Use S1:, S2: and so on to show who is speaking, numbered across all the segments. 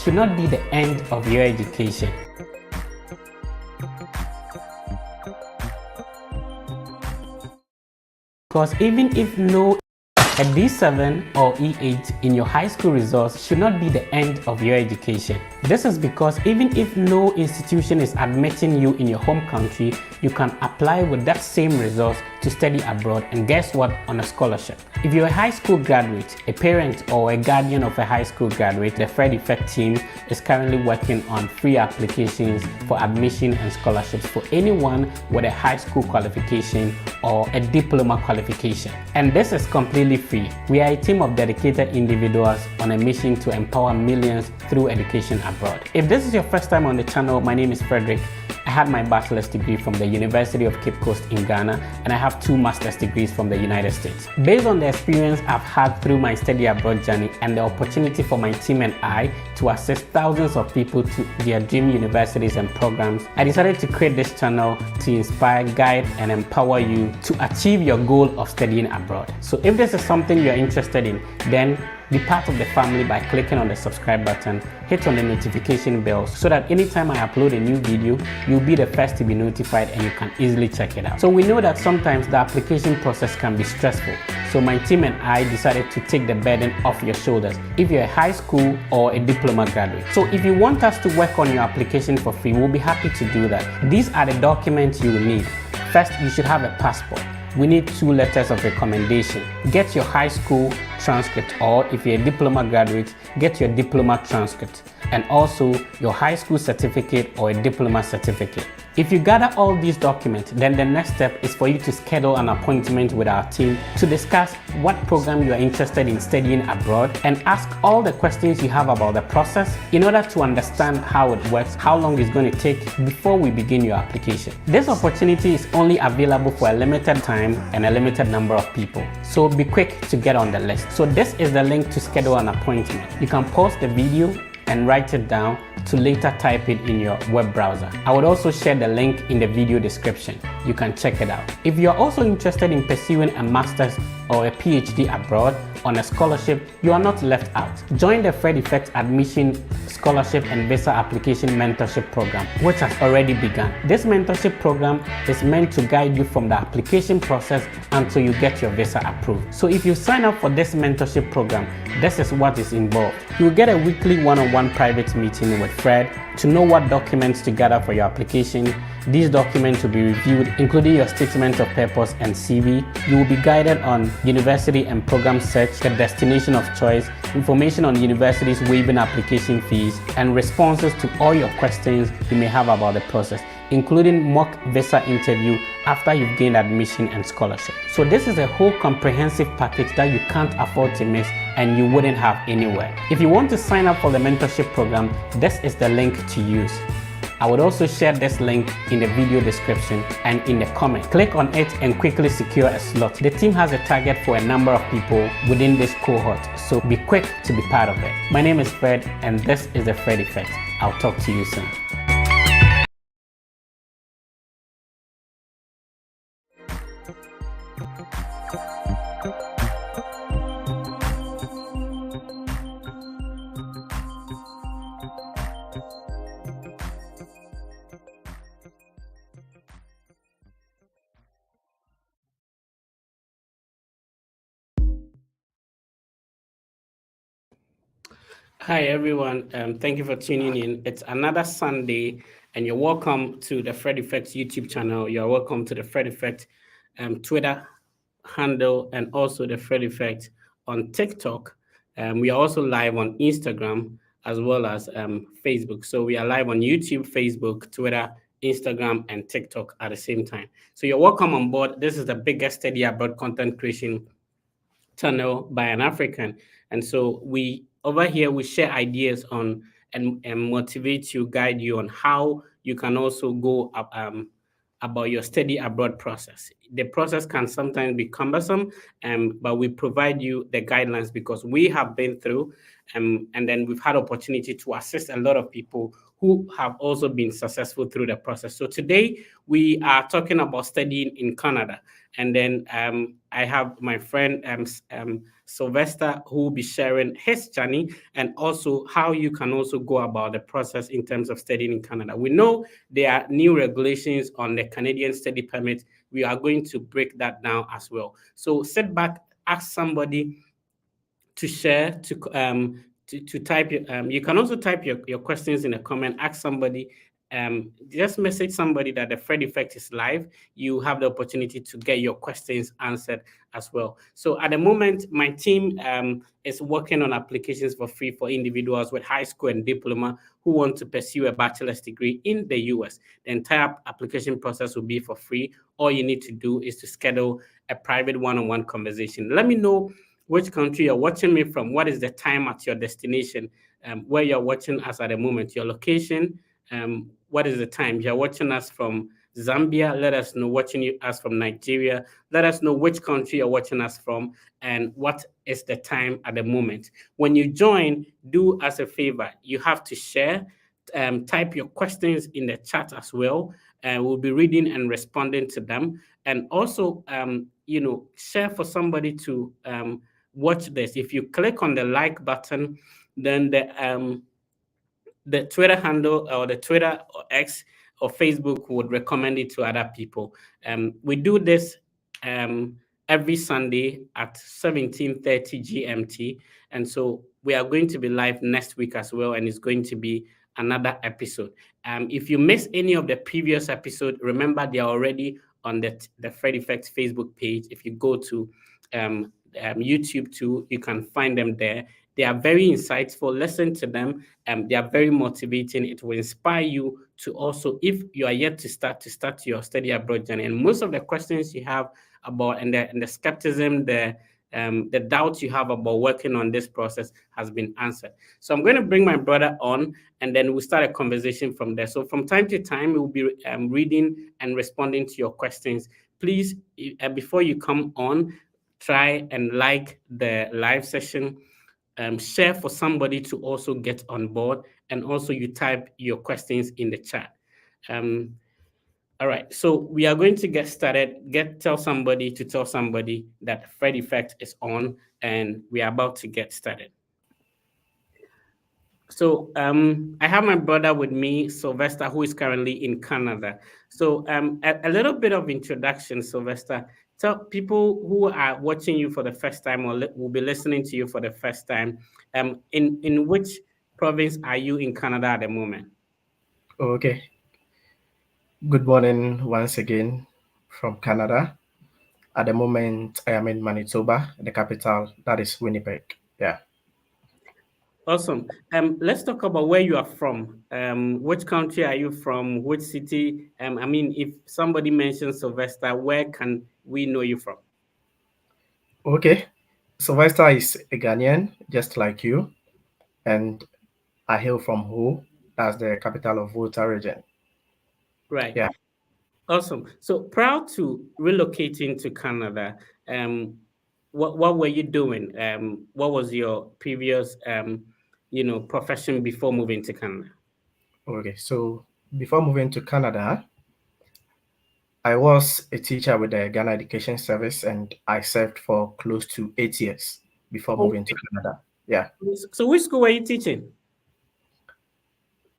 S1: Should not be the end of your education. Because even if no a D7 or E8 in your high school results should not be the end of your education. This is because even if no institution is admitting you in your home country, you can apply with that same results to study abroad, and guess what, on a scholarship. If you're a high school graduate, a parent or a guardian of a high school graduate, the Fred Effect team is currently working on free applications for admission and scholarships for anyone with a high school qualification or a diploma qualification. And this is completely free. We are a team of dedicated individuals on a mission to empower millions through education abroad. If this is your first time on the channel, my name is Frederick. I had my bachelor's degree from the University of Cape Coast in Ghana, and I have 2 master's degrees from the United States. Based on the experience I've had through my study abroad journey and the opportunity for my team and I to assist thousands of people to their dream universities and programs, I decided to create this channel to inspire, guide, and empower you to achieve your goal of studying abroad. So if this is something you're interested in, then be part of the family by clicking on the subscribe button, hit on the notification bell so that anytime I upload a new video, you'll be the first to be notified and you can easily check it out. So we know that sometimes the application process can be stressful. So my team and I decided to take the burden off your shoulders if you're a high school or a diploma graduate. So if you want us to work on your application for free, we'll be happy to do that. These are the documents you will need. First, you should have a passport. We need 2 letters of recommendation. Get your high school transcript, or if you're a diploma graduate, get your diploma transcript, and also your high school certificate or a diploma certificate. If you gather all these documents, then the next step is for you to schedule an appointment with our team to discuss what program you are interested in studying abroad and ask all the questions you have about the process in order to understand how it works, how long it's going to take before we begin your application. This opportunity is only available for a limited time and a limited number of people, so be quick to get on the list. So this is the link to schedule an appointment. You can pause the video and write it down to later type it in your web browser. I would also share the link in the video description. You can check it out. If you're also interested in pursuing a master's or a PhD abroad on a scholarship, you are not left out. Join the Fred Effect Admission, Scholarship and Visa Application Mentorship Program, which has already begun. This mentorship program is meant to guide you from the application process until you get your visa approved. So if you sign up for this mentorship program, this is what is involved. You will get a weekly one-on-one private meeting with Fred to know what documents to gather for your application. These documents will be reviewed, including your statement of purpose and CV. You will be guided on university and program search, the destination of choice, information on universities waiving application fees, and responses to all your questions you may have about the process, including mock visa interview after you've gained admission and scholarship. So this is a whole comprehensive package that you can't afford to miss and you wouldn't have anywhere. If you want to sign up for the mentorship program, this is the link to use. I would also share this link in the video description and in the comment. Click on it and quickly secure a slot. The team has a target for a number of people within this cohort, so be quick to be part of it. My name is Fred, and this is the Fred Effect. I'll talk to you soon. Hi everyone, thank you for tuning in. It's another Sunday and you're welcome to the Fred Effect YouTube channel. You're welcome to the Fred Effect Twitter handle and also the Fred Effect on TikTok. We are also live on Instagram as well as Facebook. So we are live on YouTube, Facebook, Twitter, Instagram, and TikTok at the same time. So you're welcome on board. This is the biggest study abroad content creation channel by an African. And so we over here we share ideas on and motivate you, guide you on how you can also go up, about your study abroad process. The process can sometimes be cumbersome, but we provide you the guidelines because we have been through, and then we've had opportunity to assist a lot of people who have also been successful through the process. So today we are talking about studying in Canada. And then I have my friend Sylvester who will be sharing his journey and also how you can also go about the process in terms of studying in Canada. We know there are new regulations on the Canadian study permit. We are going to break that down as well. So sit back, ask somebody to share, to type your, you can also type your questions in the comment, ask somebody, just message somebody that the Fred Effect is live. You have the opportunity to get your questions answered as well. So at the moment, my team is working on applications for free for individuals with high school and diploma who want to pursue a bachelor's degree in the US. The entire application process will be for free. All you need to do is to schedule a private one-on-one conversation. Let me know which country you're watching me from, what is the time at your destination, where you're watching us at the moment, your location, what is the time. You're watching us from Zambia, let us know. Watching us from Nigeria, let us know which country you're watching us from and what is the time at the moment. When you join, do us a favor, you have to share, type your questions in the chat as well. We'll be reading and responding to them. And also, share for somebody to watch this. If you click on the like button, then the Twitter handle or the Twitter or X or Facebook would recommend it to other people. We do this every Sunday at 17:30 GMT. And so we are going to be live next week as well. And it's going to be another episode. If you miss any of the previous episode, remember they are already on the Fred Effect Facebook page. If you go to YouTube too, you can find them there. They are very insightful. Listen to them. They are very motivating. It will inspire you to also, if you are yet to start your study abroad journey. And most of the questions you have about and the skepticism, the doubts you have about working on this process has been answered. So I'm going to bring my brother on, and then we'll start a conversation from there. So from time to time, we'll be reading and responding to your questions. Please, before you come on, try and like the live session. Share for somebody to also get on board, and also you type your questions in the chat. All right, so we are going to get started. Tell somebody to tell somebody that Fred Effect is on, and we are about to get started. So I have my brother with me, Sylvester, who is currently in Canada. So a little bit of introduction, Sylvester. Tell people who are watching you for the first time or will be listening to you for the first time, in which province are you in Canada at the moment?
S2: Okay. Good morning once again from Canada. At the moment, I am in Manitoba, the capital, that is Winnipeg. Yeah.
S1: Awesome. Let's talk about where you are from. Which country are you from? Which city? I mean, if somebody mentions Sylvester, where can we know you from?
S2: Okay. Sylvester is a Ghanaian, just like you, and I hail from Ho, that's the capital of Volta region.
S1: Right.
S2: Yeah.
S1: Awesome. So prior to relocating to Canada, what were you doing? What was your previous profession before moving to Canada?
S2: Okay. So before moving to Canada, I was a teacher with the Ghana Education Service, and I served for close to 8 years before moving to
S1: Okay.
S2: Canada. Yeah.
S1: So which school were you teaching?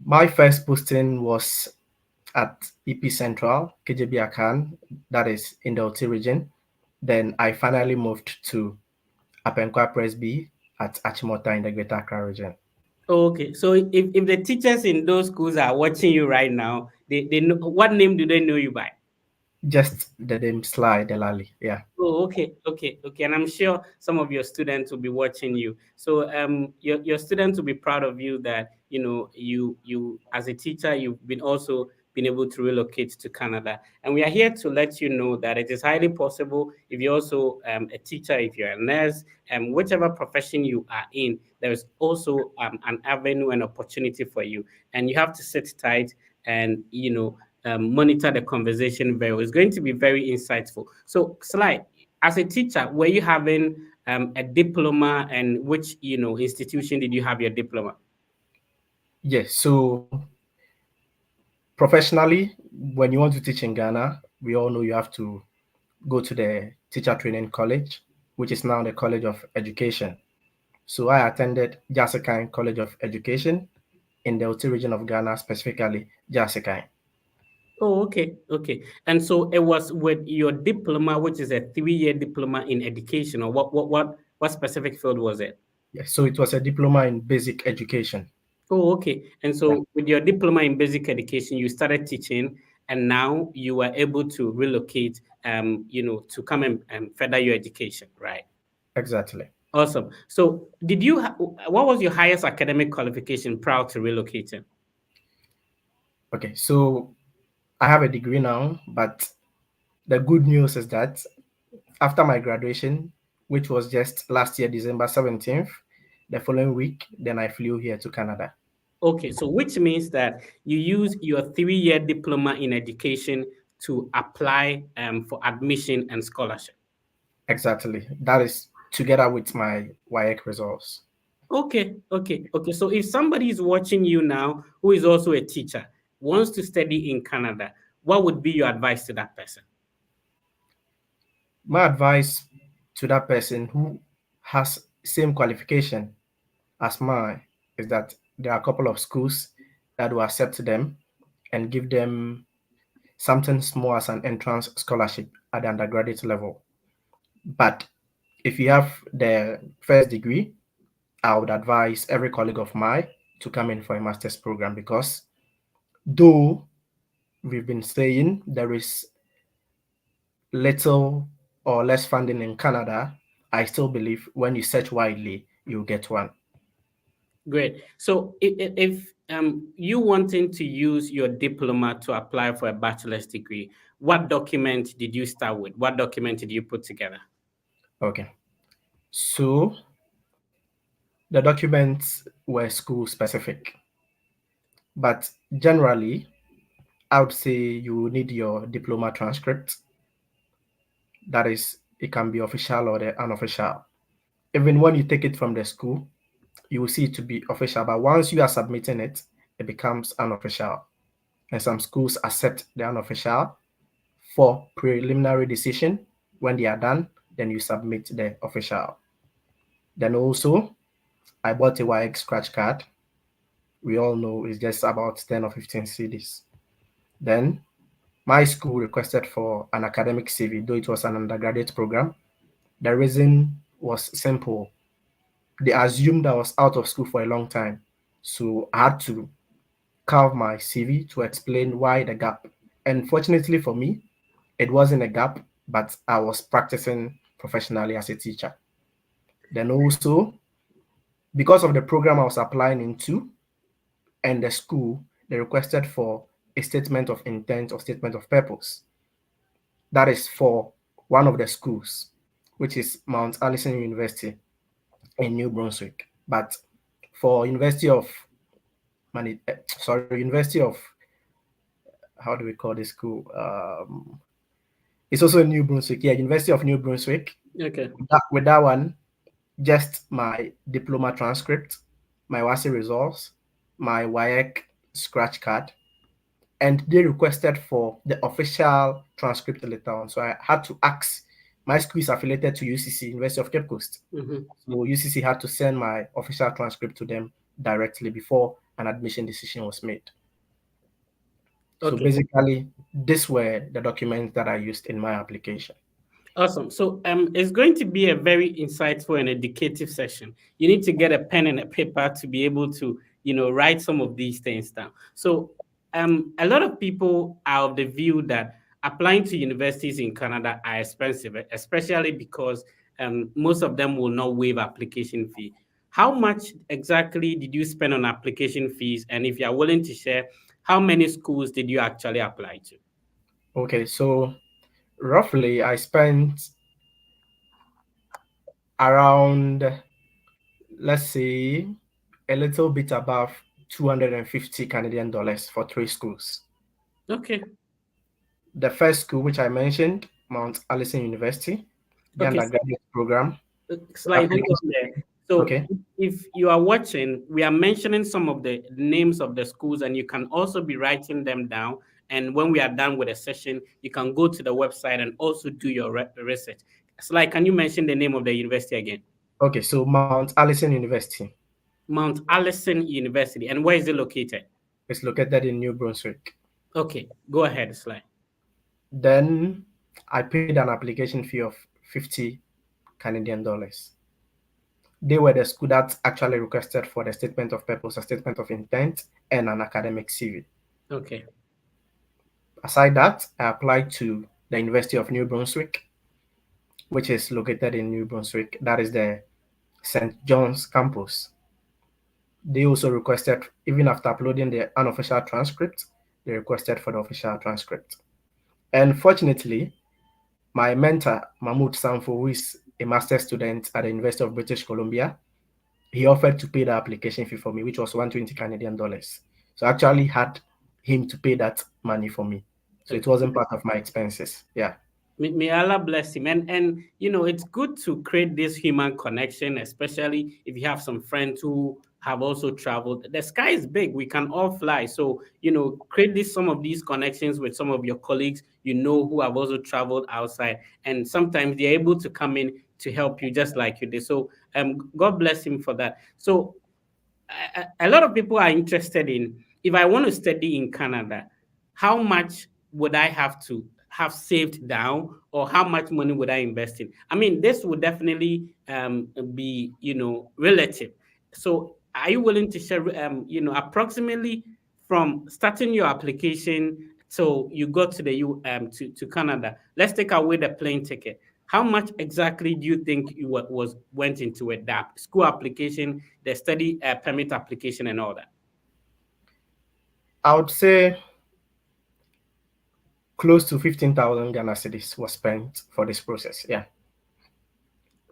S2: My first posting was at EP Central, KJB Akan, that is in the Oti region. Then I finally moved to Apenkwa Presby at Achimota in the Greater Accra region.
S1: Okay. So if the teachers in those schools are watching you right now, they know what name do they know you by?
S2: Just the name Sly Delali. Yeah,
S1: Oh, okay, okay, okay. And I'm sure some of your students will be watching you. So your students will be proud of you that you as a teacher you've been also been able to relocate to Canada. And we are here to let you know that it is highly possible if you're also a teacher, if you're a nurse, whichever profession you are in, there is also an avenue and opportunity for you. And you have to sit tight and monitor the conversation very well. It's going to be very insightful. So, Sly, as a teacher, were you having a diploma, and which institution did you have your diploma?
S2: yes. So professionally, when you want to teach in Ghana, we all know you have to go to the teacher training college, which is now the College of Education. So I attended Jasikai College of Education in the Oti region of Ghana, specifically Jasikai.
S1: Oh, okay, okay. And so it was with your diploma, which is a 3-year diploma in education, or what specific field was it?
S2: Yes, so it was a diploma in basic education.
S1: Oh, okay. And
S2: Yeah,
S1: so with your diploma in basic education, you started teaching, and now you were able to relocate, to come and further your education, right?
S2: exactly.
S1: Awesome. So, what was your highest academic qualification prior to relocating?
S2: Okay, so I have a degree now, but the good news is that after my graduation, which was just last year, December 17th, the following week, then I flew here to Canada.
S1: Okay, so which means that you use your 3-year diploma in education to apply for admission and scholarship.
S2: Exactly. That is together with my WAEC results.
S1: Okay, okay, okay. So if somebody is watching you now who is also a teacher, wants to study in Canada, what would be your advice to that person?
S2: My advice to that person who has same qualification as mine is that there are a couple of schools that will accept them and give them something small as an entrance scholarship at the undergraduate level. But if you have the first degree, I would advise every colleague of mine to come in for a master's program because though we've been saying there is little or less funding in Canada, I still believe when you search widely, you'll get one.
S1: Great. So if you wanting to use your diploma to apply for a bachelor's degree, what document did you start with? What document did you put together?
S2: Okay. So the documents were school specific, but generally, I would say you need your diploma transcript. That is, it can be official or the unofficial. Even when you take it from the school, you will see it to be official. But once you are submitting it, it becomes unofficial. And some schools accept the unofficial for preliminary decision. When they are done, then you submit the official. Then also, I bought a YX scratch card. We all know it's just about 10 or 15 CDs. Then my school requested for an academic CV, though it was an undergraduate program. The reason was simple. They assumed I was out of school for a long time. So I had to carve my CV to explain why the gap. And fortunately for me, it wasn't a gap, but I was practicing professionally as a teacher. Then also, because of the program I was applying into and the school, they requested for a statement of intent or statement of purpose. That is for one of the schools, which is Mount Allison University in New Brunswick. But for University of how do we call this school? It's also New Brunswick. Yeah, University of New Brunswick.
S1: Okay.
S2: With that one, just my diploma transcript, my WASI results, my WAEC scratch card, and they requested for the official transcript later on. So I had to ask. My school is affiliated to UCC, University of Cape Coast.
S1: Mm-hmm.
S2: So UCC had to send my official transcript to them directly before an admission decision was made. So
S1: Okay.
S2: basically, these were the documents that I used in my application.
S1: Awesome. So it's going to be a very insightful and educative session. You need to get a pen and a paper to be able to, write some of these things down. So a lot of people are of the view that applying to universities in Canada are expensive, especially because most of them will not waive application fee. How much exactly did you spend on application fees? And if you are willing to share, how many schools did you actually apply to?
S2: Okay, so roughly I spent around, let's say, a little bit above 250 Canadian dollars for 3 schools.
S1: Okay.
S2: The first school, which I mentioned, Mount Allison University, the
S1: Okay.
S2: undergraduate program.
S1: Slide, hang on
S2: Application.
S1: there. So
S2: Okay.
S1: if you are watching, we are mentioning some of the names of the schools, and you can also be writing them down. And when we are done with the session, you can go to the website and also do your research. Slide, can you mention the name of the university again?
S2: Okay, so Mount Allison University
S1: Mount Allison University. And where is it located?
S2: is located in New Brunswick.
S1: Okay, go ahead, Slide.
S2: Then I paid an application fee of 50 Canadian dollars. They were the school that actually requested for the statement of purpose, a statement of intent, and an academic CV.
S1: Okay.
S2: Aside that, I applied to the University of New Brunswick, which is located in New Brunswick. That is the St. John's campus. They also requested, even after uploading the unofficial transcript, they requested for the official transcript. And fortunately, my mentor, Mahmoud Sanfo, who is a master's student at the University of British Columbia, he offered to pay the application fee for me, which was 120 Canadian dollars. So I actually had him to pay that money for me. So it wasn't part of my expenses. Yeah.
S1: May Allah bless him. And it's good to create this human connection, especially if you have some friends who have also traveled. The sky is big. We can all fly. So, create some of these connections with some of your colleagues, who have also traveled outside. And sometimes they're able to come in to help you just like you did. So God bless him for that. So a lot of people are interested in, if I want to study in Canada, how much would I have to have saved down, or how much money would I invest in? I mean, this would definitely be, relative. So are you willing to share, approximately from starting your application so you got to the to Canada? Let's take away the plane ticket. How much exactly do you think you went into it? That school application, the study permit application, and all that?
S2: I would say close to 15,000 Ghana cedis was spent for this process. Yeah.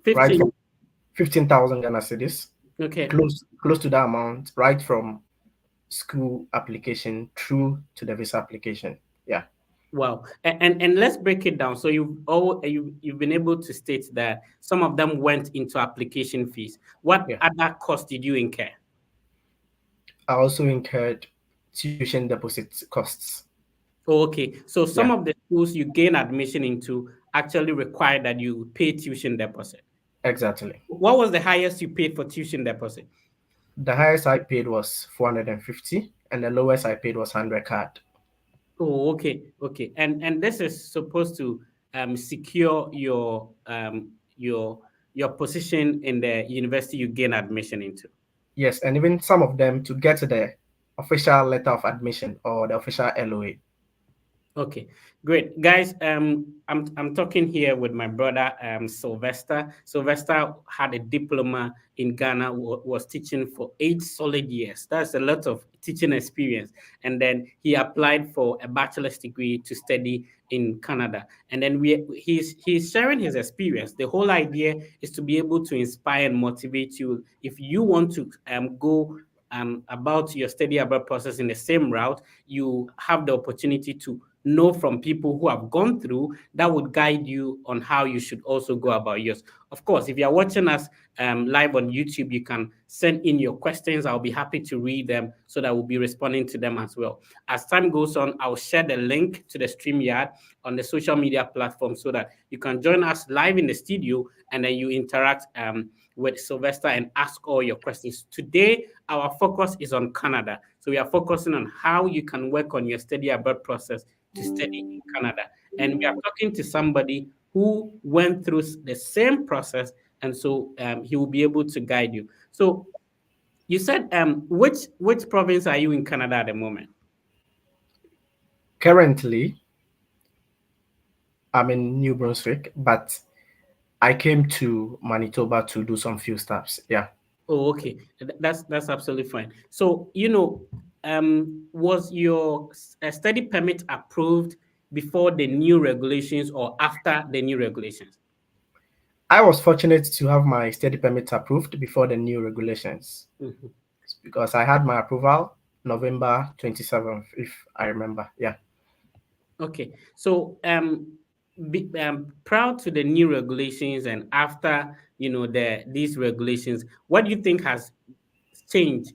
S2: Right
S1: 15.
S2: from 15,000 Ghana cedis,
S1: Okay.
S2: close to that amount, right from school application through to the visa application. Yeah.
S1: Wow. And let's break it down. So you've been able to state that some of them went into application fees. What
S2: Yeah.
S1: other cost did you incur?
S2: I also incurred tuition deposit costs.
S1: Oh, okay. So some
S2: Yeah,
S1: of the schools you gain admission into actually require that you pay tuition deposit.
S2: exactly.
S1: What was the highest you paid for tuition deposit?
S2: The highest I paid was 450, and the lowest I paid was 100 card.
S1: Oh, okay, okay. And this is supposed to secure your position in the university you gain admission into.
S2: Yes, and even some of them to get the official letter of admission or the official LOA.
S1: Okay, great, guys. I'm talking here with my brother, Sylvester. Sylvester had a diploma in Ghana, was teaching for 8 solid years. That's a lot of teaching experience. And then he applied for a bachelor's degree to study in Canada. And then he's sharing his experience. The whole idea is to be able to inspire and motivate you if you want to go about your study abroad process in the same route, you have the opportunity to know from people who have gone through that would guide you on how you should also go about yours. Of course, if you're watching us live on YouTube, you can send in your questions. I'll be happy to read them so that we'll be responding to them as well. As time goes on, I'll share the link to the StreamYard on the social media platform so that you can join us live in the studio and then you interact with Sylvester and ask all your questions. Today, our focus is on Canada. So we are focusing on how you can work on your study abroad process to study in Canada. And we are talking to somebody who went through the same process, and so he will be able to guide you. So you said which province are you in Canada at the moment?
S2: Currently, I'm in New Brunswick, but I came to Manitoba to do some few steps. Yeah.
S1: Oh, okay. That's absolutely fine. So, was your study permit approved before the new regulations or after the new regulations?
S2: I was fortunate to have my study permit approved before the new regulations
S1: Mhm.
S2: because I had my approval November 27th, if I remember. Yeah.
S1: Okay. So, prior to the new regulations and after, these regulations, what do you think has changed,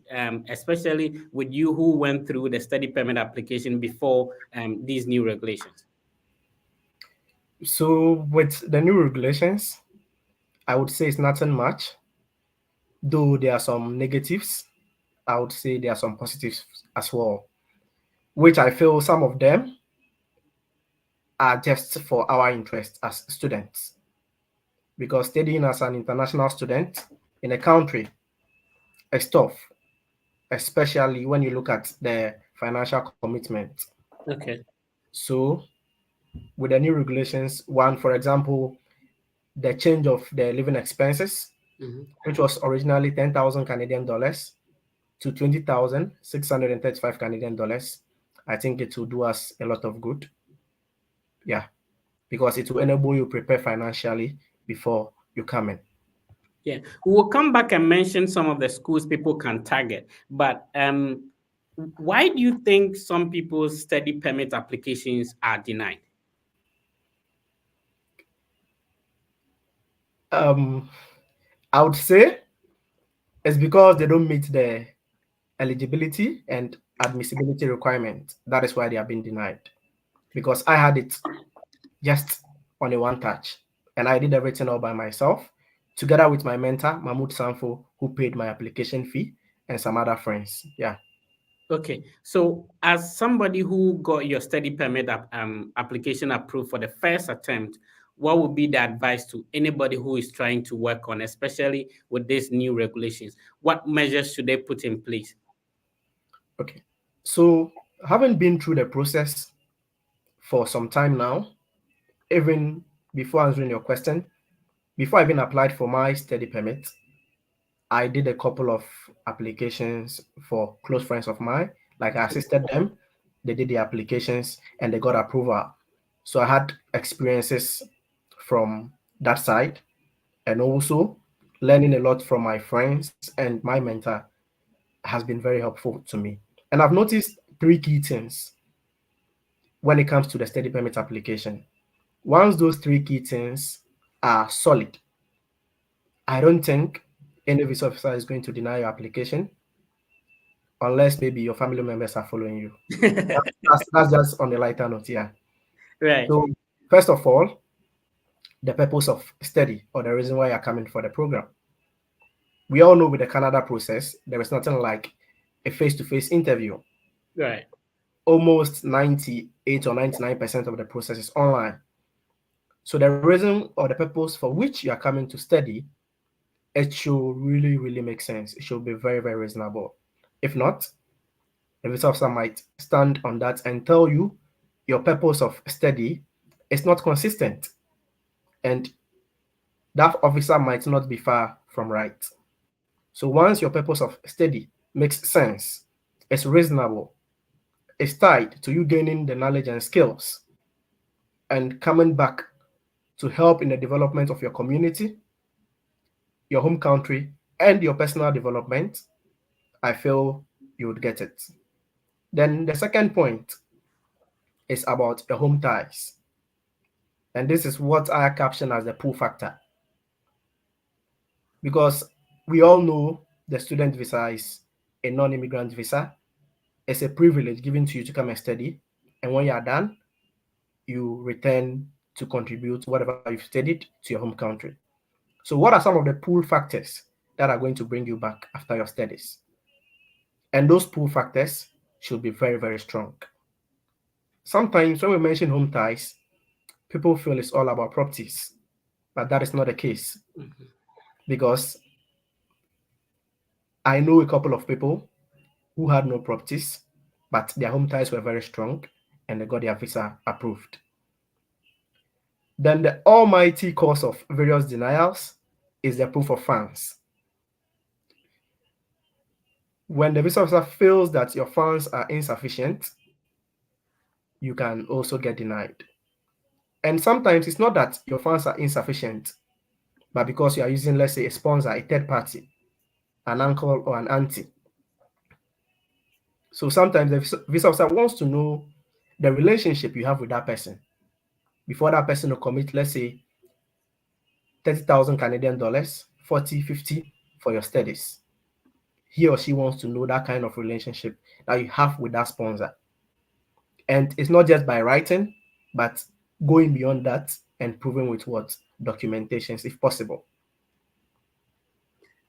S1: especially with you who went through the study permit application before these new regulations?
S2: So, with the new regulations, I would say it's nothing much, though there are some negatives. I would say there are some positives as well, which I feel some of them are just for our interest as students. Because studying as an international student in a country is tough, especially when you look at the financial commitment.
S1: Okay.
S2: So, with the new regulations, one, for example, the change of the living expenses,
S1: Mhm.
S2: which was originally 10,000 Canadian dollars to 20,635 Canadian dollars, I think it will do us a lot of good. Yeah, because it will enable you prepare financially before you come in.
S1: Yeah, we will come back and mention some of the schools people can target. But why do you think some people's study permit applications are denied?
S2: Um, I would say it's because they don't meet the eligibility and admissibility requirement. That is why they have been denied. Because I had it just on a one touch, and I did everything all by myself, together with my mentor Mahmoud Sanfo, who paid my application fee, and some other friends. Yeah.
S1: Okay, so as somebody who got your study permit application approved for the first attempt, what would be the advice to anybody who is trying to work on, especially with these new regulations? What measures should they put in place?
S2: Okay. So, having been through the process for some time now, even before answering your question, before I even applied for my study permit, I did a couple of applications for close friends of mine. Like I assisted them, they did the applications and they got approval. So I had experiences from that side and also learning a lot from my friends and my mentor has been very helpful to me. And I've noticed three key things when it comes to the study permit application. Once those three key things are solid, I don't think any visa officer is going to deny your application unless maybe your family members are following you. That's just on the lighter note, yeah.
S1: Right,
S2: So, first of all, the purpose of study or the reason why you're coming for the program. We all know with the Canada process, there is nothing like a face to face interview.
S1: right.
S2: Almost 98 or 99% of the process is online. So, the reason or the purpose for which you are coming to study, it should really, really make sense. It should be very, very reasonable. If not, the visa officer might stand on that and tell you your purpose of study is not consistent, and that officer might not be far from right. So once your purpose of study makes sense, it's reasonable, it's tied to you gaining the knowledge and skills and coming back to help in the development of your community, your home country, and your personal development, I feel you would get it. Then the second point is about the home ties. And this is what I caption as the pull factor. Because we all know the student visa is a non-immigrant visa. It's a privilege given to you to come and study. And when you are done, you return to contribute whatever you've studied to your home country. So what are some of the pull factors that are going to bring you back after your studies? And those pull factors should be very, very strong. Sometimes when we mention home ties, people feel it's all about properties, but that is not the case. Because I know a couple of people who had no properties, but their home ties were very strong and they got their visa approved. Then the almighty cause of various denials is the proof of funds. When the visa officer feels that your funds are insufficient, you can also get denied. And sometimes it's not that your funds are insufficient, but because you are using, let's say, a sponsor, a third party, an uncle or an auntie. So sometimes the visa officer wants to know the relationship you have with that person before that person will commit, let's say, 30,000 Canadian dollars, 40, 50 for your studies. He or she wants to know that kind of relationship that you have with that sponsor. And it's not just by writing, but going beyond that and proving with what? Documentations, if possible.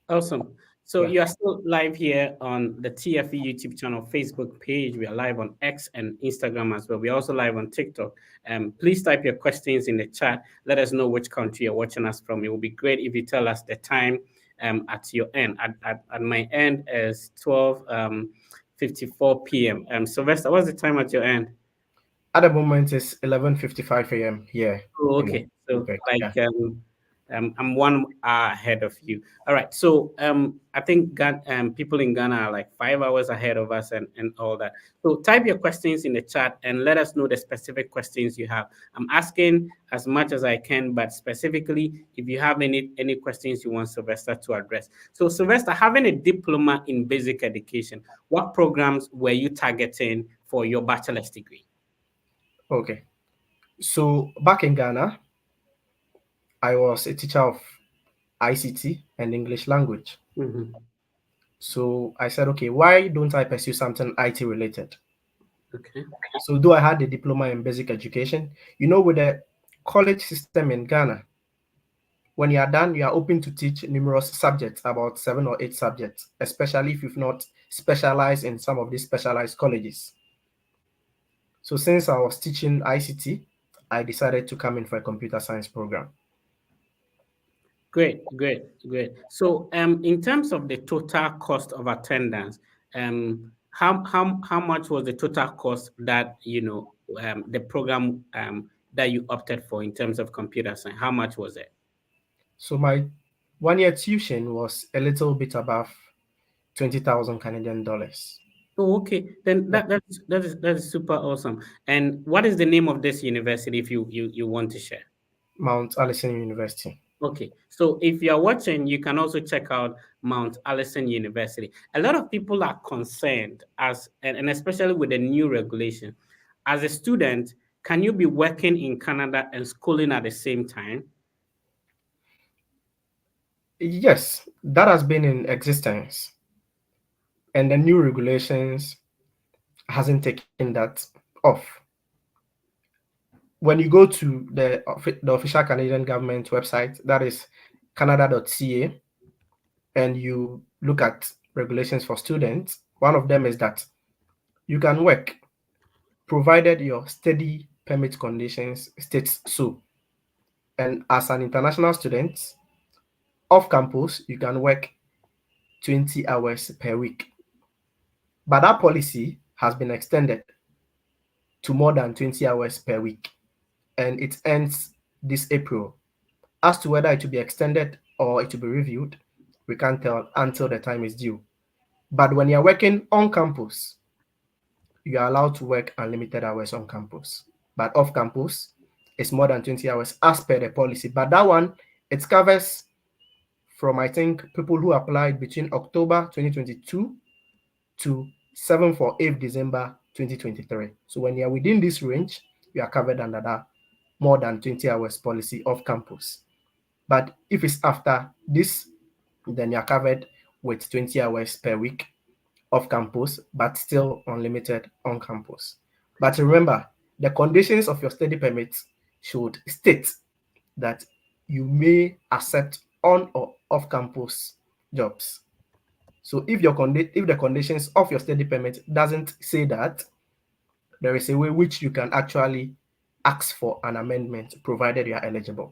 S1: Awesome. So
S2: Yeah.
S1: you are still live here on the TFE YouTube channel, Facebook page. We are live on X and Instagram as well. We're also live on TikTok. Please type your questions in the chat. Let us know which country you're watching us from. It would be great if you tell us the time at your end. At my end is 12:54 p.m. Sylvester, what's the time at your end?
S2: At the moment, it's 11:55 a.m. here
S1: Oh,
S2: in
S1: okay. So
S2: Quebec. Yeah.
S1: like I'm 1 hour ahead of you. All right. So I think people in Ghana are like 5 hours ahead of us and all that. So type your questions in the chat and let us know the specific questions you have. I'm asking as much as I can, but specifically if you have any questions you want Sylvester to address. So Sylvester, having a diploma in basic education, what programs were you targeting for your bachelor's degree?
S2: Okay. So back in Ghana, I was a teacher of ICT and English language.
S1: Mhm.
S2: So I said, okay, why don't I pursue something IT related?
S1: Okay.
S2: So though I had a diploma in basic education, with the college system in Ghana, when you are done, you are open to teach numerous subjects, about 7 or 8 subjects, especially if you've not specialized in some of these specialized colleges. So since I was teaching ICT, I decided to come in for a computer science program.
S1: Great, great, great. So, in terms of the total cost of attendance, how much was the total cost that the program that you opted for in terms of computer science? How much was it?
S2: So my 1 year tuition was a little bit above 20,000 Canadian dollars.
S1: Oh, okay. Then
S2: Yeah,
S1: that is super awesome. And what is the name of this university if you want to share?
S2: Mount Allison University.
S1: Okay, so if you're watching, you can also check out Mount Allison University. A lot of people are concerned and especially with the new regulation. As a student, can you be working in Canada and schooling at the same time?
S2: Yes, that has been in existence, and the new regulations hasn't taken that off. When you go to the official Canadian government website, that is canada.ca, and you look at regulations for students, one of them is that you can work provided your study permit conditions states so. And as an international student, off campus, you can work 20 hours per week. But that policy has been extended to more than 20 hours per week, and it ends this April. As to whether it will be extended or it will be reviewed, we can't tell until the time is due. But when you're working on campus, you are allowed to work unlimited hours on campus. But off campus, it's more than 20 hours as per the policy. But that one, it covers from, I think, people who applied between October 2022 to 7th or 8th December 2023. So when you are within this range, you are covered under that more than 20 hours policy off campus. But if it's after this, then you are covered with 20 hours per week off campus, but still unlimited on campus. But remember, the conditions of your study permit should state that you may accept on or off campus jobs. So if if the conditions of your study permit doesn't say that, there is a way which you can actually ask for an amendment provided you are eligible.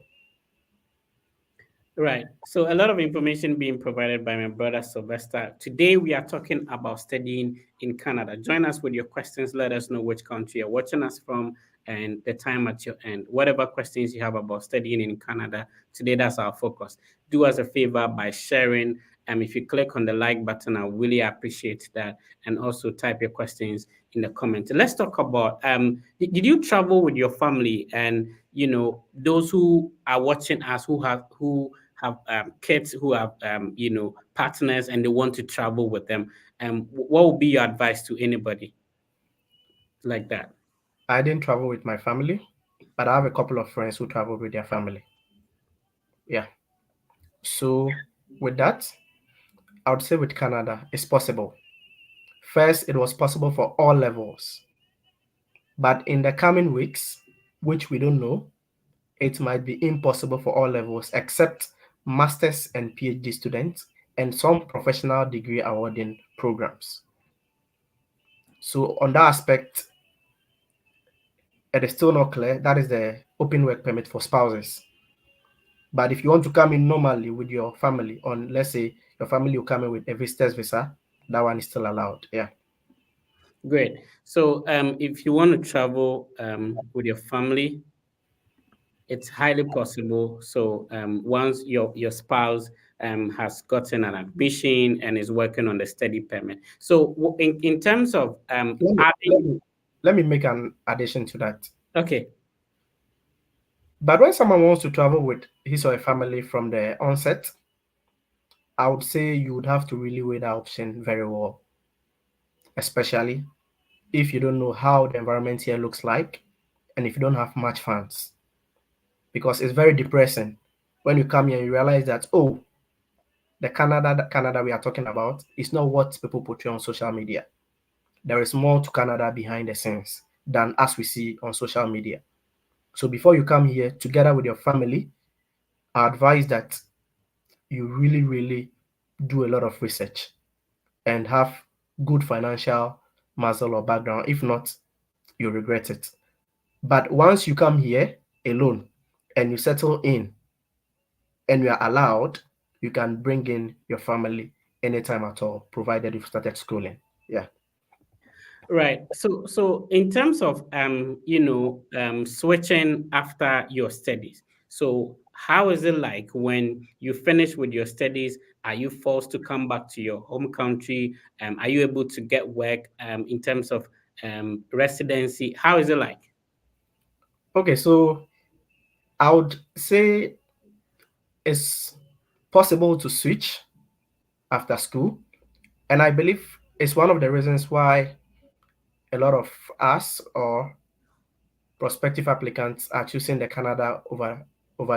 S1: Right. So a lot of information being provided by my brother Sylvester. Today we are talking about studying in Canada. Join us with your questions. Let us know which country you're watching us from and the time at your end. Whatever questions you have about studying in Canada, today that's our focus. Do us a favor by sharing. If you click on the like button, I really appreciate that. And also type your questions in the comments. Let's talk about did you travel with your family, and those who are watching us who have kids who have partners and they want to travel with them, what would be your advice to anybody like that?
S2: I didn't travel with my family, but I have a couple of friends who traveled with their family. Yeah. So with that, I would say with Canada, it's possible. First, it was possible for all levels, but in the coming weeks, which we don't know, it might be impossible for all levels except master's and PhD students and some professional degree awarding programs. So on that aspect, it is still not clear. That is the open work permit for spouses. But if you want to come in normally with your family, on let's say your family will come in with a visitor's visa, that one is still allowed. Yeah.
S1: Great. So if you want to travel with your family, it's highly possible. So once your spouse has gotten an admission and is working on the study permit. So in terms of
S2: Let me, let
S1: adding,
S2: me, let me make an addition to that.
S1: okay,
S2: But when someone wants to travel with his or her family from the onset, I would say you would have to really weigh that option very well, especially if you don't know how the environment here looks like and if you don't have much funds. Because it's very depressing when you come here and you realize that, oh, the Canada we are talking about is not what people portray on social media. There is more to Canada behind the scenes than as we see on social media. So before you come here together with your family, I advise that you really, really do a lot of research and have good financial muscle or background. If not, you regret it. But once you come here alone and you settle in and you are allowed, you can bring in your family anytime at all, provided you've started schooling. Yeah.
S1: right. So in terms of switching after your studies, so how is it like when you finish with your studies? Are you forced to come back to your home country? Are you able to get work in terms of residency? How is it like?
S2: Okay, so I would say it's possible to switch after school. And I believe it's one of the reasons why a lot of us or prospective applicants are choosing the Canada over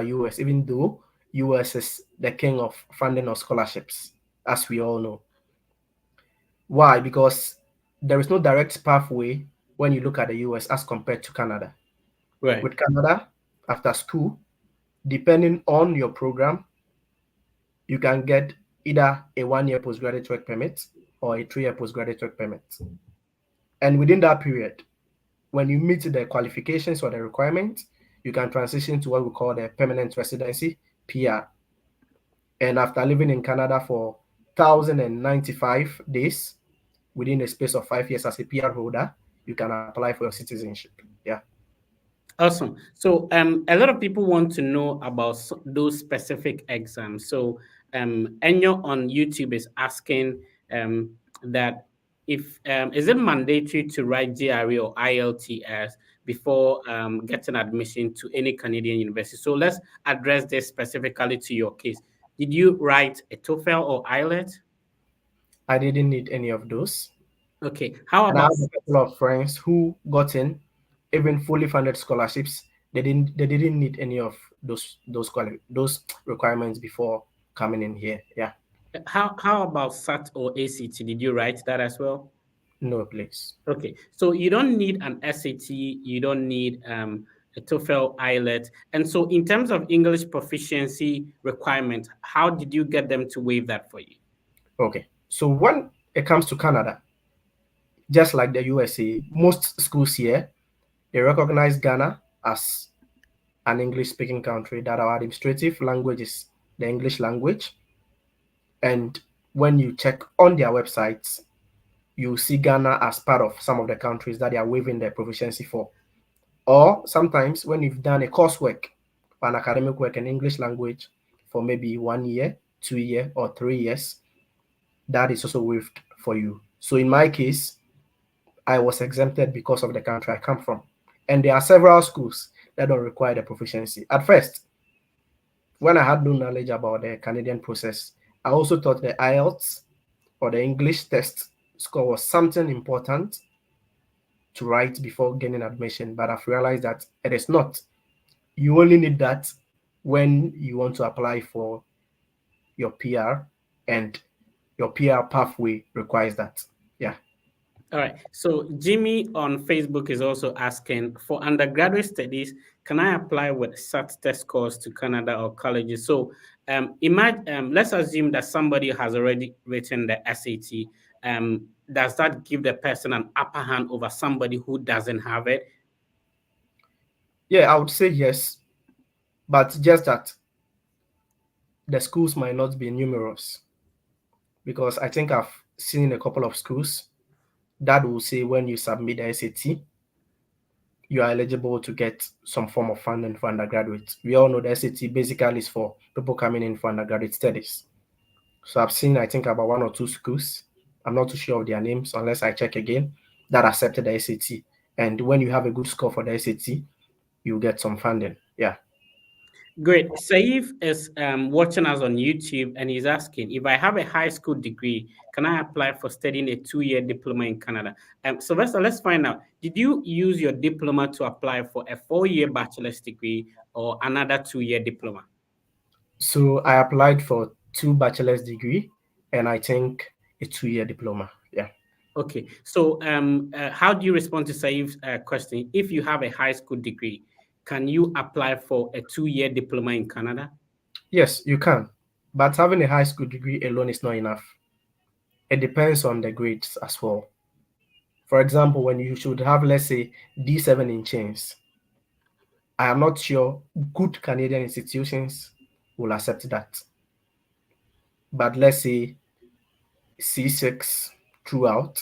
S2: US, even though US is the king of funding of scholarships, as we all know. Why? Because there is no direct pathway when you look at the US as compared to Canada.
S1: Right.
S2: With Canada, after school, depending on your program, you can get either a 1 year postgraduate work permit or a 3 year postgraduate work permit. And within that period, when you meet the qualifications or the requirements, you can transition to what we call the permanent residency, PR. And after living in Canada for 1,095 days within a space of 5 years as a PR holder, you can apply for your citizenship. Yeah.
S1: Awesome. So, a lot of people want to know about those specific exams. So, Enyo on YouTube is asking that if is it mandatory to write GRE or IELTS before getting admission to any Canadian university? So, let's address this specifically to your case. Did you write a TOEFL or IELTS?
S2: I didn't need any of those.
S1: Okay. How
S2: And I have
S1: about
S2: a couple of friends who got in even fully funded scholarships. They didn't need any of those requirements before coming in here. Yeah,
S1: how about SAT or ACT? Did you write that as well?
S2: no place.
S1: Okay, so you don't need an SAT, you don't need a TOEFL, IELTS, and so in terms of English proficiency requirement, how did you get them to waive that for you?
S2: Okay, so when it comes to Canada, just like the USA, most schools here they recognize Ghana as an English-speaking country, that our administrative language is the English language. And when you check on their websites, you see Ghana as part of some of the countries that they are waiving their proficiency for. Or sometimes when you've done a coursework or an academic work in English language for maybe 1 year, 2 year, or 3 years, that is also waived for you. So in my case, I was exempted because of the country I come from. And there are several schools that don't require the proficiency. At first, when I had no knowledge about the Canadian process, I also thought the IELTS or the English test score was something important to write before gaining admission, but I've realized that it is not. You only need that when you want to apply for your PR, and your PR pathway requires that. Yeah.
S1: All right. So Jimmy on Facebook is also asking for undergraduate studies, can I apply with SAT test scores to Canada or colleges? So imagine, let's assume that somebody has already written the SAT. Does that give the person an upper hand over somebody who doesn't have it?
S2: Yeah, I would say yes, but just that the schools might not be numerous, because I think I've seen a couple of schools that will say when you submit the SAT, you are eligible to get some form of funding for undergraduates. We all know the SAT basically is for people coming in for undergraduate studies. So I've seen, I think, about one or two schools. I'm not too sure of their names unless I check again, that accepted the SAT. And when you have a good score for the SAT, you get some funding. Yeah.
S1: Great. Saif is watching us on YouTube and he's asking if I have a high school degree, can I apply for studying a 2 year diploma in Canada? Sylvester, let's find out. Did you use your diploma to apply for a 4 year bachelor's degree or another 2 year diploma?
S2: So I applied for two bachelor's degree and I think a 2 year diploma. Yeah.
S1: Okay. So how do you respond to Saif's question? If you have a high school degree, can you apply for a 2 year diploma in Canada?
S2: Yes, you can. But having a high school degree alone is not enough. It depends on the grades as well. For example, when you should have, let's say, D7 in chains, I am not sure good Canadian institutions will accept that. But let's say C6 throughout,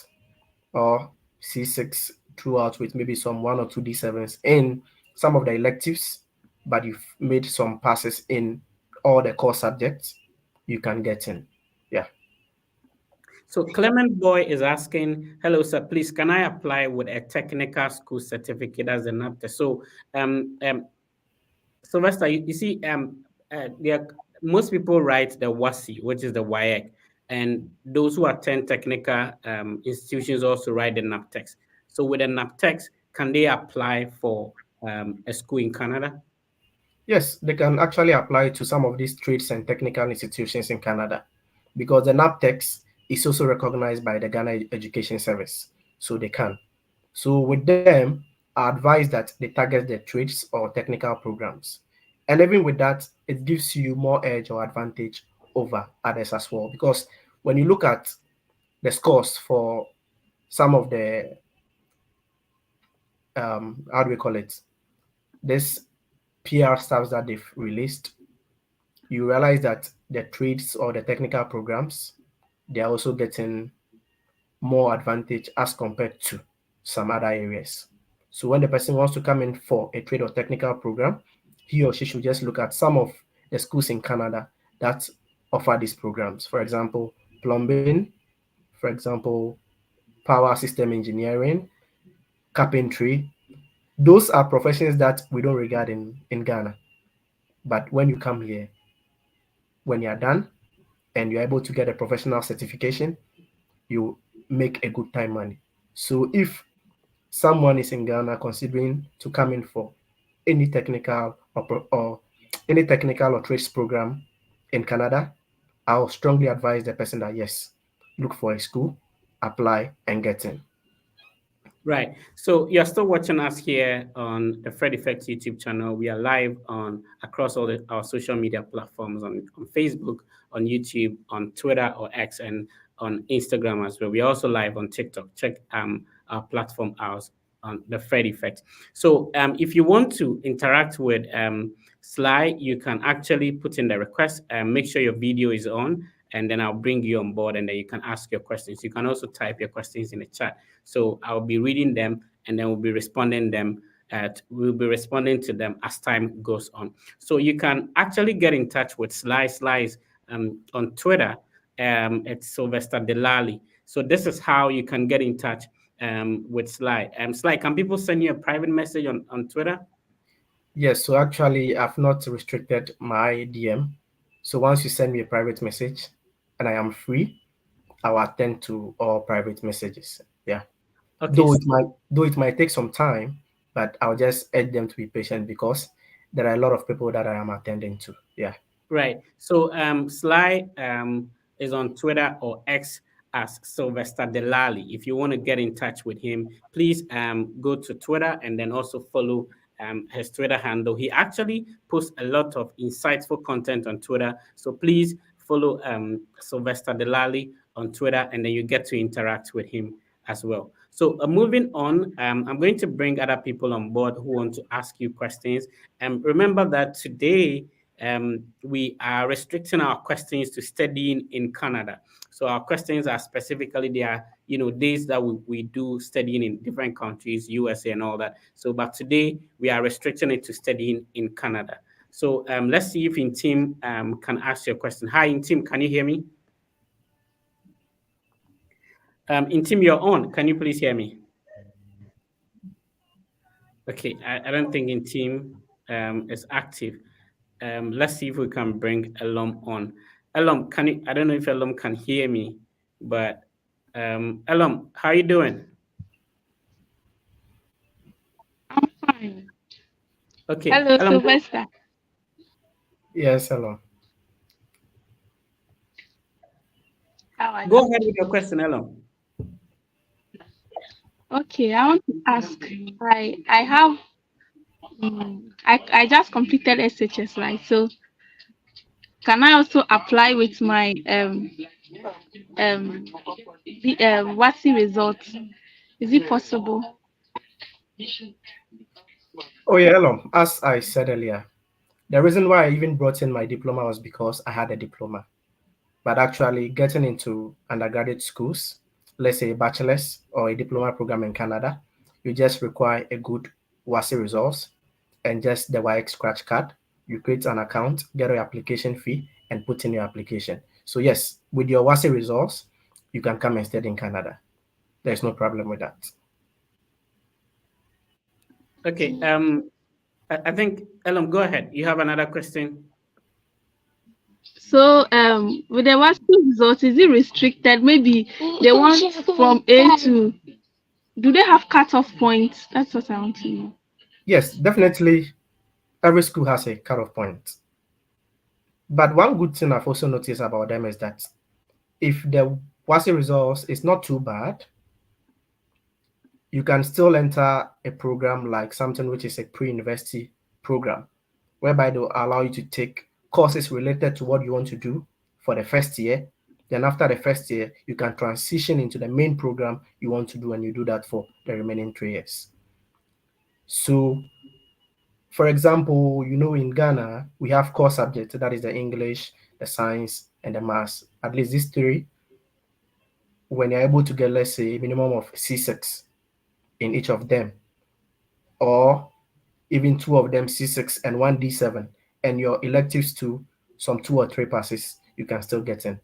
S2: or C6 throughout with maybe some one or two D7s in some of the electives, but you've made some passes in all the core subjects, you can get in. Yeah.
S1: So Clement Boy is asking, hello, sir, please, can I apply with a technical school certificate as an after? So, Sylvester, you see, most people write the WASI, which is the WIAC, and those who attend technical institutions also write the NAPTEX. So with the NAPTEX, can they apply for a school in Canada?
S2: Yes, they can actually apply to some of these trades and technical institutions in Canada, because the NAPTEX is also recognized by the Ghana Education Service. So they can. So with them, I advise that they target the trades or technical programs. And even with that, it gives you more edge or advantage over others as well. Because when you look at the scores for some of the, how do we call it, this PR stuffs that they've released, you realize that the trades or the technical programs, they are also getting more advantage as compared to some other areas. So when the person wants to come in for a trade or technical program, he or she should just look at some of the schools in Canada that offer these programs. For example, plumbing, for example, power system engineering, carpentry. Those are professions that we don't regard in Ghana. But when you come here, when you're done and you're able to get a professional certification, you make a good time money. So if someone is in Ghana considering to come in for any technical or any technical or trades program in Canada, I'll strongly advise the person that yes, look for a school, apply, and get in.
S1: Right. So you're still watching us here on the Fred Effect YouTube channel. We are live on across our social media platforms on Facebook, on YouTube, on Twitter or X, and on Instagram as well. We're also live on TikTok. Check our platform out on the Fred Effect. So if you want to interact with Sly, you can actually put in the request and make sure your video is on, and then I'll bring you on board, and then you can ask your questions. You can also type your questions in the chat. So I'll be reading them, and then we'll be responding to them as time goes on. So you can actually get in touch with Sly. Sly's on Twitter. It's Sylvester Delali. So this is how you can get in touch with Sly. Sly, can people send you a private message on Twitter?
S2: Yes, so actually, I've not restricted my DM. So once you send me a private message and I am free, I'll attend to all private messages. Yeah.
S1: Okay.
S2: Though it might take some time, but I'll just urge them to be patient because there are a lot of people that I am attending to. Yeah.
S1: Right. So Sly is on Twitter or X as Sylvester Delali. If you want to get in touch with him, please go to Twitter and then also follow his Twitter handle. He actually posts a lot of insightful content on Twitter. So please follow Sylvester Delali on Twitter, and then you get to interact with him as well. So moving on, I'm going to bring other people on board who want to ask you questions. And remember that today we are restricting our questions to studying in Canada. So our questions are specifically there, days that we do studying in different countries, USA and all that. So, but today we are restricting it to studying in Canada. So let's see if Intim can ask your question. Hi, Intim, can you hear me? Intim, you're on. Can you please hear me? Okay, I don't think Intim is active. Let's see if we can bring Elom on. Elom, can you? I don't know if Elom can hear me, but Elom, how you doing?
S3: I'm fine.
S1: Okay,
S3: Hello,
S1: Elom,
S3: Sylvester.
S2: Yes, hello.
S3: How are
S1: go
S3: you?
S1: ahead with your question, Elom.
S3: Okay, I want to ask. I have I just completed SHS, right? So can I also apply with my um WASI results? Is it possible?
S2: Oh, yeah, hello. As I said earlier, the reason why I even brought in my diploma was because I had a diploma. But actually, getting into undergraduate schools, let's say a bachelor's or a diploma program in Canada, you just require a good WASI results and just the YX scratch card. You create an account, get your application fee, and put in your application. So yes, with your WASI results, you can come and study in Canada. There's no problem with that.
S1: Okay, I think Elom, go ahead. You have another question.
S3: So with the WASI results, is it restricted? Maybe they want from A to. Do they have cutoff points? That's what I want to know.
S2: Yes, definitely. Every school has a cutoff point. But one good thing I've also noticed about them is that if the WASI results is not too bad, you can still enter a program like something which is a pre-university program, whereby they'll allow you to take courses related to what you want to do for the first year. Then after the first year, you can transition into the main program you want to do, and you do that for the remaining 3 years. So, for example, in Ghana, we have core subjects, that is the English, the science, and the maths. At least these three, when you're able to get, let's say, a minimum of C6 in each of them, or even two of them C6 and one D7, and your electives to some 2 or 3 passes, you can still get in,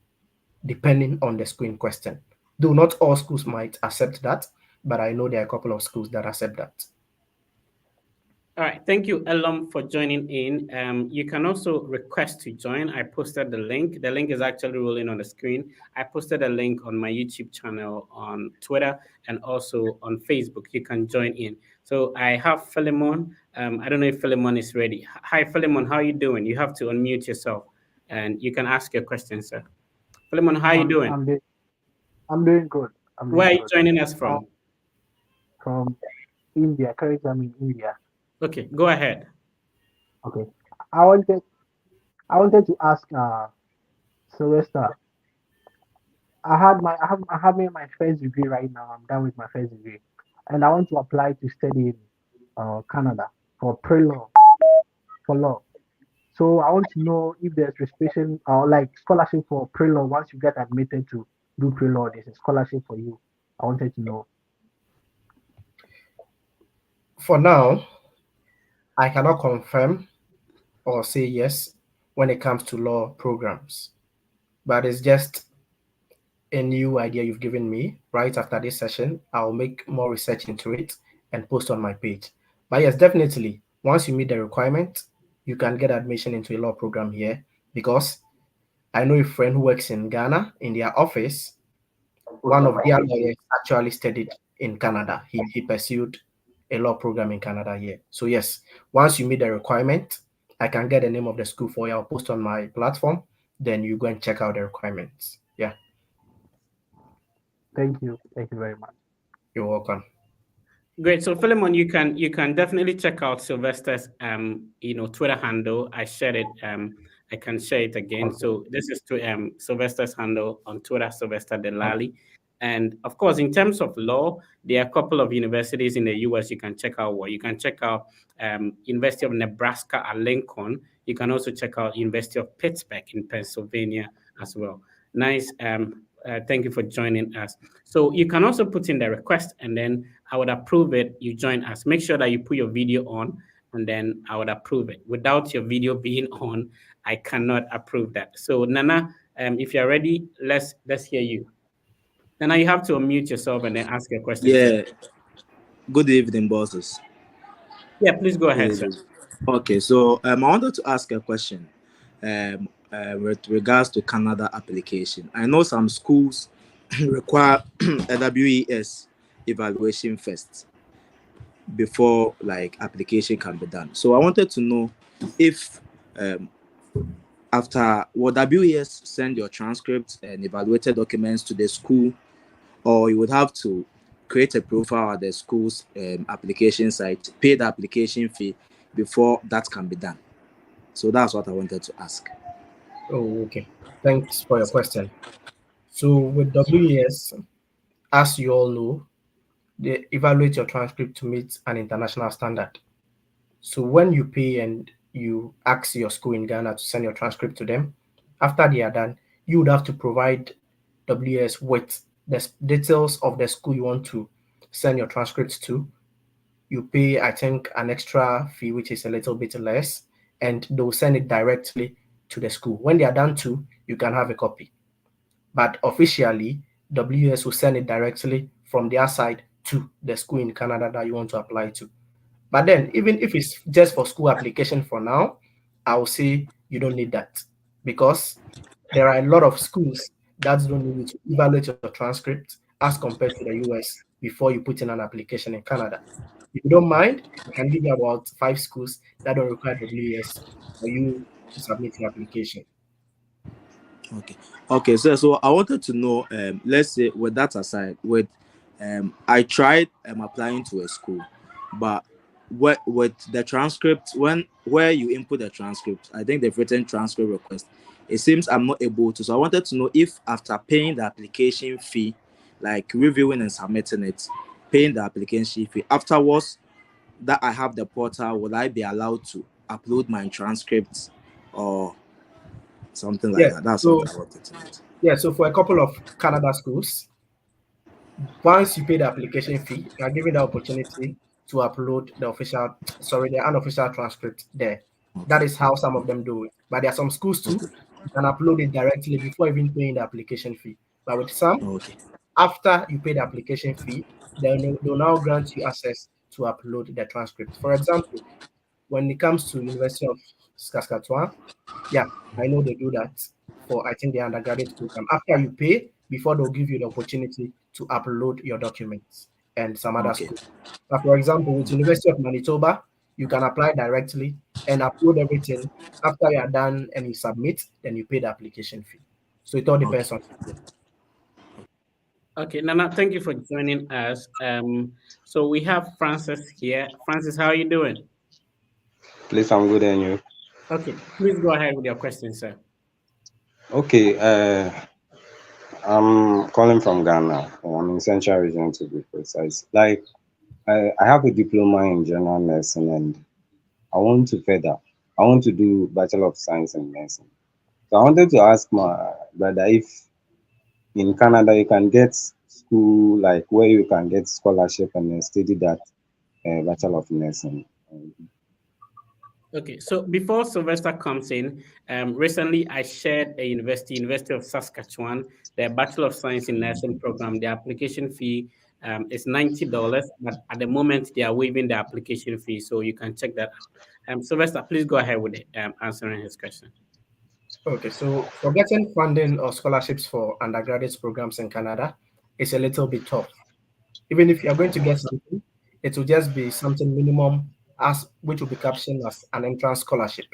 S2: depending on the school in question. Though not all schools might accept that, but I know there are a couple of schools that accept that.
S1: All right, thank you, Elam, for joining in. You can also request to join. I posted the link. The link is actually rolling on the screen. I posted a link on my YouTube channel, on Twitter, and also on Facebook. You can join in. So I have Philemon. I don't know if Philemon is ready. Hi, Philemon. How are you doing? You have to unmute yourself, and you can ask your question, sir. Philemon, how are you doing?
S4: I'm doing good. I'm
S1: Where
S4: doing
S1: are you
S4: good.
S1: joining us from?
S4: From India. Currently, I'm in India.
S1: Okay, go ahead.
S4: Okay. I wanted I wanted to ask Sylvester. I have made my first degree right now. I'm done with my first degree, and I want to apply to study in Canada for pre-law for law. So I want to know if there's restriction or like scholarship for pre-law. Once you get admitted to do pre-law, there's a scholarship for you. I wanted to know.
S2: For now, I cannot confirm or say yes when it comes to law programs, but it's just a new idea you've given me. Right after this session, I'll make more research into it and post on my page. But yes, definitely, once you meet the requirement, you can get admission into a law program here, because I know a friend who works in Ghana in their office. One of their lawyers actually studied in Canada. He pursued a law program in Canada here. So yes, once you meet the requirement, I can get the name of the school for you. I'll post on my platform. Then you go and check out the requirements. Yeah,
S4: Thank you. Thank you very much.
S2: you're welcome.
S1: Great. So Philemon, you can definitely check out Sylvester's Twitter handle. I shared it. I can share it again.
S4: Okay.
S1: So this is to Sylvester's handle on Twitter, Sylvester Delali. And of course, in terms of law, there are a couple of universities in the US you can check out. You can check out University of Nebraska at Lincoln. You can also check out University of Pittsburgh in Pennsylvania as well. Nice. Thank you for joining us. So you can also put in the request, and then I would approve it. You join us. Make sure that you put your video on, and then I would approve it. Without your video being on, I cannot approve that. So Nana, if you're ready, let's hear you. Nana, you have to unmute yourself and then ask your question.
S5: Yeah. Good evening, bosses.
S1: Yeah, please go ahead, sir.
S5: Okay, so I wanted to ask a question with regards to Canada application. I know some schools require a WES evaluation first before like application can be done. So I wanted to know if after will WES send your transcripts and evaluated documents to the school, or you would have to create a profile at the school's application site, pay the application fee before that can be done. So that's what I wanted to ask.
S2: Oh, okay. Thanks for your question. So with WES, as you all know, they evaluate your transcript to meet an international standard. So when you pay and you ask your school in Ghana to send your transcript to them, after they are done, you would have to provide WES with the details of the school you want to send your transcripts to. You pay, I think, an extra fee, which is a little bit less, and they'll send it directly to the school. When they are done too, you can have a copy. But officially, WES will send it directly from their side to the school in Canada that you want to apply to. But then, even if it's just for school application for now, I will say you don't need that, because there are a lot of schools that don't need you to evaluate your transcript as compared to the US before you put in an application in Canada. If you don't mind, I can give you about 5 schools that don't require WES for you to submit your application.
S5: Okay. So I wanted to know, let's say with that aside, I tried applying to a school, but with the transcript, where you input the transcript, I think they've written transcript request. It seems I'm not able to. So I wanted to know if after paying the application fee, like reviewing and submitting it, paying the application fee, afterwards that I have the portal, will I be allowed to upload my transcripts or something like that? That's what I wanted to know.
S2: Yeah, so for a couple of Canada schools, once you pay the application fee, you are given the opportunity to upload the unofficial transcript there. That is how some of them do it. But there are some schools too, you can upload it directly before even paying the application fee. But with some, after you pay the application fee, they'll now grant you access to upload the transcript. For example, when it comes to University of Saskatchewan, yeah, I know they do that for, I think, the undergraduate program. After you pay, before they'll give you the opportunity to upload your documents and some other
S5: Okay.
S2: schools. But for example, with University of Manitoba, you can apply directly and upload everything. After you are done and you submit, then you pay the application fee. So it all depends on you.
S1: Okay, Nana, thank you for joining us. So we have Francis here. Francis, how are you doing?
S6: Please, I'm good, and you?
S1: Okay, please go ahead with your question, sir.
S6: Okay, I'm calling from Ghana. I'm in Central Region to be precise. Like, I have a diploma in general nursing, and I want to further. I want to do Bachelor of Science in Nursing. So I wanted to ask my brother if in Canada you can get school like where you can get scholarship and then study that Bachelor of Nursing.
S1: Okay, so before Sylvester comes in, recently I shared a University of Saskatchewan, their Bachelor of Science in Nursing program. The application fee is $90, but at the moment they are waiving the application fee, so you can check that out. Sylvester, please go ahead with answering his question.
S2: Okay, so for getting funding or scholarships for undergraduate programs in Canada, it's a little bit tough. Even if you're going to get something, it will just be something minimum, as which will be captioned as an entrance scholarship.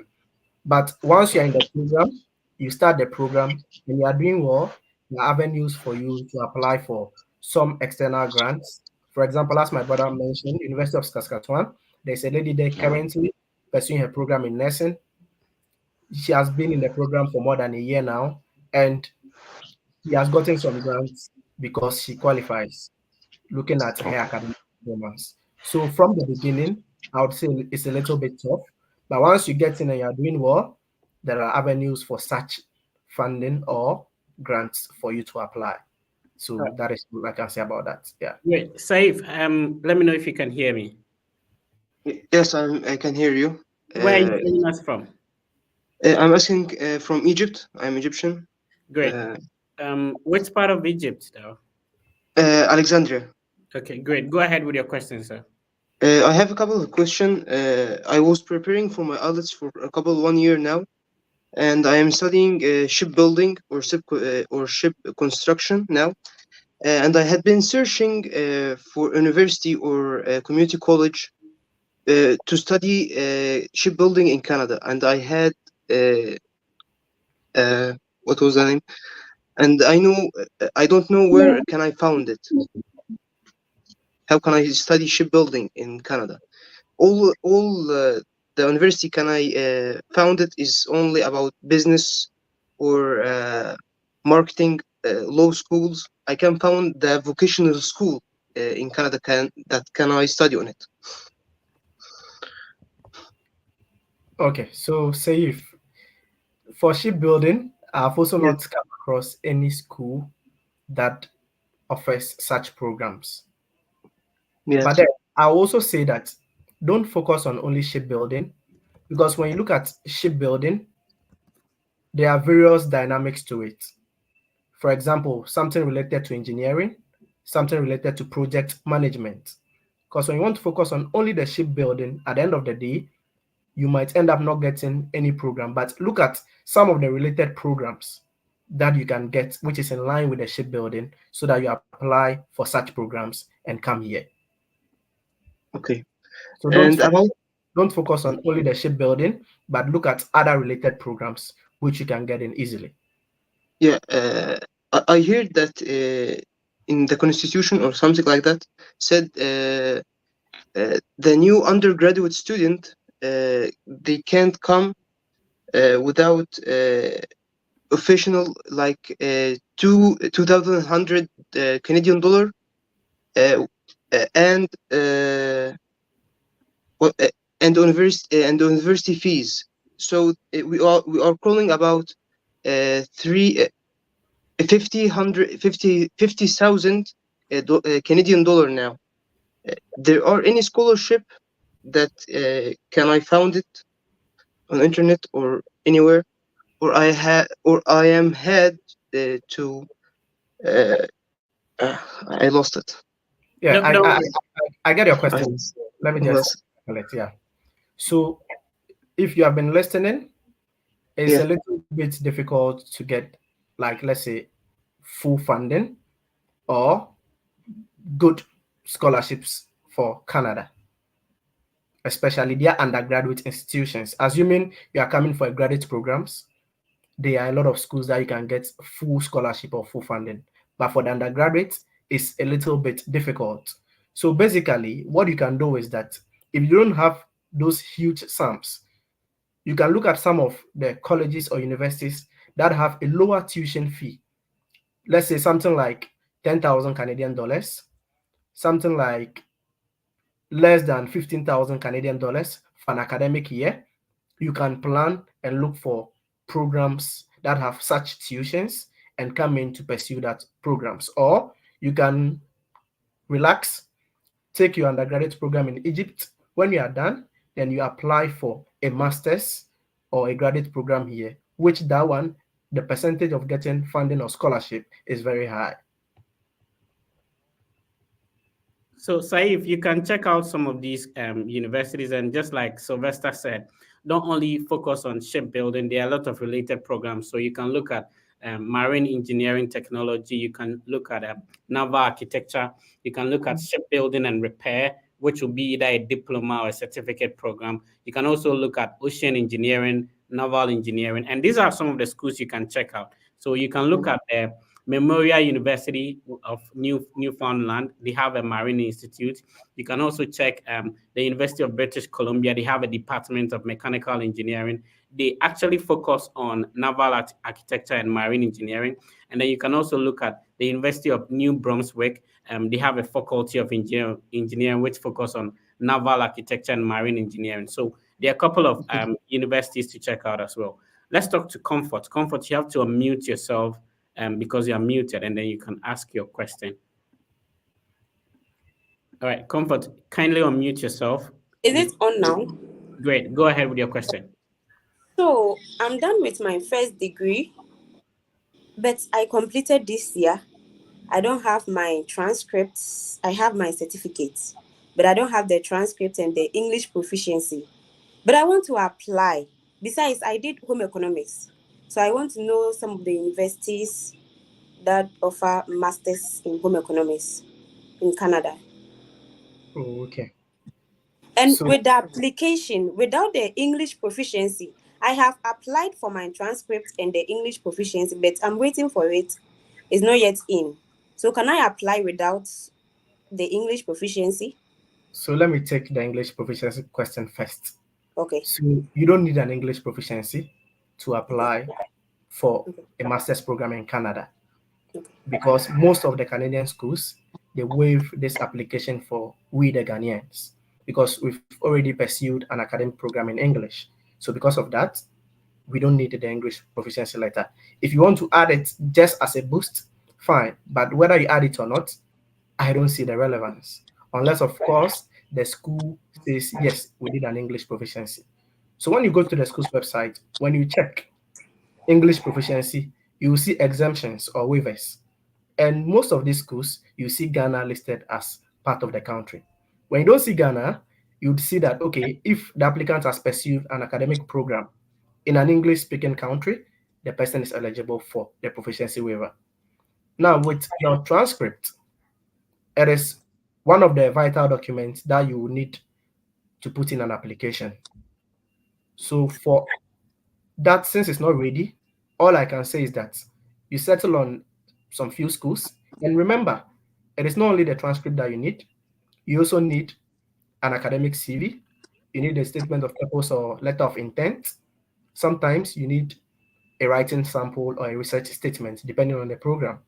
S2: But once you're in the program, you start the program and you are doing well, there are avenues for you to apply for some external grants. For example, as my brother mentioned, University of Saskatchewan, there's a lady there currently pursuing her program in nursing. She has been in the program for more than a year now, and she has gotten some grants because she qualifies, looking at her academic performance. So from the beginning, I would say it's a little bit tough, but once you get in and you're doing well, there are avenues for such funding or grants for you to apply. So that is what I can say about that. Yeah.
S1: Great. Saif, let me know if you can hear me.
S7: Yes, I can hear you.
S1: Where are you joining us from?
S7: I'm asking from Egypt. I'm Egyptian.
S1: Great. Which part of Egypt, though?
S7: Alexandria.
S1: Okay, great. Go ahead with your question, sir.
S7: I have a couple of questions. I was preparing for my IELTS for a couple 1 year now, and I am studying shipbuilding or ship construction now. And I had been searching for university or community college to study shipbuilding in Canada, and I had what was the name? And I don't know where can I found it. How can I study shipbuilding in Canada? All the university can I found it is only about business or marketing, law schools. I can found the vocational school in Canada can I study on it.
S2: Okay. So say if for shipbuilding, I've also not come across any school that offers such programs.
S7: Yes.
S2: But then I'll also say that don't focus on only shipbuilding, because when you look at shipbuilding, there are various dynamics to it. For example, something related to engineering, something related to project management. Because when you want to focus on only the shipbuilding, at the end of the day, you might end up not getting any program. But look at some of the related programs that you can get, which is in line with the shipbuilding, so that you apply for such programs and come here.
S7: Okay.
S2: So
S7: And
S2: don't focus on only the shipbuilding, but look at other related programs which you can get in easily.
S7: yeah, I heard that in the constitution or something like that said the new undergraduate student they can't come without official like 2,100 Canadian dollar and university fees. So we are calling about 50,000 Canadian dollar now. There are any scholarship that can I found it on internet or anywhere, or I am had to I lost it.
S2: Yeah,
S1: No,
S2: I get your question. let me just
S7: Yes.
S2: collect. Yeah. So if you have been listening, it's
S7: Yeah.
S2: a little bit difficult to get, like, let's say, full funding or good scholarships for Canada, especially their undergraduate institutions. Assuming you are coming for a graduate programs, there are a lot of schools that you can get full scholarship or full funding. But for the undergraduate, it's a little bit difficult. So basically, what you can do is that if you don't have those huge sums, you can look at some of the colleges or universities that have a lower tuition fee. Let's say something like 10,000 Canadian dollars, something like less than 15,000 Canadian dollars for an academic year. You can plan and look for programs that have such tuitions and come in to pursue that programs. Or you can relax, take your undergraduate program in Egypt. When you are done, then you apply for a master's or a graduate program here, which that one, the percentage of getting funding or scholarship is very high.
S1: So, Saif, you can check out some of these universities, and just like Sylvester said, don't only focus on shipbuilding. There are a lot of related programs. So you can look at marine engineering technology. You can look at naval architecture. You can look at shipbuilding and repair, which will be either a diploma or a certificate program. You can also look at ocean engineering, naval engineering, and these are some of the schools you can check out. So you can look at Memorial University of Newfoundland. They have a marine institute. You can also check the University of British Columbia. They have a department of mechanical engineering. They actually focus on naval architecture and marine engineering. And then you can also look at the University of New Brunswick. They have a faculty of engineering which focus on naval architecture and marine engineering. So there are a couple of universities to check out as well. Let's talk to Comfort. Comfort, you have to unmute yourself because you're muted, and then you can ask your question. All right, Comfort, kindly unmute yourself.
S8: Is it on now?
S1: Great. Go ahead with your question.
S8: So I'm done with my first degree, but I completed this year. I don't have my transcripts. I have my certificates, but I don't have the transcript and the English proficiency. But I want to apply. Besides, I did home economics. So I want to know some of the universities that offer masters in home economics in Canada.
S2: Oh, okay.
S8: And
S2: So,
S8: with the application, without the English proficiency, I have applied for my transcript and the English proficiency, but I'm waiting for it. It's not yet in. So can I apply without the English proficiency?
S2: so let me take the English proficiency question first.
S8: Okay.
S2: So you don't need an English proficiency to apply for
S8: Okay.
S2: a master's program in Canada,
S8: Okay.
S2: because most of the Canadian schools, they waive this application for we the Ghanaians, because we've already pursued an academic program in English. So because of that, we don't need the English proficiency letter. If you want to add it just as a boost, fine. But whether you add it or not, I don't see the relevance. Unless, of course, the school says, yes, we did an English proficiency. So when you go to the school's website, when you check English proficiency, you will see exemptions or waivers. And most of these schools, you see Ghana listed as part of the country. When you don't see Ghana, you'd see that, okay, if the applicant has pursued an academic program in an English-speaking country, the person is eligible for the proficiency waiver. Now, with your transcript, it is one of the vital documents that you will need to put in an application. So for that, since it's not ready, all I can say is that you settle on some few schools. And remember, it is not only the transcript that you need, you also need an academic CV, you need a statement of purpose or letter of intent. Sometimes you need a writing sample or a research statement, depending on the program.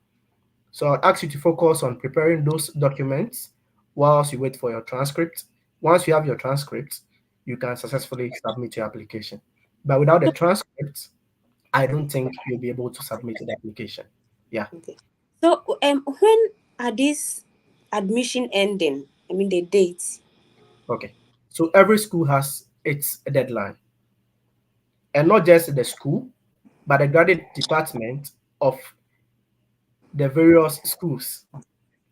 S2: So I'll ask you to focus on preparing those documents whilst you wait for your transcript. Once you have your transcript, you can successfully submit your application. But without the transcript, I don't think you'll be able to submit the application. Yeah.
S8: Okay. So when are these admission ending? I mean the dates.
S2: Okay. So every school has its deadline. And not just the school, but the graduate department of the various schools,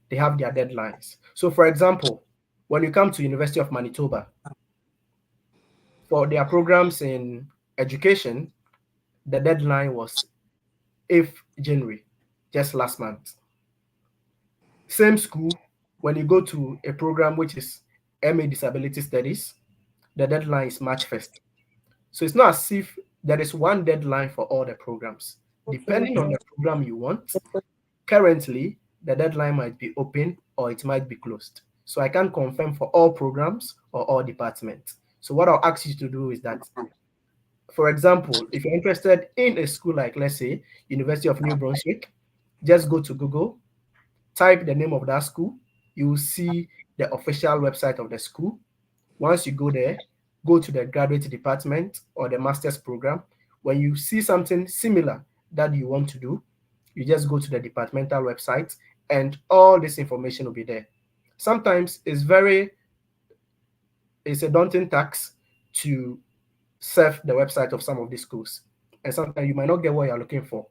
S2: they have their deadlines. So for example, When you come to University of Manitoba, for their programs in education, the deadline was 8th January, just last month. Same school, when you go to a program which is MA Disability Studies, the deadline is March 1st. So it's not as if there is one deadline for all the programs. Depending on the program you want, currently the deadline might be open or it might be closed. So I can't confirm for all programs or all departments. So what I'll ask you to do is that, for example, if you're interested in a school like, let's say, University of New Brunswick, just go to Google, type the name of that school, you will see the official website of the school. Once you go there, go to the graduate department or the master's program. When you see something similar that you want to do, you just go to the departmental website and all this information will be there. Sometimes it's a daunting task to surf the website of some of these schools. And sometimes you might not get what you're looking for.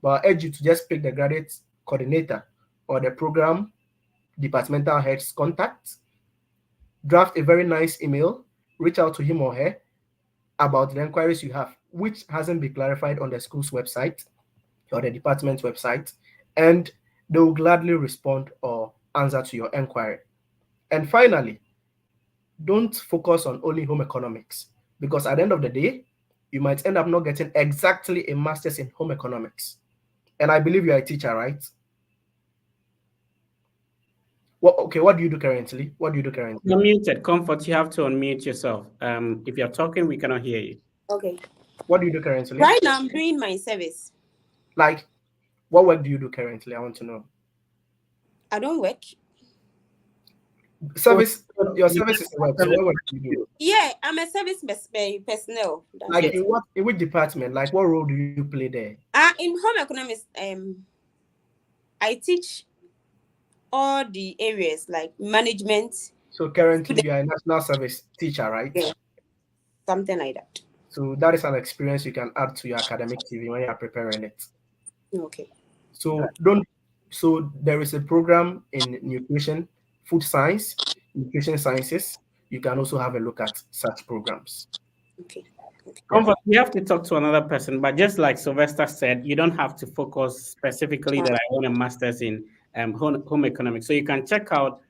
S2: But I urge you to just pick the graduate coordinator or the program departmental head's contact, draft a very nice email, reach out to him or her about the inquiries you have, which hasn't been clarified on the school's website or the department's website, and they will gladly respond or answer to your inquiry. And finally, don't focus on only home economics, because at the end of the day, you might end up not getting exactly a master's in home economics. And I believe you are a teacher, right? Okay, what do you do currently?
S1: You're muted. Comfort, you have to unmute yourself. If you're talking, we cannot hear you.
S8: Okay.
S2: What do you do currently?
S8: Right now, I'm doing my service.
S2: Like, what work do you do currently? I want to know.
S8: I don't work.
S2: Service, your service is work. So what work do you do?
S8: Yeah, I'm a service personnel.
S2: Like in which department? Like what role do you play there?
S8: In home economics, I teach all the areas like management.
S2: So currently you are a national service teacher, right?
S8: Yeah, something like that.
S2: So that is an experience you can add to your academic CV when you are preparing it.
S8: Okay.
S2: So there is a program in nutrition, food science, nutrition sciences. You can also have a look at such programs.
S8: Okay.
S1: Comfort, we have to talk to another person, but just like Sylvester said, you don't have to focus specifically that I want a master's in home economics. So you can check out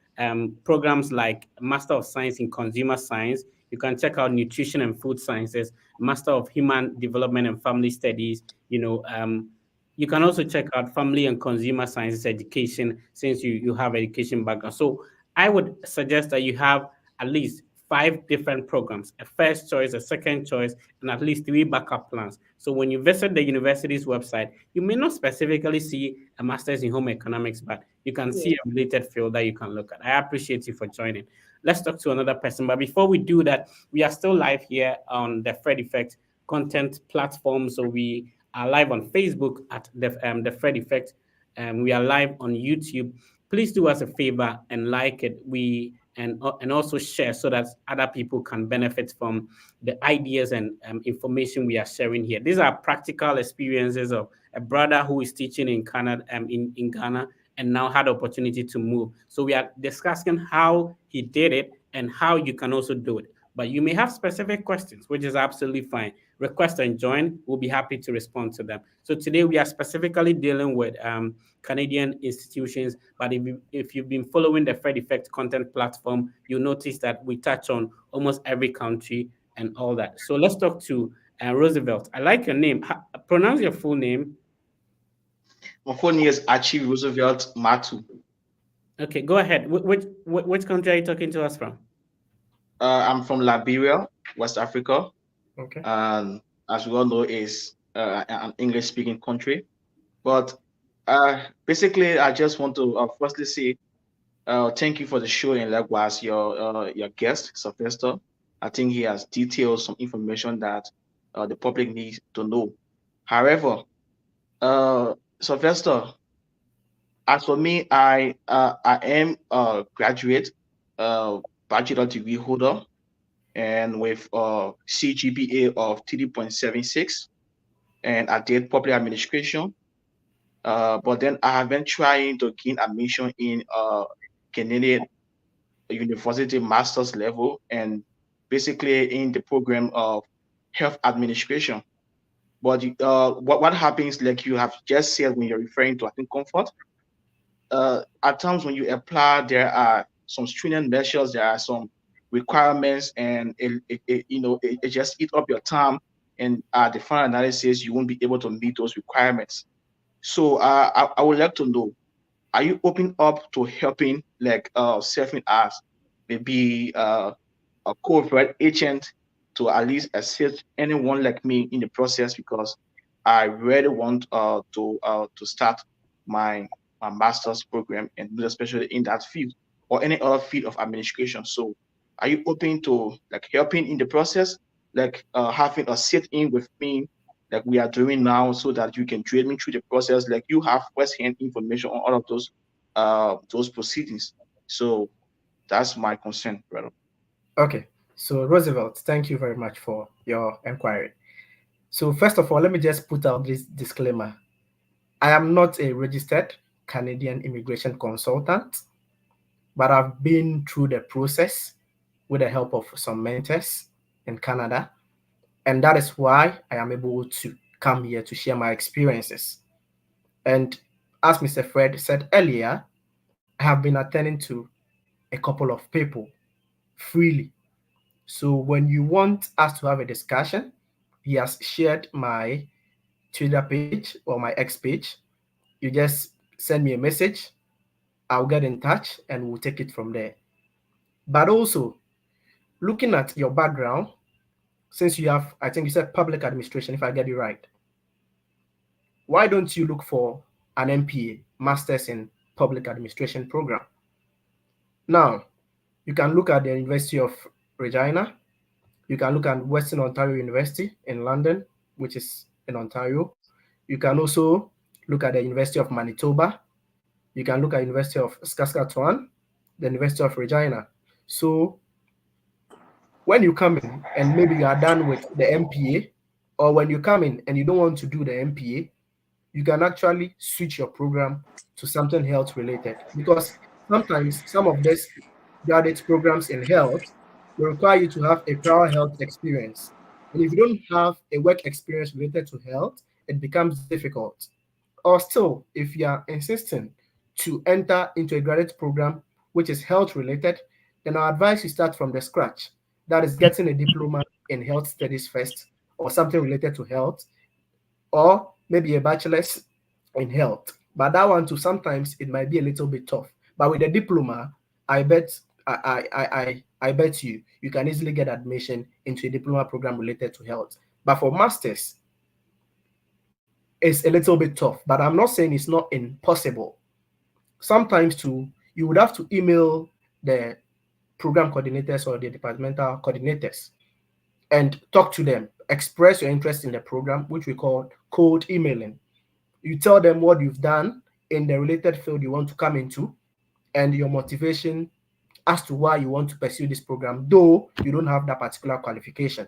S1: programs like Master of Science in Consumer Science. You can check out Nutrition and Food Sciences, Master of Human Development and Family Studies. You can also check out Family and Consumer Sciences Education, since you have education background. So I would suggest that you have at least 5 different programs, a first choice, a second choice, and at least 3 backup plans. So when you visit the university's website, you may not specifically see a master's in home economics, but you can see a related field that you can look at. I appreciate you for joining. Let's talk to another person. But before we do that, we are still live here on the Fred Effect content platform. So we are live on Facebook at the Fred Effect. We are live on YouTube. Please do us a favor and like it. And also share so that other people can benefit from the ideas and information we are sharing here. These are practical experiences of a brother who is teaching in Canada, in Ghana, and now had the opportunity to move. So we are discussing how he did it and how you can also do it. But you may have specific questions, which is absolutely fine. Request and join. We'll be happy to respond to them. So today we are specifically dealing with Canadian institutions. But if you've been following the Fred Effect content platform, you'll notice that we touch on almost every country and all that. So let's talk to Roosevelt. I like your name. Pronounce your full name.
S9: My full name is Archie Roosevelt Matu.
S1: Okay, go ahead. Which country are you talking to us from?
S9: I'm from Liberia, West Africa.
S2: Okay.
S9: And as we all know, is an English-speaking country. But basically, I just want to firstly say thank you for the show, and likewise your guest, Sylvester. I think he has detailed some information that the public needs to know. However, Sylvester, as for me, I am a graduate, bachelor degree holder, and with a CGPA of 3.76, and I did public administration. But then I have been trying to gain admission in Canadian university master's level, and basically in the program of health administration. But what happens, like you have just said when you're referring to, I think, comfort, at times when you apply, there are some stringent measures, there are some requirements, and it just eat up your time. And the final analysis, you won't be able to meet those requirements. So I would like to know, are you open up to helping, like serving as maybe a corporate agent to at least assist anyone like me in the process, because I really want to start my master's program, and especially in that field or any other field of administration. So are you open to like helping in the process, like having a sit in with me like we are doing now, so that you can train me through the process, like you have first-hand information on all of those proceedings. So that's my concern, brother.
S2: Okay. So, Roosevelt, thank you very much for your inquiry. So, first of all, let me just put out this disclaimer. I am not a registered Canadian immigration consultant, but I've been through the process with the help of some mentors in Canada. And that is why I am able to come here to share my experiences. And as Mr. Fred said earlier, I have been attending to a couple of people freely. So when you want us to have a discussion, he has shared my Twitter page or my X page. You just send me a message, I'll get in touch and we'll take it from there. But also, looking at your background, since you have, I think you said public administration, if I get it right, why don't you look for an MPA, Masters in Public Administration program? Now, you can look at the University of Regina. You can look at Western Ontario University in London, which is in Ontario. You can also look at the University of Manitoba. You can look at University of Saskatchewan, the University of Regina. So when you come in and maybe you are done with the MPA, or when you come in and you don't want to do the MPA, you can actually switch your program to something health related, because sometimes some of these graduate programs in health will require you to have a prior health experience. And if you don't have a work experience related to health, it becomes difficult. Or still, if you are insisting to enter into a graduate program which is health related, then I advise you start from the scratch. That is getting a diploma in health studies first, or something related to health, or maybe a bachelor's in health. But that one too, sometimes it might be a little bit tough. But with a diploma, I bet I bet you can easily get admission into a diploma program related to health. But for masters, it's a little bit tough. But I'm not saying it's not impossible. Sometimes too, you would have to email the program coordinators or the departmental coordinators and talk to them, express your interest in the program, which we call cold emailing. You tell them what you've done in the related field you want to come into and your motivation as to why you want to pursue this program, though you don't have that particular qualification.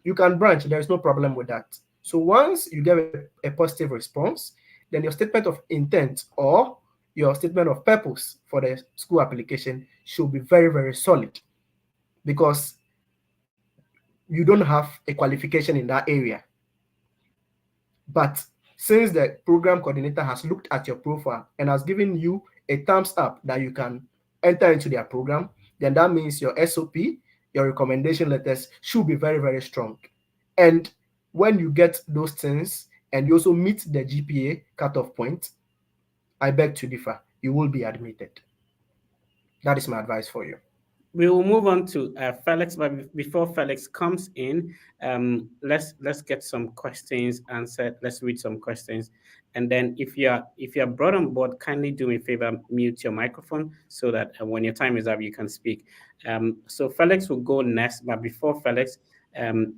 S2: You can branch, there is no problem with that. So once you get a positive response, then your statement of intent or your statement of purpose for the school application should be very, very solid, because you don't have a qualification in that area. But since the program coordinator has looked at your profile and has given you a thumbs up that you can enter into their program, then that means your SOP, your recommendation letters should be very, very strong. And when you get those things and you also meet the GPA cutoff point, I beg to differ, you will be admitted. That is my advice for you.
S1: We will move on to Felix, but before Felix comes in, let's get some questions answered. Let's read some questions, and then if you're brought on board, kindly do me a favor, mute your microphone so that when your time is up, you can speak. So Felix will go next, but before Felix, um,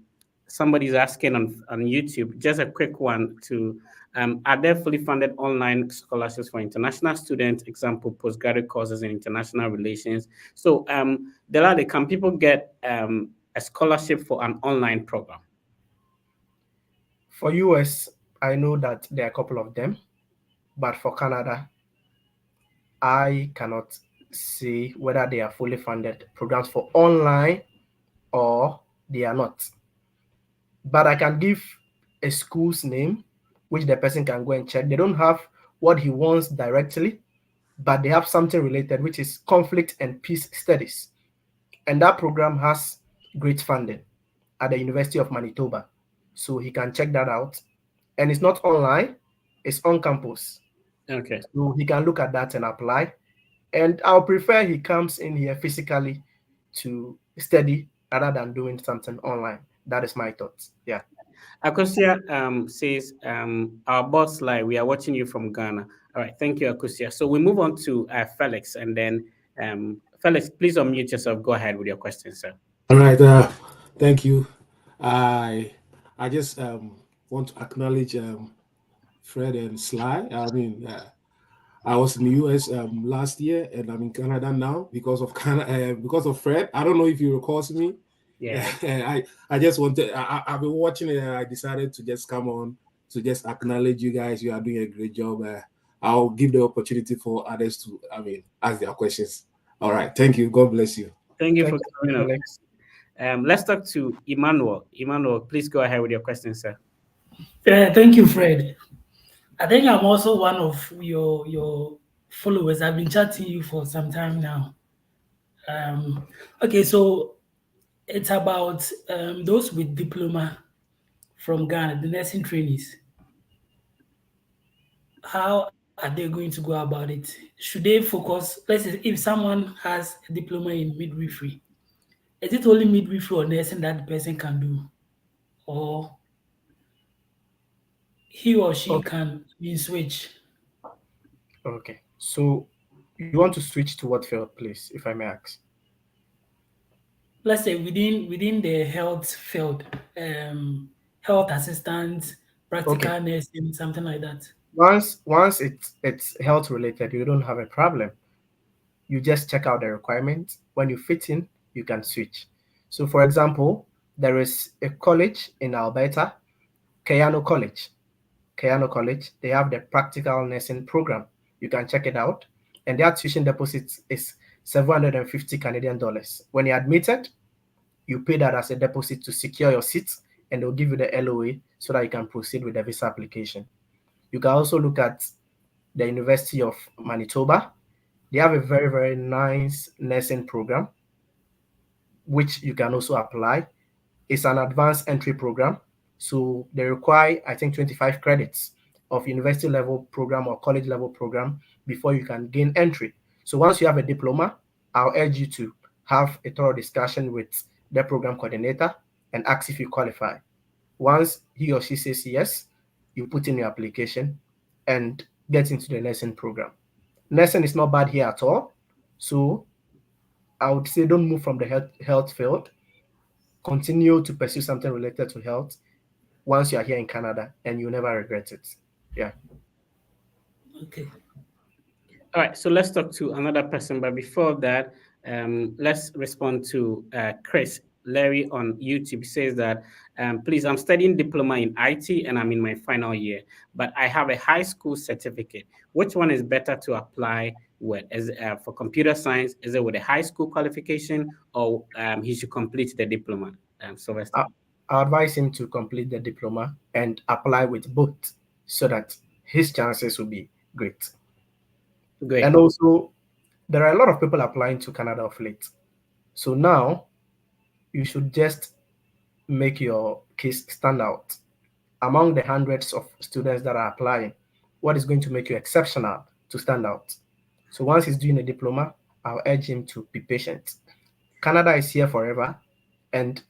S1: somebody's asking on YouTube, just a quick one to are there fully funded online scholarships for international students, example, postgraduate courses in international relations? So, Delade, can people get a scholarship for an online program?
S2: For US, I know that there are a couple of them, but for Canada, I cannot say whether they are fully funded programs for online or they are not. But I can give a school's name, which the person can go and check. They don't have what he wants directly, but they have something related, which is conflict and peace studies. And that program has great funding at the University of Manitoba. So he can check that out. And it's not online, it's on campus.
S1: Okay.
S2: So he can look at that and apply. And I'll prefer he comes in here physically to study rather than doing something online. That is my thoughts. Yeah.
S1: Akosia says, our boss lie, we are watching you from Ghana. All right, thank you, Akosia. So we move on to Felix, and then Felix, please unmute yourself. Go ahead with your question, sir.
S10: All right, thank you. I just want to acknowledge Fred and Sly. I mean, I was in the US last year, and I'm in Canada now because of because of Fred. I don't know if you recall me.
S1: Yeah.
S10: I just wanted. I've been watching it, and I decided to just come on to just acknowledge you guys. You are doing a great job. I'll give the opportunity for others to, ask their questions. All right, thank you. God bless you.
S1: Thank you for coming on. Let's talk to Emmanuel. Emmanuel, please go ahead with your question, sir.
S11: Thank you, Fred. I think I'm also one of your followers. I've been chatting you for some time now. Okay, so it's about those with diploma from Ghana, the nursing trainees. How are they going to go about it? Should they focus, let's say if someone has a diploma in midwifery, is it only midwifery or nursing that the person can do? Or he or she can switch?
S2: Okay. So you want to switch to what field, please, if I may ask?
S11: Let's say within the health field, health assistant, practical nursing, something like that.
S2: Once it's health related, you don't have a problem. You just check out the requirements. When you fit in, you can switch. So for example, there is a college in Alberta, Kayano College. Kayano College, they have the practical nursing program. You can check it out. And their tuition deposit is 750 Canadian dollars. When you're admitted, you pay that as a deposit to secure your seat, and they'll give you the LOA so that you can proceed with the visa application. You can also look at the University of Manitoba. They have a very, very nice nursing program, which you can also apply. It's an advanced entry program. So they require, I think, 25 credits of university level program or college level program before you can gain entry. So once you have a diploma, I'll urge you to have a thorough discussion with the program coordinator and ask if you qualify. Once he or she says yes, you put in your application and get into the nursing program. Nursing is not bad here at all. So I would say don't move from the health field. Continue to pursue something related to health once you are here in Canada, and you'll never regret it. Yeah.
S11: Okay.
S1: All right, so let's talk to another person. But before that, let's respond to Chris Larry on YouTube. He says that, please, I'm studying diploma in IT and I'm in my final year, but I have a high school certificate. Which one is better to apply with? For computer science, is it with a high school qualification, or he should complete the diploma? Sylvester.
S2: I advise him to complete the diploma and apply with both so that his chances will be great.
S1: Great.
S2: And also, there are a lot of people applying to Canada of late. So now you should just make your case stand out. Among the hundreds of students that are applying, what is going to make you exceptional to stand out? So once he's doing a diploma, I'll urge him to be patient. Canada is here forever, and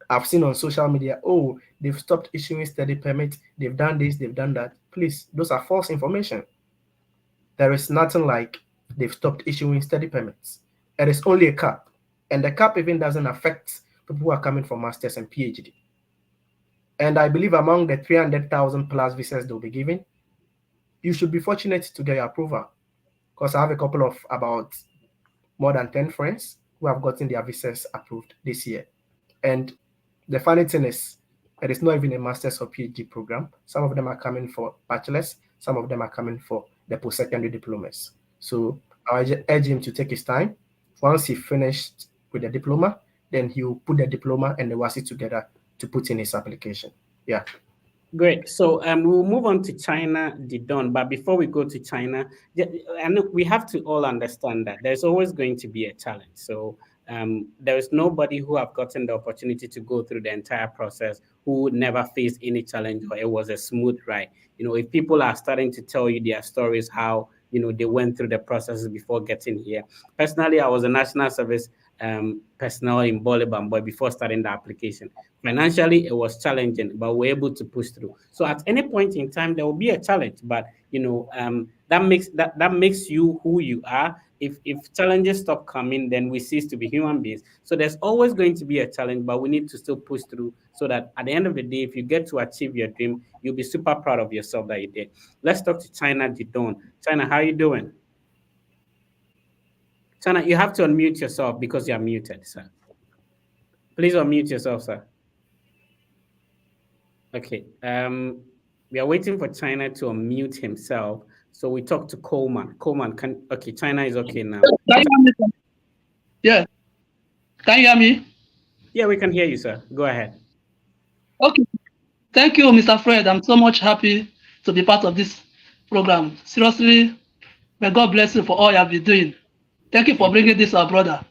S2: I've seen on social media, oh, they've stopped issuing study permits, they've done this, they've done that. Please, those are false information. There is nothing like they've stopped issuing study permits. It is only a cap, and the cap even doesn't affect people who are coming for masters and PhD. And I believe among the 300,000 plus visas they'll be giving, you should be fortunate to get your approval, because I have a couple of about more than 10 friends who have gotten their visas approved this year. And the funny thing is, it is not even a master's or PhD program. Some of them are coming for bachelor's, some of them are coming for the post-secondary diplomas. So I urge him to take his time. Once he finished with the diploma, then he'll put the diploma and the WASI together to put in his application. Yeah.
S1: Great. So we'll move on to China, Didon. But before we go to China, and we have to all understand that there's always going to be a challenge. So there is nobody who have gotten the opportunity to go through the entire process who never faced any challenge or it was a smooth ride. If people are starting to tell you their stories, how they went through the processes before getting here. Personally, I was a national service personnel in Bole Bamboy before starting the application. Financially, it was challenging, but we're able to push through. So at any point in time, there will be a challenge, but that makes you who you are. If challenges stop coming, then we cease to be human beings. So there's always going to be a challenge, but we need to still push through so that at the end of the day, if you get to achieve your dream, you'll be super proud of yourself that you did. Let's talk to China Didon. China, how are you doing? China, you have to unmute yourself because you're muted, sir. Please unmute yourself, sir. Okay. We are waiting for China to unmute himself. So we talk to Coleman. Coleman, okay, China is okay now.
S12: Can you hear me, sir? Yeah. Can you hear me?
S1: Yeah, we can hear you, sir. Go ahead.
S12: Okay. Thank you, Mr. Fred. I'm so much happy to be part of this program. Seriously, may God bless you for all you have been doing. Thank you for bringing this, our brother.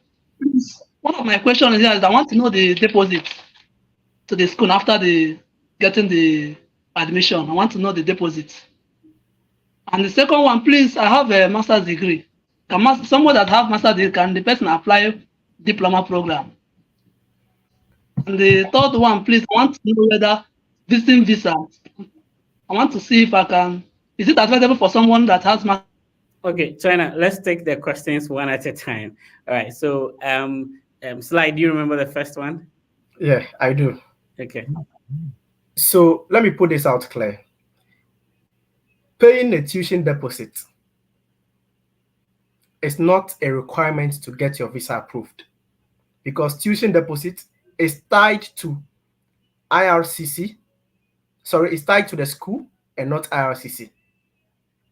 S12: One of my questions here is I want to know the deposit to the school after getting the admission. I want to know the deposit. And the second one, please, I have a master's degree. Someone that have master's degree, can the person apply diploma program? And the third one, please, I want to know whether visiting visa, I want to see if I can, is it available for someone that has master's?
S1: Okay, China, let's take the questions one at a time. All right, so Slide, do you remember the first one?
S2: Yeah, I do.
S1: Okay.
S2: So let me put this out clear. Paying a tuition deposit is not a requirement to get your visa approved, because tuition deposit is tied to IRCC. Sorry, it's tied to the school and not IRCC.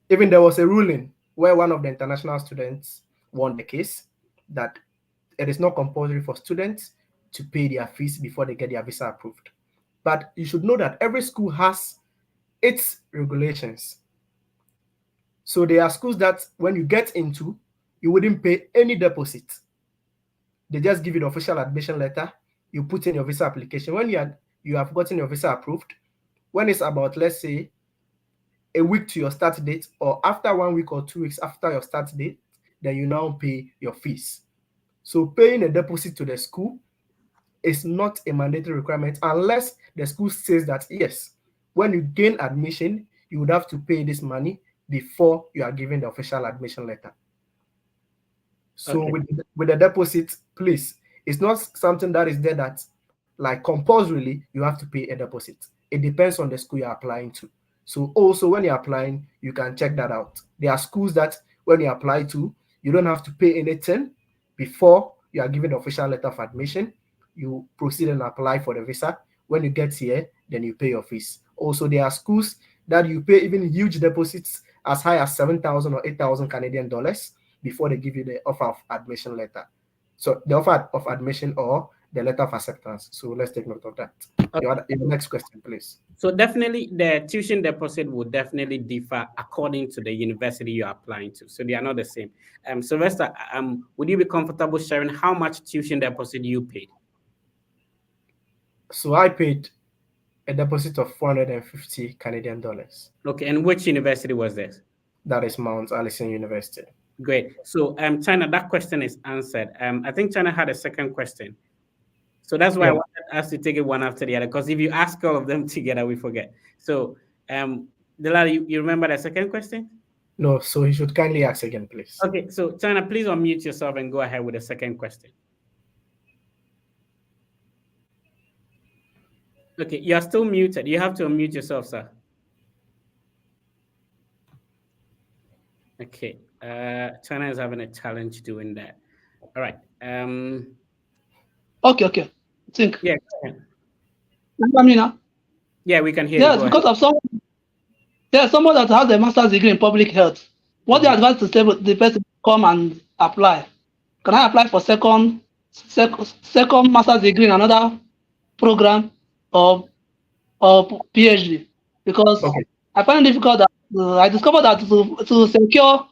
S2: Even there was a ruling where one of the international students won the case that it is not compulsory for students to pay their fees before they get their visa approved. But you should know that every school has its regulations. So there are schools that when you get into, you wouldn't pay any deposit. They just give you the official admission letter. You put in your visa application. When you have gotten your visa approved, when it's about, let's say, a week to your start date, or after 1 week or 2 weeks after your start date, then you now pay your fees. So paying a deposit to the school is not a mandatory requirement unless the school says that, yes, when you gain admission, you would have to pay this money before you are given the official admission letter. So
S1: Okay.
S2: with the deposit, please, it's not something that is there that, like, compulsorily you have to pay a deposit. It depends on the school you're applying to. So also when you're applying, you can check that out. There are schools that when you apply to, you don't have to pay anything before you are given the official letter of admission. You proceed and apply for the visa. When you get here, then you pay your fees. Also, there are schools that you pay even huge deposits as high as 7,000 or 8,000 Canadian dollars before they give you the offer of admission letter. So the offer of admission or the letter of acceptance. So let's take note of that.
S1: Okay.
S2: Your next question, please.
S1: So definitely the tuition deposit will definitely differ according to the university you're applying to. So they are not the same. Sylvester, would you be comfortable sharing how much tuition deposit you paid?
S2: So I paid a deposit of 450 Canadian dollars.
S1: Okay, and which university was this?
S2: That is Mount Allison University.
S1: Great. So China, that question is answered. I think China had a second question. So that's why I wanted us to take it one after the other, because if you ask all of them together, we forget. So Delala, you remember the second question?
S2: No, so you should kindly ask again, please.
S1: Okay, so China, please unmute yourself and go ahead with the second question. Okay, you're still muted. You have to unmute yourself, sir. Okay, China is having a challenge doing that. All right.
S12: Okay. I think.
S1: Yeah, go ahead.
S12: Can you hear me now?
S1: Yeah, we can hear you.
S12: Yes, because of someone that has a master's degree in public health. What do you advise to say with the person come and apply? Can I apply for second master's degree in another program or PhD? Because
S2: Okay.
S12: I find it difficult that I discovered that to secure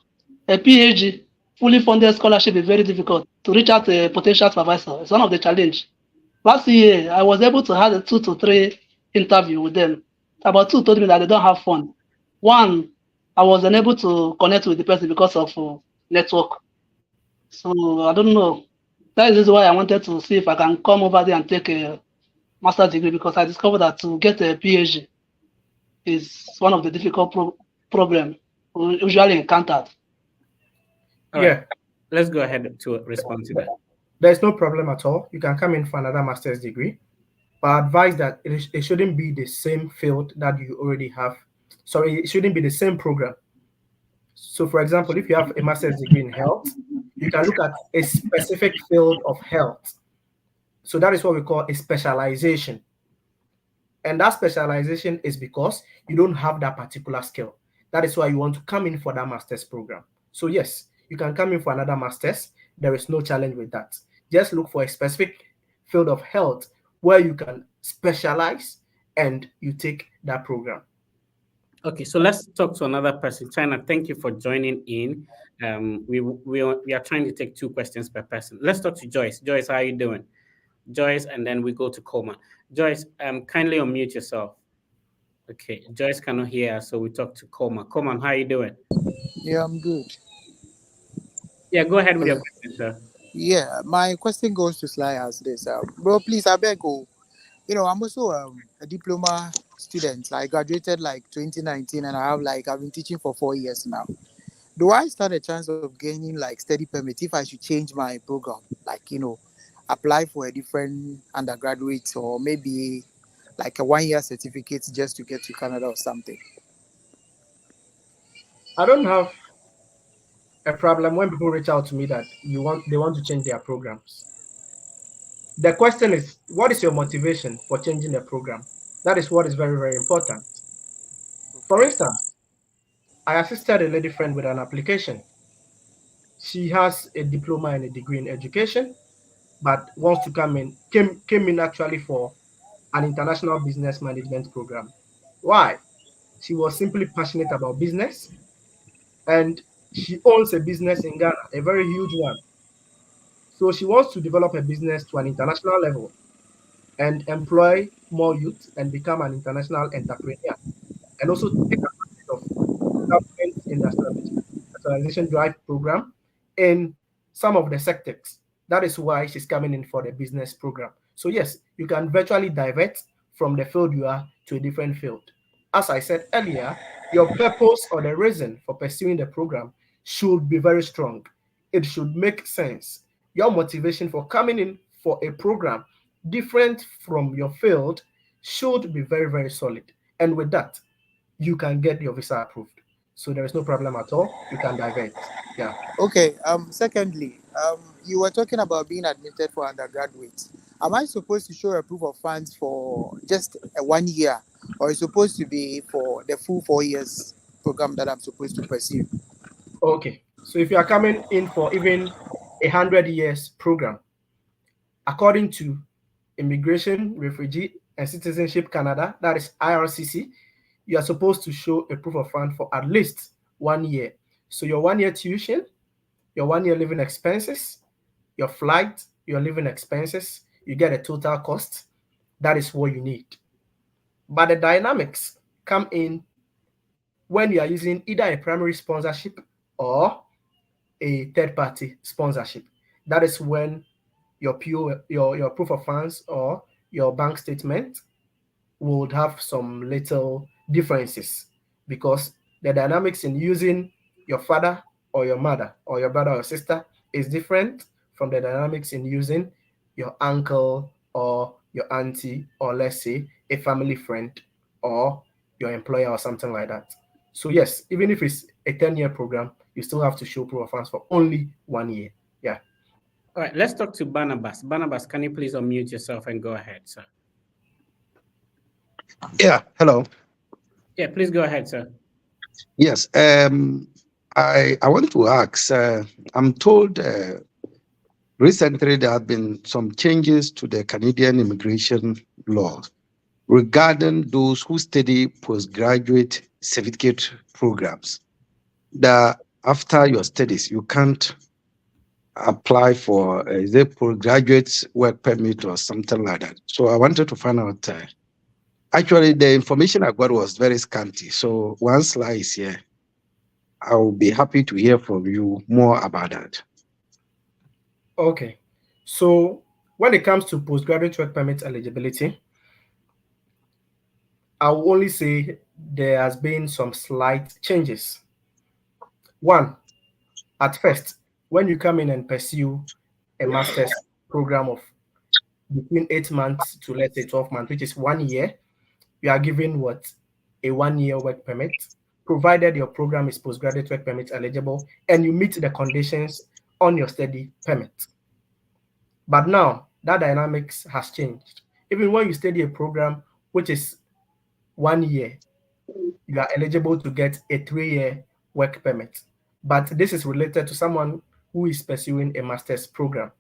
S12: a PhD fully funded scholarship is very difficult. To reach out to a potential supervisor, it's one of the challenge. Last year, I was able to have a 2 to 3 interview with them. About 2 told me that they don't have fund. One, I was unable to connect with the person because of network. So I don't know. That is why I wanted to see if I can come over there and take a master's degree, because I discovered that to get a PhD is one of the difficult problem we usually encountered.
S1: All
S2: Yeah.
S1: right. Let's go ahead to respond to that.
S2: There's no problem at all. You can come in for another master's degree, but I advise that it shouldn't be the same field that you already have. Sorry, it shouldn't be the same program. So, for example, if you have a master's degree in health, you can look at a specific field of health. So that is what we call a specialization. And that specialization is because you don't have that particular skill. That is why you want to come in for that master's program. So yes, you can come in for another master's. There is no challenge with that. Just look for a specific field of health where you can specialize and you take that program.
S1: Okay, so let's talk to another person. China, thank you for joining in. We are trying to take 2 questions per person. Let's talk to Joyce. Joyce, how are you doing? Joyce, and then we go to Coma. Joyce, kindly unmute yourself. Okay, Joyce cannot hear us, so we talk to Coma. Coma, how are you doing?
S13: Yeah, I'm good.
S1: Yeah, go ahead with your question, sir.
S13: Yeah, my question goes to Sly as this. Bro, please, I beg you. I'm also a diploma student. I graduated like 2019, and I've been teaching for 4 years now. Do I stand a chance of gaining like study permit if I should change my program? Like, apply for a different undergraduate, or maybe like a 1-year certificate just to get to Canada or something?
S2: I don't have a problem when people reach out to me that they want to change their programs. The question is, what is your motivation for changing the program? That is what is very, very important. For instance, I assisted a lady friend with an application. She has a diploma and a degree in education, but wants to came in actually for an international business management program. Why? She was simply passionate about business, and she owns a business in Ghana, a very huge one. So she wants to develop a business to an international level and employ more youth and become an international entrepreneur, and also take advantage of government industrialization drive program in some of the sectors. That is why she's coming in for the business program. So yes, you can virtually divert from the field you are to a different field. As I said earlier, your purpose or the reason for pursuing the program should be very strong. It should make sense. Your motivation for coming in for a program different from your field should be very, very solid. And with that, you can get your visa approved. So there is no problem at all. You can divert. Yeah.
S13: Okay. Secondly, you were talking about being admitted for undergraduates. Am I supposed to show a proof of funds for just 1 year, or is it supposed to be for the full 4 years program that I'm supposed to pursue?
S2: Okay. So if you are coming in for even 100 years program, according to Immigration, Refugee, and Citizenship Canada, that is IRCC, you are supposed to show a proof of fund for at least 1 year. So your 1 year tuition, your 1 year living expenses, your flight, your living expenses, you get a total cost. That is what you need. But the dynamics come in when you are using either a primary sponsorship or a third-party sponsorship. That is when your your proof of funds or your bank statement would have some little differences, because the dynamics in using your father or your mother or your brother or sister is different from the dynamics in using your uncle or your auntie, or let's say a family friend or your employer or something like that. So yes, even if it's a 10-year program, you still have to show proof of funds for only 1 year. Yeah.
S1: All right, let's talk to Barnabas. Barnabas, can you please unmute yourself and go ahead, sir?
S14: Yeah, hello.
S1: Yeah, please go ahead, sir.
S14: Yes. I want to ask. I'm told recently there have been some changes to the Canadian immigration law regarding those who study postgraduate certificate programs. That after your studies, you can't apply for is it postgraduate work permit or something like that. So I wanted to find out. Actually, the information I got was very scanty. So once Sly is here, I will be happy to hear from you more about that.
S2: Okay. So when it comes to postgraduate work permit eligibility, I will only say there has been some slight changes. One, at first, when you come in and pursue a master's program of between 8 months to let's say 12 months, which is 1 year, you are given what? A 1 year work permit, provided your program is postgraduate work permit eligible and you meet the conditions on your study permit. But now that dynamics has changed. Even when you study a program which is 1 year, you are eligible to get a 3 year work permit. But this is related to someone who is pursuing a master's program.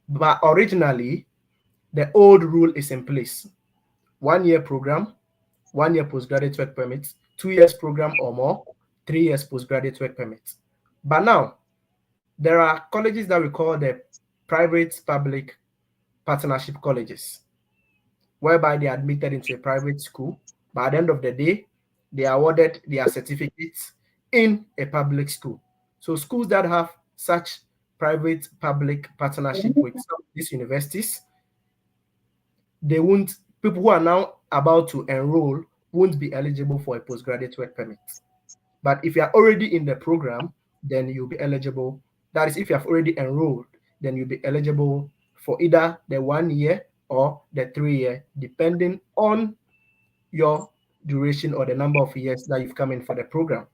S2: But originally, the old rule is in place. 1 year program, 1 year postgraduate work permit, 2 years program or more, 3 years postgraduate work permit. But now, there are colleges that we call the private public partnership colleges, whereby they are admitted into a private school. But at the end of the day, they are awarded their certificates in a public school. So schools that have such private public partnership with some of these universities, they won't, people who are now about to enroll won't be eligible for a postgraduate work permit. But if you are already in the program, then you'll be eligible. That is, if you have already enrolled, then you'll be eligible for either the 1 year or the 3 year, depending on your duration or the number of years that you've come in for the program.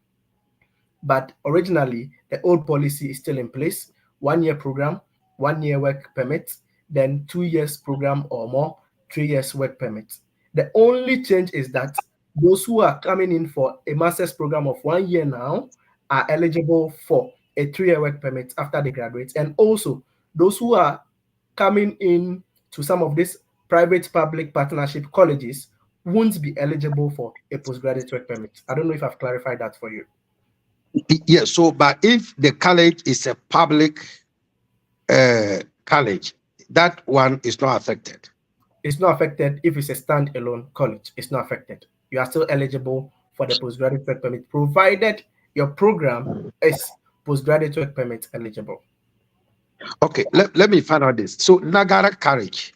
S2: But originally, the old policy is still in place: 1 year program, 1 year work permit, then 2 years program or more, 3 years work permit. The only change is that those who are coming in for a master's program of 1 year now are eligible for a 3 year work permit after they graduate. And also, those who are coming in to some of these private public partnership colleges won't be eligible for a postgraduate work permit. I don't know if I've clarified that for you.
S14: Yes. So, but if the college is a public college, that one is not affected.
S2: It's not affected if it's a standalone college. It's not affected. You are still eligible for the postgraduate work permit, provided your program is postgraduate work permit eligible.
S14: Okay, let me find out this. So, Nagara College,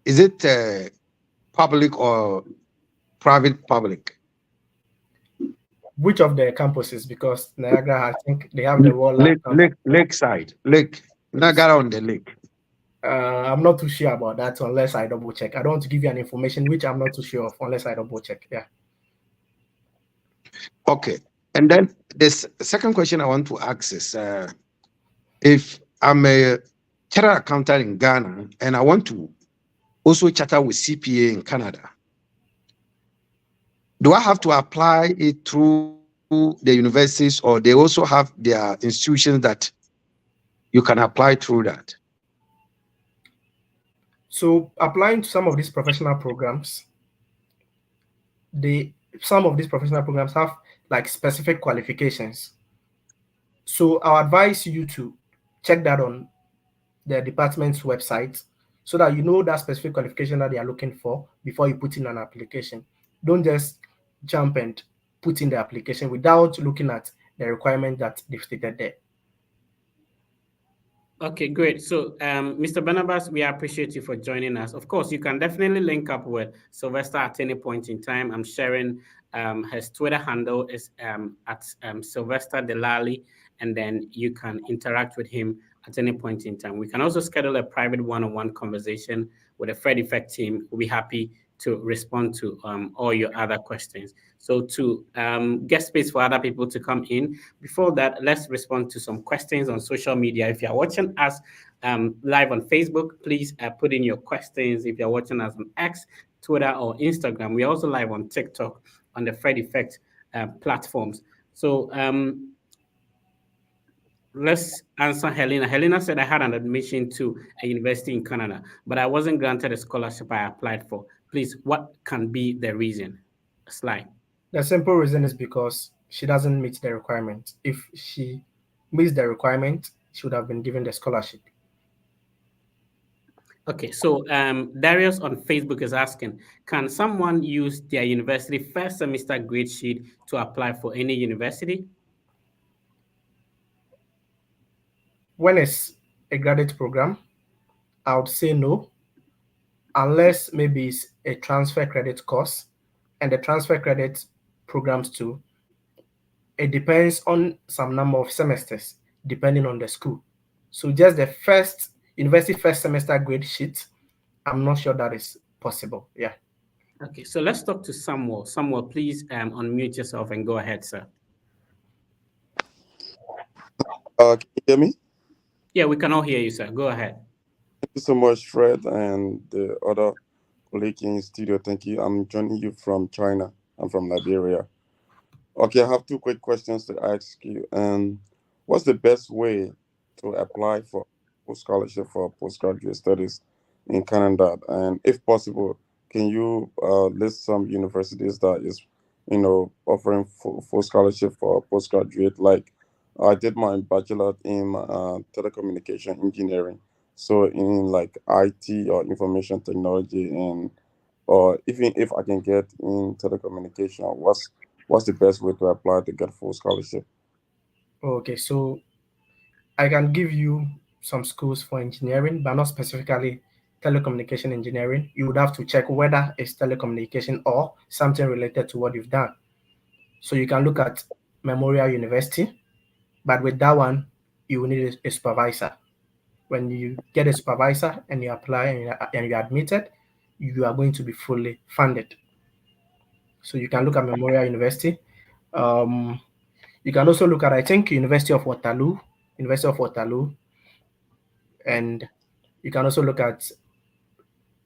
S14: is it public or private public?
S2: Which of the campuses? Because Niagara, I think they have the World
S14: Lakeside, Niagara on the lake.
S2: I'm not too sure about that unless I double check. I don't want to give you an information which I'm not too sure of unless I double check. Yeah.
S14: Okay. And then this second question I want to ask is if I'm a chartered accountant in Ghana and I want to also charter with CPA in Canada, do I have to apply it through the universities, or they also have their institutions that you can apply through that?
S2: So applying to some of these professional programs, some of these professional programs have like specific qualifications. So I'll advise you to check that on the department's website so that you know that specific qualification that they are looking for before you put in an application. Don't just jump and put in the application without looking at the requirement that they've stated there.
S1: Okay, great. So, Mr. Barnabas, we appreciate you for joining us. Of course, you can definitely link up with Sylvester at any point in time. I'm sharing his Twitter handle is at Sylvester Delali, and then you can interact with him at any point in time. We can also schedule a private one-on-one conversation with the Fred Effect team. We'll be happy to respond to all your other questions. So to get space for other people to come in, before that, let's respond to some questions on social media. If you're watching us live on Facebook, please put in your questions. If you're watching us on X, Twitter, or Instagram, we're also live on TikTok on the Fred Effect platforms. So let's answer Helena. Helena said, I had an admission to a university in Canada, but I wasn't granted a scholarship I applied for. Please, what can be the reason? Slide.
S2: The simple reason is because she doesn't meet the requirement. If she meets the requirement, she would have been given the scholarship.
S1: Okay, so Darius on Facebook is asking, can someone use their university first semester grade sheet to apply for any university?
S2: When it's a graduate program, I would say no, unless maybe it's a transfer credit course, and the transfer credit programs too. It depends on some number of semesters, depending on the school. So just the first university first semester grade sheet, I'm not sure that is possible. Yeah.
S1: Okay, so let's talk to Samuel. Samuel, please unmute yourself and go ahead, sir.
S15: Can you hear me?
S1: Yeah, we can all hear you, sir. Go ahead.
S15: Thank you so much, Fred, and the other colleague in studio. Thank you. I'm joining you from China. I'm from Liberia. Okay, I have two quick questions to ask you. What's the best way to apply for a scholarship for postgraduate studies in Canada? And if possible, can you list some universities that is, offering full scholarship for postgraduate? Like, I did my bachelor in telecommunication engineering, so in like IT or information technology, and or even if I can get in telecommunication, what's the best way to apply to get full scholarship?
S2: Okay, so I can give you some schools for engineering, but not specifically telecommunication engineering. You would have to check whether it's telecommunication or something related to what you've done. So you can look at Memorial University, but with that one, you will need a supervisor. When you get a supervisor and you apply and you're admitted, you are going to be fully funded. So you can look at Memorial University. Um, you can also look at, I think, University of Waterloo, and you can also look at,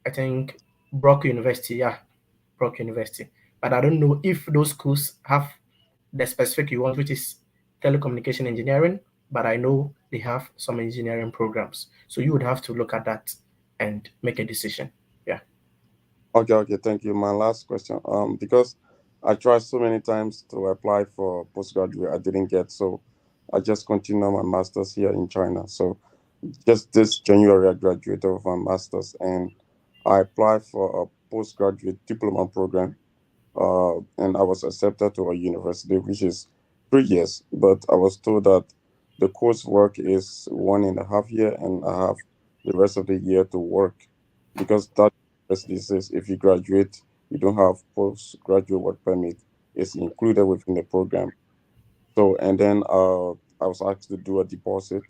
S2: I think, Brock University. Yeah, Brock University. But I don't know if those schools have the specific you want, which is telecommunication engineering. But I know they have some engineering programs. So you would have to look at that and make a decision. Yeah.
S15: Okay, thank you. My last question, because I tried so many times to apply for postgraduate, I didn't get, so I just continue my master's here in China. So just this January, I graduated with my master's, and I applied for a postgraduate diploma program, and I was accepted to a university, which is 3 years. But I was told that the coursework is 1.5 year, and I have the rest of the year to work, because that university says if you graduate, you don't have postgraduate work permit. It's included within the program. So, and then I was asked to do a deposit,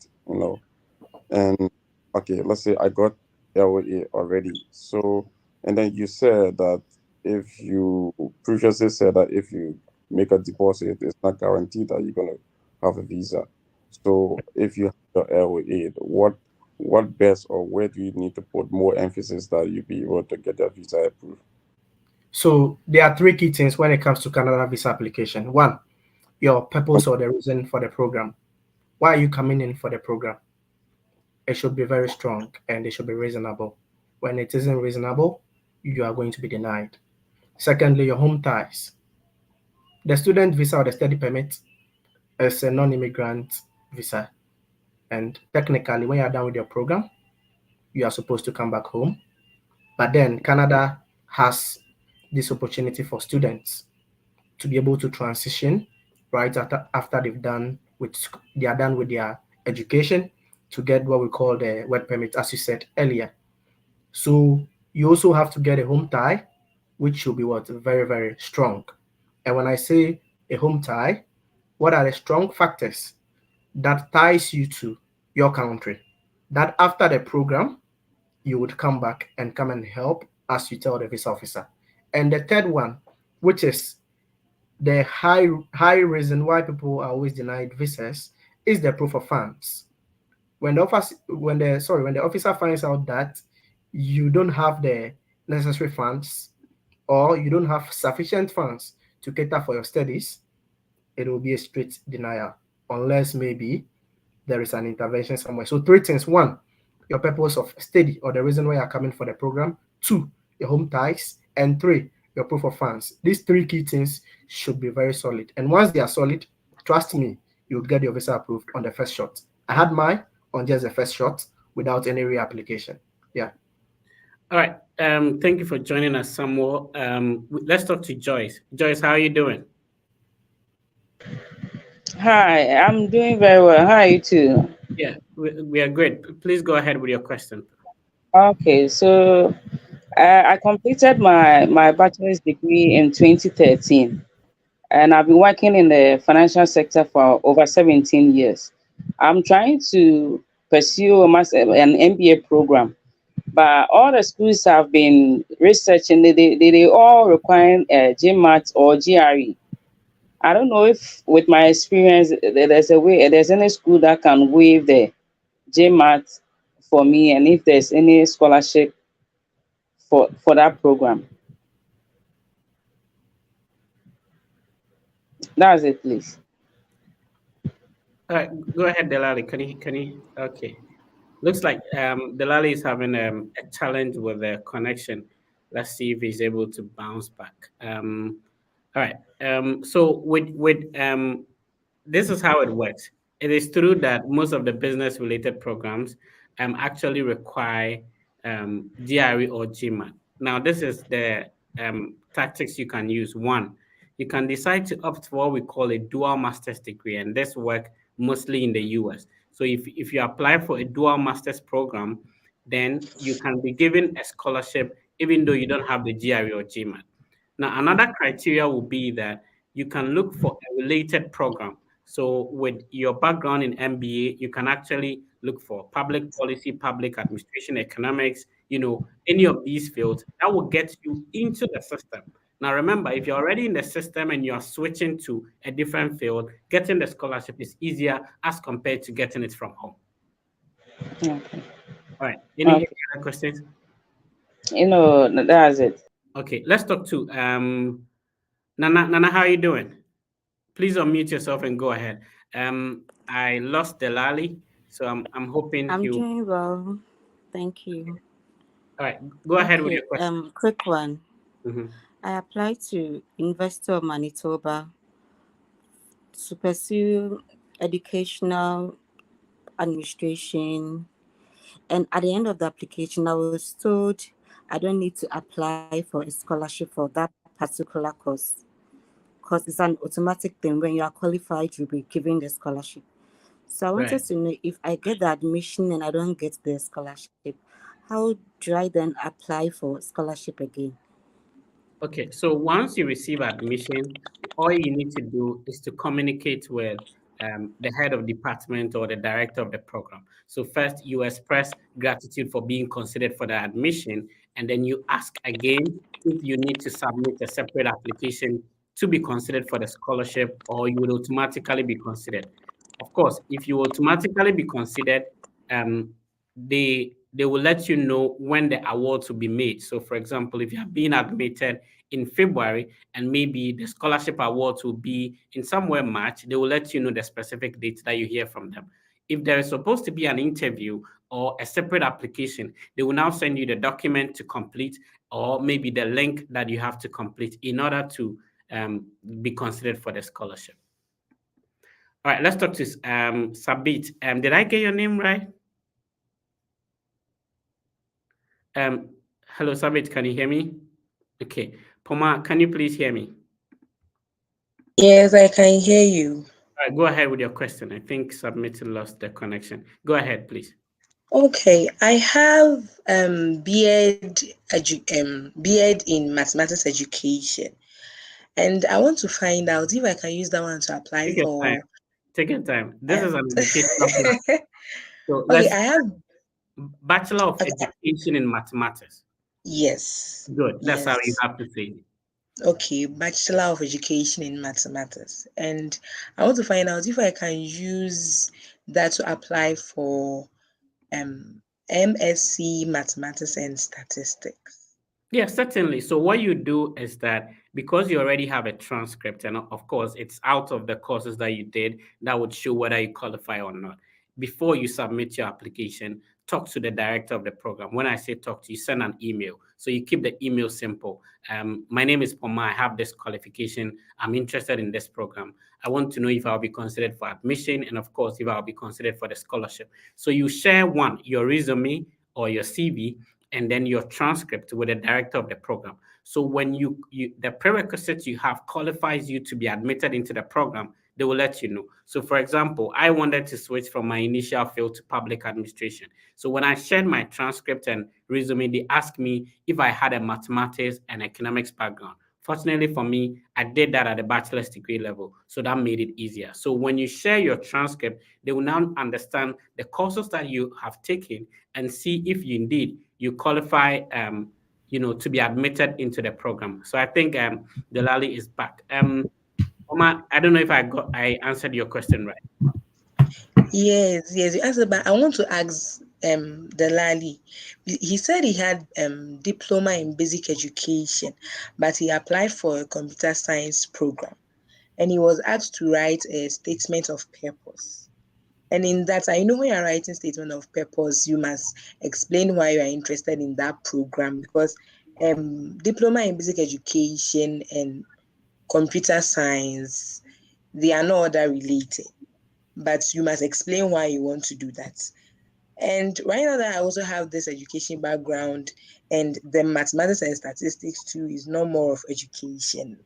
S15: and okay, let's say I got LOA already. So, and then you said that if you previously said that if you make a deposit, it's not guaranteed that you're gonna have a visa. So, if you have your LOA, what best or where do you need to put more emphasis that you be able to get that visa approved?
S2: So there are three key things when it comes to Canada visa application. One, your purpose or the reason for the program. Why are you coming in for the program? It should be very strong and it should be reasonable. When it isn't reasonable, you are going to be denied. Secondly, your home ties. The student visa or the study permit is a non-immigrant visa. And technically, when you're done with your program, you are supposed to come back home. But then Canada has this opportunity for students to be able to transition right after they are done with their education to get what we call the work permit, as you said earlier. So you also have to get a home tie, which should be what very, very strong. And when I say a home tie, what are the strong factors that ties you to your country? That after the program, you would come back and come and help as you tell the visa officer. And the third one, which is the high reason why people are always denied visas, is the proof of funds. When the officer finds out that you don't have the necessary funds or you don't have sufficient funds to cater for your studies, it will be a straight denial, unless maybe there is an intervention somewhere. So 3 things: 1, your purpose of study or the reason why you're coming for the program; 2, your home ties; and 3, your proof of funds. These 3 key things should be very solid. And once they are solid, trust me, you'll get your visa approved on the first shot. I had mine on just the first shot without any reapplication. Yeah.
S1: All right. Thank you for joining us, Samuel. Let's talk to Joyce. Joyce, how are you doing?
S16: Hi, I'm doing very well. How are you too?
S1: Yeah, we are great. Please go ahead with your question.
S16: Okay, so I completed my bachelor's degree in 2013, and I've been working in the financial sector for over 17 years. I'm trying to pursue an MBA program, but all the schools have been researching, they all require GMAT or GRE. I don't know if, with my experience, there's any school that can waive the GMAT for me, and if there's any scholarship for that program. That's it, please.
S1: All right, go ahead, Delali. Can you? Okay. Looks like Delali is having a challenge with the connection. Let's see if he's able to bounce back. All right. So with this is how it works. It is true that most of the business related programs actually require GRE or GMAT. Now, this is the tactics you can use. One, you can decide to opt for what we call a dual master's degree, and this work mostly in the US. So if you apply for a dual master's program, then you can be given a scholarship even though you don't have the GRE or GMAT. Now, another criteria will be that you can look for a related program. So, with your background in MBA, you can actually look for public policy, public administration, economics, any of these fields that will get you into the system. Now, remember, if you're already in the system and you're switching to a different field, getting the scholarship is easier as compared to getting it from home.
S16: Okay.
S1: All right. Any
S16: Okay.
S1: other questions?
S16: That's it.
S1: Okay, let's talk to Nana. Nana, how are you doing? Please unmute yourself and go ahead. I lost Delali, so I'm hoping
S8: I'm
S1: you.
S8: doing well. Thank you.
S1: All right, go ahead with
S8: Okay,
S1: your question.
S8: quick one.
S1: Mhm.
S8: I applied to University of Manitoba to pursue educational administration, and at the end of the application, I was told I don't need to apply for a scholarship for that particular course because it's an automatic thing. When you are qualified, you'll be given the scholarship. So I wanted
S1: Right.
S8: to know, if I get the admission and I don't get the scholarship, how do I then apply for scholarship again?
S1: Okay, so once you receive admission, all you need to do is to communicate with the head of department or the director of the program. So first, you express gratitude for being considered for the admission, and then you ask again if you need to submit a separate application to be considered for the scholarship, or you would automatically be considered. Of course, if you automatically be considered, um, they will let you know when the awards will be made. So, for example, if you have been admitted in February and maybe the scholarship awards will be in somewhere March, they will let you know the specific dates that you hear from them. If there is supposed to be an interview or a separate application, they will now send you the document to complete, or maybe the link that you have to complete in order to be considered for the scholarship. All right, let's talk to Sabit. Did I get your name right? Um, Hello, Sabit, can you hear me? Okay. Poma, can you please hear me?
S17: Yes, I can hear you.
S1: All right, go ahead with your question. I think Submit lost the connection. Go ahead, please.
S17: Okay, I have B.Ed in mathematics education, and I want to find out if I can use that one to apply
S1: Take your time.
S17: for.
S1: Take your time. This is an
S17: Um,
S1: educational plan. So
S17: okay,
S1: let's
S17: I have.
S1: Bachelor of
S17: Okay,
S1: Education in Mathematics.
S17: yes,
S1: Good. That's how you
S17: yes.
S1: have to say it.
S17: Okay, Bachelor of Education in Mathematics, and I want to find out if I can use that to apply for MSc Mathematics and Statistics.
S1: Yeah, certainly. So what you do is that because you already have a transcript, and of course, it's out of the courses that you did that would show whether you qualify or not. Before you submit your application, talk to the director of the program. When I say talk to you, send an email. So you keep the email simple. My name is Poma. I have this qualification. I'm interested in this program. I want to know if I'll be considered for admission, and of course, if I'll be considered for the scholarship. So you share one, your resume or your CV, and then your transcript with the director of the program. So when the prerequisites you have qualifies you to be admitted into the program, they will let you know. So for example, I wanted to switch from my initial field to public administration. So when I shared my transcript and resume, they asked me if I had a mathematics and economics background. Fortunately for me, I did that at a bachelor's degree level, so that made it easier. So when you share your transcript, they will now understand the courses that you have taken and see if you indeed you qualify to be admitted into the program. So I think Delali is back. Omar, I don't know if I answered your question right.
S17: Yes, you answered, but I want to ask Delali. He said he had diploma in basic education, but he applied for a computer science program, and he was asked to write a statement of purpose. And in that, I know when you're writing statement of purpose, you must explain why you are interested in that program, because diploma in basic education and computer science, they are not other related, but you must explain why you want to do that. And right now that I also have this education background, and the mathematics and statistics too is no more of education.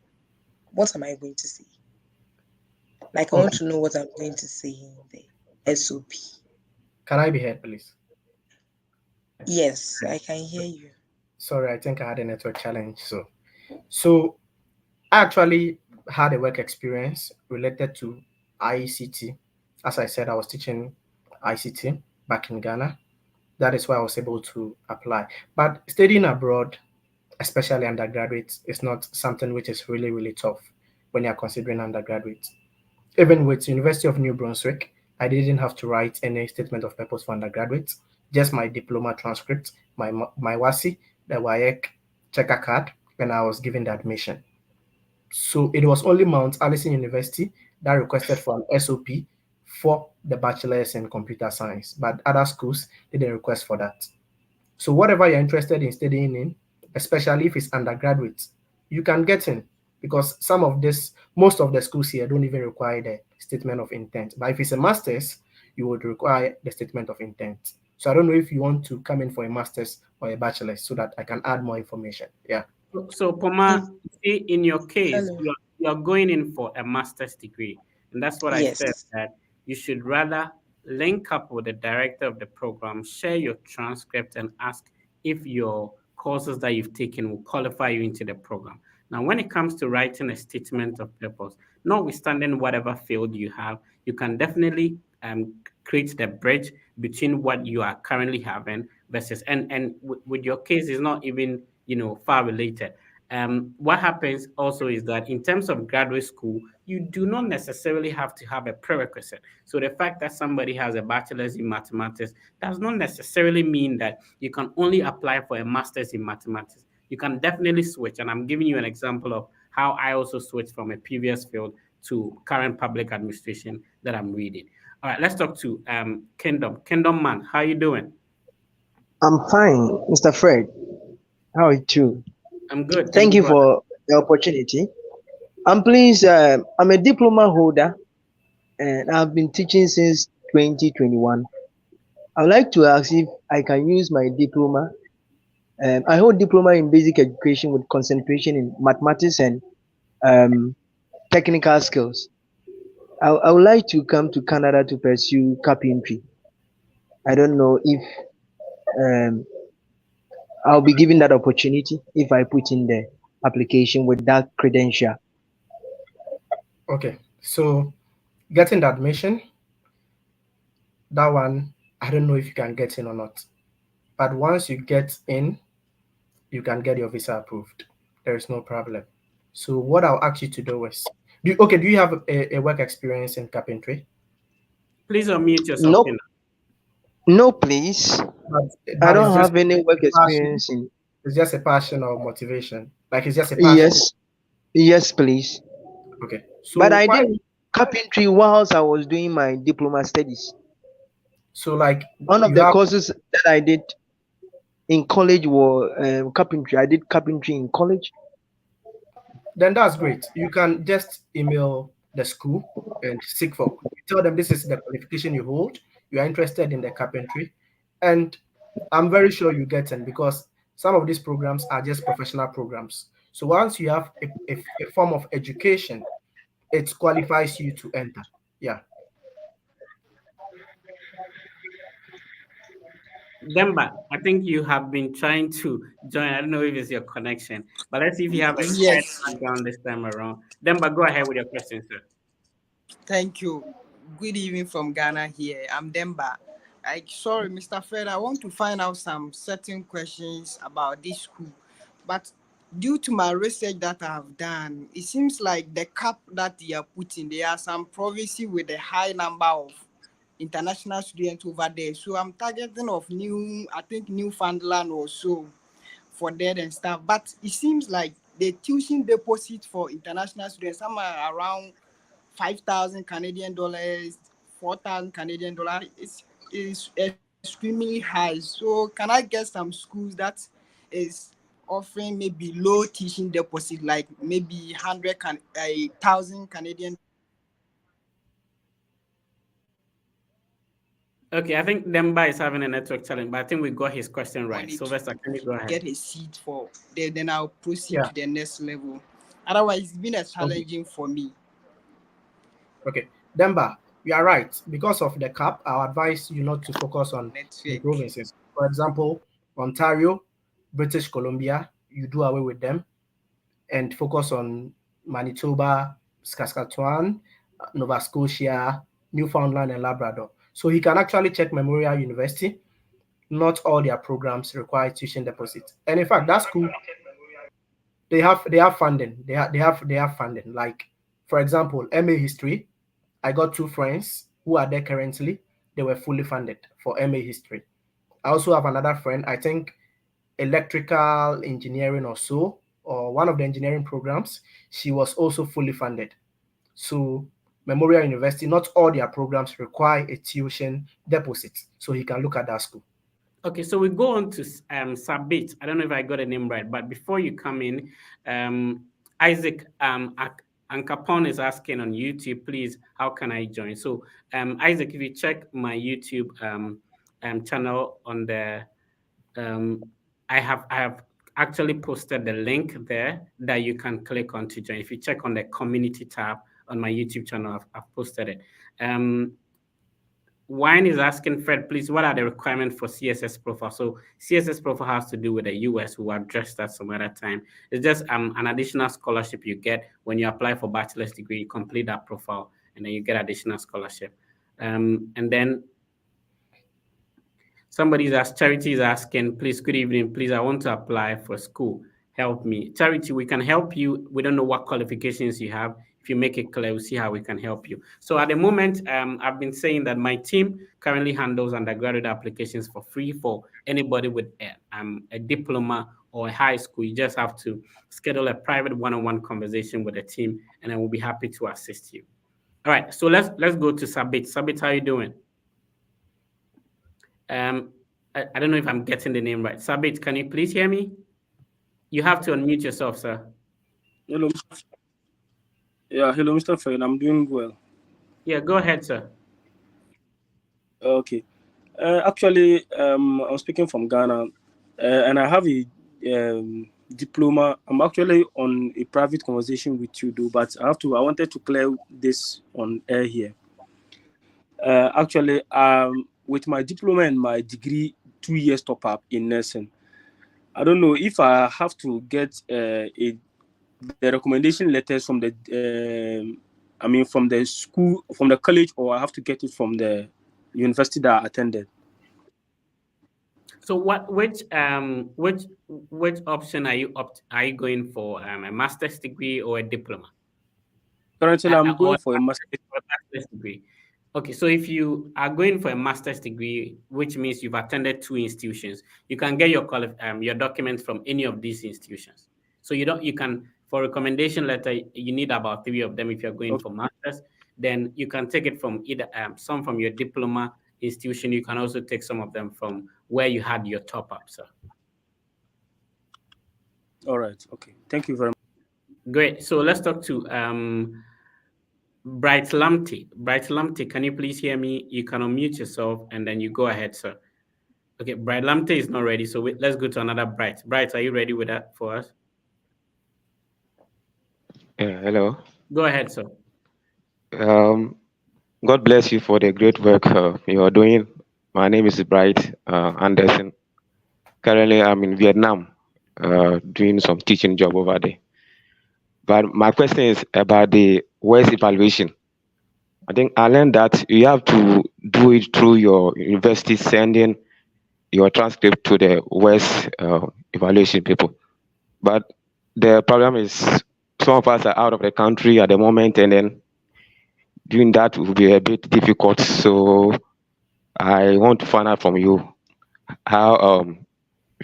S17: What am I going to say? Like, I want to know what I'm going to say in the SOP.
S2: Can I be heard, please?
S17: Yes, I can hear you.
S2: Sorry, I think I had a network challenge. So I actually had a work experience related to ICT. As I said, I was teaching ICT back in Ghana. That is why I was able to apply. But studying abroad, especially undergraduate, is not something which is really, really tough when you're considering undergraduate. Even with University of New Brunswick, I didn't have to write any statement of purpose for undergraduates, just my diploma transcript, my WASI, the WAEC checker card when I was given the admission. So it was only Mount Allison University that requested for an SOP for the bachelor's in computer science, but other schools didn't request for that. So whatever you're interested in studying in, especially if it's undergraduate, you can get in, because most of the schools here don't even require the statement of intent. But if it's a master's, you would require the statement of intent. So I don't know if you want to come in for a master's or a bachelor's so that I can add more information. Yeah.
S1: So Poma, see, in your case,
S17: Hello.
S1: you're going in for a master's degree. And that's what I said,
S17: Yes.
S1: that you should rather link up with the director of the program, share your transcript, and ask if your courses that you've taken will qualify you into the program. Now, when it comes to writing a statement of purpose, notwithstanding whatever field you have, you can definitely create the bridge between what you are currently having versus, and with your case, is not even far related. What happens also is that in terms of graduate school, you do not necessarily have to have a prerequisite. So the fact that somebody has a bachelor's in mathematics does not necessarily mean that you can only apply for a master's in mathematics. You can definitely switch. And I'm giving you an example of how I also switched from a previous field to current public administration that I'm reading. All right, let's talk to Kingdom. Kingdom man, how you doing?
S18: I'm fine, Mr. Fred. How are you?
S1: I'm good.
S18: Thank you for the opportunity. I'm pleased. I'm a diploma holder, and I've been teaching since 2021. I would like to ask if I can use my diploma. I hold diploma in basic education with concentration in mathematics and technical skills. I would like to come to Canada to pursue carpentry. I don't know if I'll be given that opportunity if I put in the application with that credential.
S2: Okay, so getting the admission, that one, I don't know if you can get in or not. But once you get in, you can get your visa approved. There is no problem. So what I'll ask you to do is, do you have a work experience in carpentry?
S1: Please unmute yourself.
S18: No, please. I don't have any work experience in.
S2: It's just a passion or motivation. Like, it's just a passion.
S18: Yes. Yes, please.
S2: Okay.
S18: But
S2: So
S18: I
S2: why?
S18: did carpentry whilst I was doing my diploma studies.
S2: So like
S18: One of
S2: you
S18: the
S2: have.
S18: courses that I did in college was carpentry. I did carpentry in college.
S2: Then that's great. You can just email the school and seek for. Tell them this is the qualification you hold. You are interested in the carpentry, and I'm very sure you get in because some of these programs are just professional programs. So once you have a form of education, it qualifies you to enter. Yeah.
S1: Demba, I think you have been trying to join. I don't know if it's your connection, but let's see if you have a quiet
S19: Yes,
S1: background this time around. Demba, go ahead with your question, sir.
S19: thank you. Good evening from Ghana here. I'm Demba. Sorry, Mr. Fred, I want to find out some certain questions about this school. But due to my research that I have done, it seems like the cap that they are putting, there are some provinces with a high number of international students over there. So I'm targeting of I think Newfoundland or so for that and stuff. But it seems like the tuition deposit for international students, some are around 5,000 Canadian dollars, 4,000 Canadian dollars is extremely high. So can I get some schools that is offering maybe low teaching deposit, like maybe 1,000 Canadian dollars,
S1: Okay, I think Demba is having a network challenge, but I think we got his question right.
S19: money to
S1: Sylvester, can you go ahead?
S19: get a seat for? Then I'll proceed
S2: Yeah.
S19: to the next level. Otherwise, it's been a
S2: Okay.
S19: challenging for me.
S2: Okay. Demba, you are right. Because of the cap, I advise you not to focus on the
S19: Network.
S2: provinces. For example, Ontario, British Columbia, you do away with them and focus on Manitoba, Saskatchewan, Nova Scotia, Newfoundland, and Labrador. So he can actually check Memorial University. Not all their programs require tuition deposit. And in fact, that school, they have funding. They have funding. Like, for example, MA History, I got two friends who are there currently. They were fully funded for MA History. I also have another friend, I think electrical engineering or so, or one of the engineering programs. She was also fully funded. So Memorial University, not all their programs require a tuition deposit. So he can look at that school.
S1: Okay, so we go on to Sabit. I don't know if I got the name right, but before you come in, Isaac Ankapon is asking on YouTube, please, how can I join? So, Isaac, if you check my YouTube channel on the, um, I have actually posted the link there that you can click on to join. If you check on the community tab on my YouTube channel, I've posted it. Wine is asking Fred, please, what are the requirements for CSS profile? So CSS profile has to do with the US. We'll address that some other time. It's just an additional scholarship you get when you apply for bachelor's degree. You complete that profile, and then you get additional scholarship. And then Charity is asking, please, good evening. Please, I want to apply for school. Help me. Charity, we can help you. We don't know what qualifications you have. If you make it clear, we'll see how we can help you. So at the moment, I've been saying that my team currently handles undergraduate applications for free for anybody with a diploma or a high school. You just have to schedule a private one-on-one conversation with the team, and then we'll be happy to assist you. All right, so let's go to Sabit. Sabit, how you doing? I don't know if I'm getting the name right. Sabit, can you please hear me? You have to unmute yourself, sir.
S20: Hello. Yeah, hello, Mr. Fred. I'm doing well.
S1: Yeah, go ahead, sir.
S20: Okay. Actually, I'm speaking from Ghana, and I have a diploma. I'm actually on a private conversation with you, though, but I wanted to clear this on air here. Actually, with my diploma and my degree, 2 years top up in nursing. I don't know if I have to get the recommendation letters from from the school, from the college, or I have to get it from the university that I attended.
S1: So which option are you going for? A master's degree or a diploma?
S20: Currently, I'm going for a
S1: master's degree. Okay, so if you are going for a master's degree, which means you've attended 2 institutions, you can get your documents from any of these institutions. So you can For recommendation letter, you need about 3 of them if you're going
S20: Okay.
S1: for masters. Then you can take it from either some from your diploma institution. You can also take some of them from where you had your top up, sir.
S20: All right. Okay. Thank you very much.
S1: Great. So let's talk to Bright Lamptey. Bright Lamptey, can you please hear me? You can unmute yourself and then you go ahead, sir. Okay, Bright Lamptey is not ready, so let's go to another Bright. Bright, are you ready with that for us?
S21: Hello.
S1: Go ahead, sir.
S21: God bless you for the great work you are doing. My name is Bright Anderson. Currently, I'm in Vietnam doing some teaching job over there. But my question is about the WES evaluation. I think I learned that you have to do it through your university, sending your transcript to the WES evaluation people. But the problem is some of us are out of the country at the moment, and then doing that will be a bit difficult. So I want to find out from you how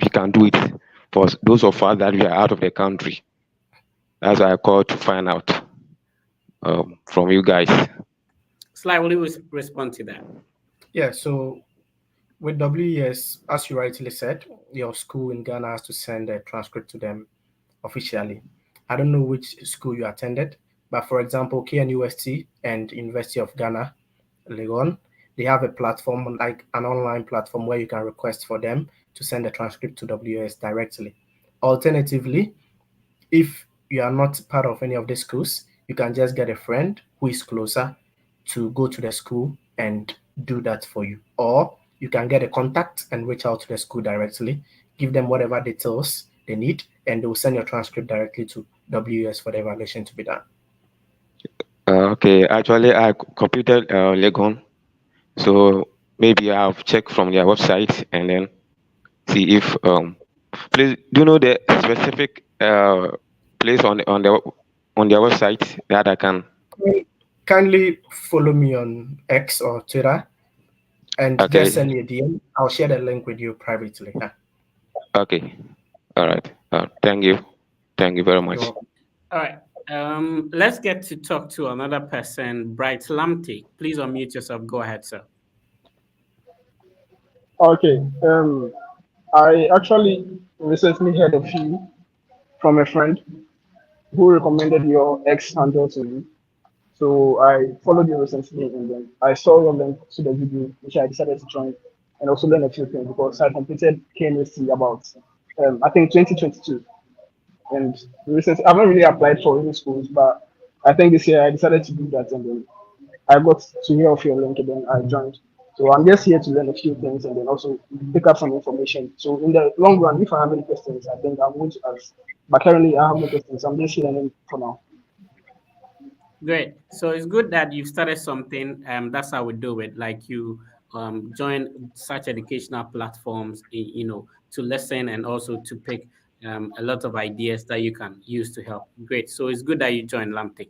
S21: we can do it for those of us that we are out of the country. That's why I called to find out from you guys.
S1: Sly, will you respond to that?
S2: Yeah, so with WES, as you rightly said, your school in Ghana has to send a transcript to them officially. I don't know which school you attended, but for example, KNUST and University of Ghana, Legon, they have a platform, like an online platform, where you can request for them to send a transcript to WES directly. Alternatively, if you are not part of any of the schools, you can just get a friend who is closer to go to the school and do that for you. Or you can get a contact and reach out to the school directly, give them whatever details they need, and they will send your transcript directly to WES for the evaluation to be done.
S21: Okay, actually, I completed Legon, so maybe I'll check from their website and then see if. Please, do you know the specific place on their website that I can?
S2: Kindly follow me on X or Twitter, and
S21: Okay.
S2: just send me a DM. I'll share the link with you privately.
S21: Okay. All right. Thank you. Thank you very much.
S1: All right. Let's get to talk to another person, Bright Lamptey. Please unmute yourself. Go ahead, sir.
S22: Okay. I actually recently heard of you from a friend who recommended your ex handle to me. So I followed you recently, and then I saw your link to the video, which I decided to join and also learn a few things because I completed KMSC about I think 2022. And recently, I haven't really applied for any schools, but I think this year I decided to do that, and then I got to hear of your link, and then I joined. So I'm just here to learn a few things and then also pick up some information. So in the long run, if I have any questions, I think I'm going to ask. But currently, I have no questions. I'm just learning for now.
S1: Great. So it's good that you've started something. That's how we do it. Like you join such educational platforms, to listen and also to pick a lot of ideas that you can use to help. Great. So it's good that you joined Lamptey.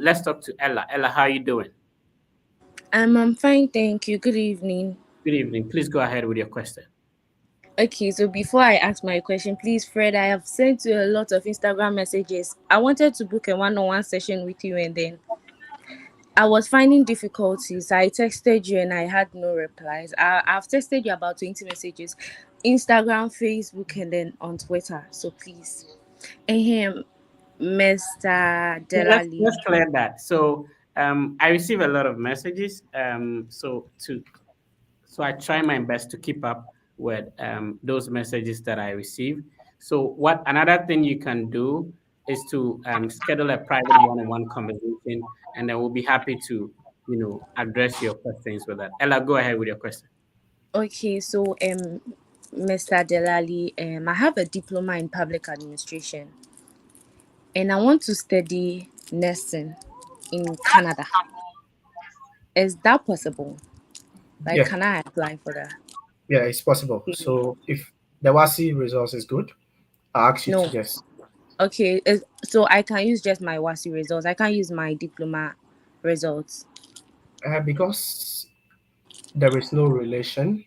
S1: Let's talk to Ella. Ella, how are you doing?
S23: I'm fine, thank you. Good evening.
S1: Good evening. Please go ahead with your question.
S23: Okay, so before I ask my question, please, Fred, I have sent you a lot of Instagram messages. I wanted to book a one-on-one session with you, and then I was finding difficulties. I texted you and I had no replies. I've texted you about 20 messages, Instagram, Facebook, and then on Twitter. So please, Mr. Delali.
S1: Let's clear that. So I receive a lot of messages. So I try my best to keep up with those messages that I receive. So another thing you can do is to schedule a private one-on-one conversation, and then we'll be happy to address your questions with that. Ella, go ahead with your question.
S23: Okay, so Mr. Delali, I have a diploma in public administration, and I want to study nursing in Canada. Is that possible? Like,
S2: Yeah.
S23: can I apply for that?
S2: Yeah, it's possible. So if the WASI results is good, I'll ask you to just.
S23: Okay, so I can use just my WASI results. I can't use my diploma results.
S2: Because there is no relation.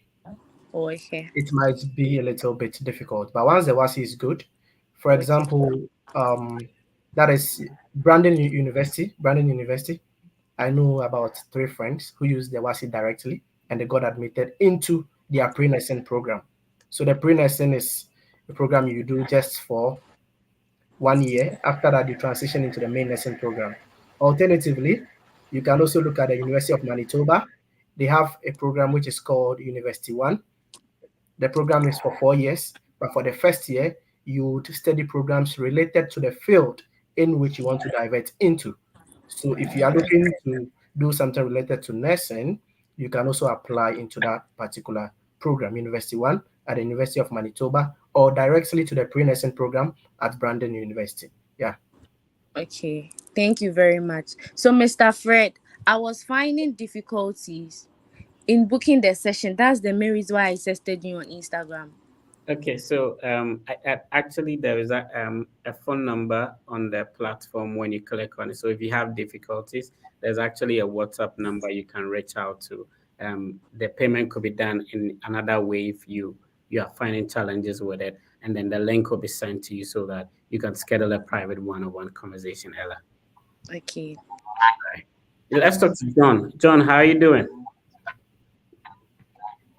S23: Oh, okay.
S2: It might be a little bit difficult, but once the WASI is good, for example, That is Brandon University. Brandon University. I know about 3 friends who used the WASI directly and they got admitted into their pre-nursing program. So the pre-nursing is a program you do just for 1 year. After that, you transition into the main nursing program. Alternatively, you can also look at the University of Manitoba. They have a program which is called University One. The program is for 4 years, but for the first year, you would study programs related to the field in which you want to divert into. So if you are looking to do something related to nursing, you can also apply into that particular program, University One at the University of Manitoba, or directly to the pre-nursing program at Brandon University. Yeah.
S23: Okay, thank you very much. So, Mr. Fred, I was finding difficulties in booking the session. That's the main reason why I tested you on Instagram.
S1: Okay, so actually there is a phone number on the platform when you click on it. So if you have difficulties, there's actually a WhatsApp number you can reach out to. The payment could be done in another way if you are finding challenges with it, and then the link will be sent to you so that you can schedule a private one-on-one conversation, Ella.
S23: Okay.
S1: Right. Let's talk to John. John, how are you doing?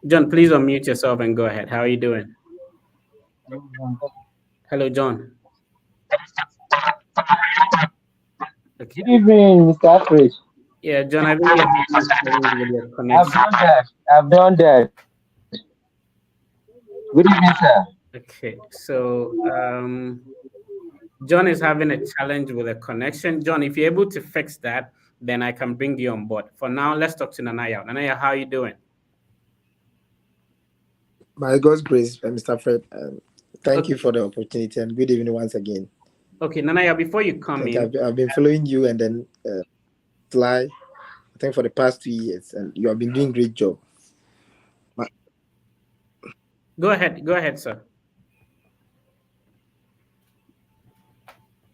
S1: John, please unmute yourself and go ahead. How are you doing? Hello, John. Okay.
S3: Good evening, Mr. Alfred.
S1: Yeah, John, I think you're having problems with your
S3: I've
S1: connection.
S3: done that. I've done that. Good evening, sir.
S1: Okay, so John is having a challenge with a connection. John, if you're able to fix that, then I can bring you on board. For now, let's talk to Nanaya. Nanaya, how are you doing?
S4: By God's grace, Mr. Fred, thank
S1: Okay.
S4: you for the opportunity and good evening once again.
S1: Okay, Nanaya, before you come
S4: Thank
S1: in,
S4: you. I've been following you and then Sly, I think for the past 2 years, and you have been doing great job.
S1: go ahead, sir.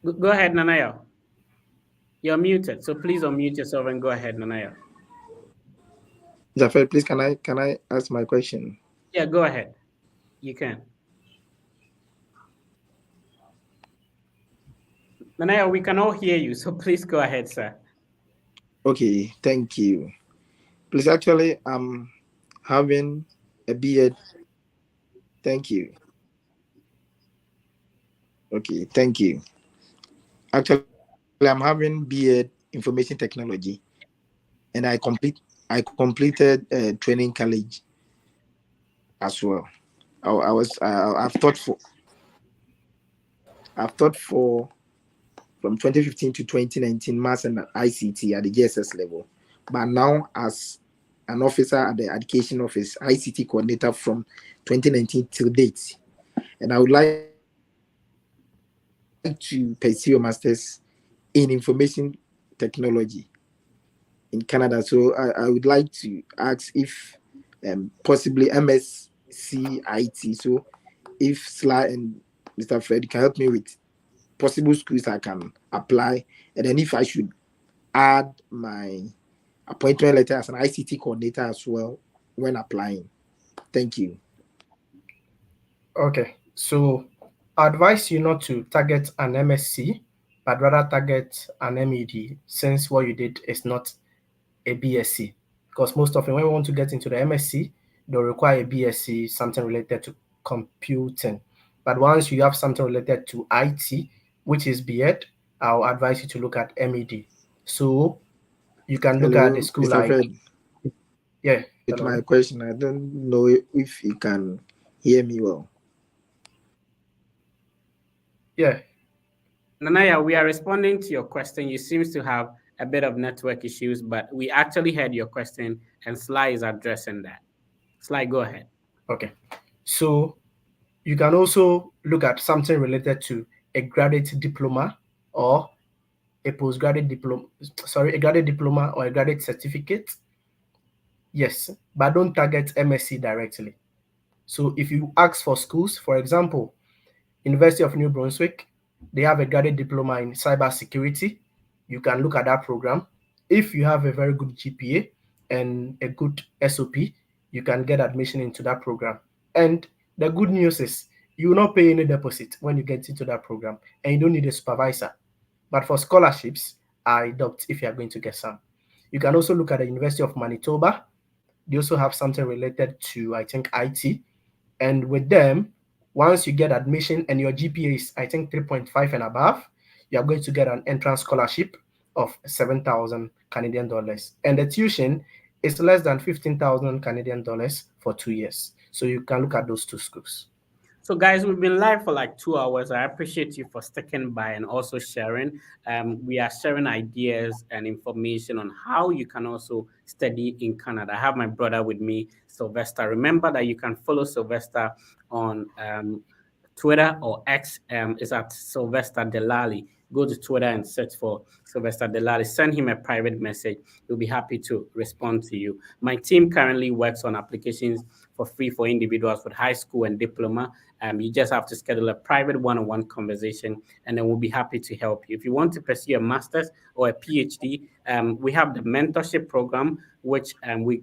S1: Go ahead, Nanaya. You're muted, so please unmute yourself and go ahead, Nanaya.
S4: Mr. Fred, please can I ask my question?
S1: Yeah, go ahead. You can. Nanaya, we can all hear you, so please go ahead, sir.
S4: Okay, thank you. Please, actually, I'm having a BEd. Thank you. Okay, thank you. Actually, I'm having BEd Information Technology, and I completed training college as well. I've taught for from 2015 to 2019 Maths and ICT at the JSS level, but now as an officer at the Education Office, ICT coordinator from 2019 till date, and I would like to pursue a master's in information technology in Canada. So I would like to ask if possibly MSc IT. So if Sly and Mr. Fred can help me with possible schools I can apply, and then if I should add my appointment letter as an ICT coordinator as well when applying. Thank you.
S2: Okay. So I advise you not to target an MSc, but rather target an MED, since what you did is not a BSc. Because most often when we want to get into the MSc, they'll require a BSc, something related to computing. But once you have something related to IT, which is BEd, I'll advise you to look at MED. So you can look at
S4: Hello,
S2: the school
S4: Mr.
S2: like,
S4: Fred.
S2: yeah.
S4: With
S2: Hello.
S4: my question, I don't know if you can hear me well.
S2: Yeah.
S1: Nanaya, we are responding to your question. You seem to have a bit of network issues, but we actually heard your question and Sly is addressing that. Sly, go ahead.
S2: Okay. So you can also look at something related to a graduate diploma or a postgraduate diploma, a graduate diploma or a graduate certificate. Yes, but don't target MSc directly. So if you ask for schools, for example, University of New Brunswick, they have a graduate diploma in cybersecurity. You can look at that program. If you have a very good GPA and a good SOP, you can get admission into that program. And the good news is you will not pay any deposit when you get into that program, and you don't need a supervisor. But for scholarships, I doubt if you are going to get some. You can also look at the University of Manitoba. They also have something related to, I think, IT. And with them, once you get admission and your GPA is, I think, 3.5 and above, you are going to get an entrance scholarship of 7,000 Canadian dollars. And the tuition is less than 15,000 Canadian dollars for 2 years. So you can look at those two schools.
S1: So, guys, we've been live for like 2 hours. I appreciate you for sticking by and also sharing. We are sharing ideas and information on how you can also study in Canada. I have my brother with me, Sylvester. Remember that you can follow Sylvester on Twitter or X. Is at Sylvester Delali. Go to Twitter and search for Sylvester Delali. Send him a private message. He'll be happy to respond to you. My team currently works on applications for free for individuals with high school and diploma. You just have to schedule a private one-on-one conversation, and then we'll be happy to help you. If you want to pursue a master's or a PhD, we have the mentorship program, which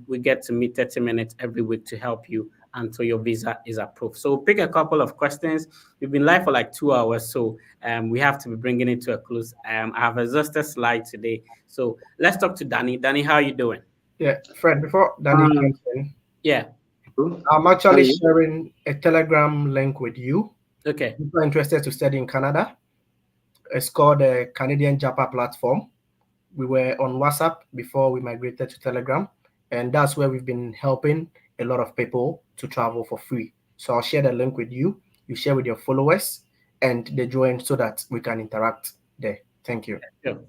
S1: we get to meet 30 minutes every week to help you until your visa is approved. So pick a couple of questions. We've been live for like 2 hours, so we have to be bringing it to a close. I have exhausted slide today. So let's talk to Danny. Danny, how are you doing?
S2: Yeah, Fred, before Danny comes in,
S1: yeah.
S2: I'm actually sharing a Telegram link with you.
S1: Okay.
S2: If you're interested to study in Canada, it's called the Canadian Japa platform. We were on WhatsApp before we migrated to Telegram, and that's where we've been helping a lot of people to travel for free. So I'll share the link with you. You share with your followers, and they join so that we can interact there. Thank you.
S1: Sure.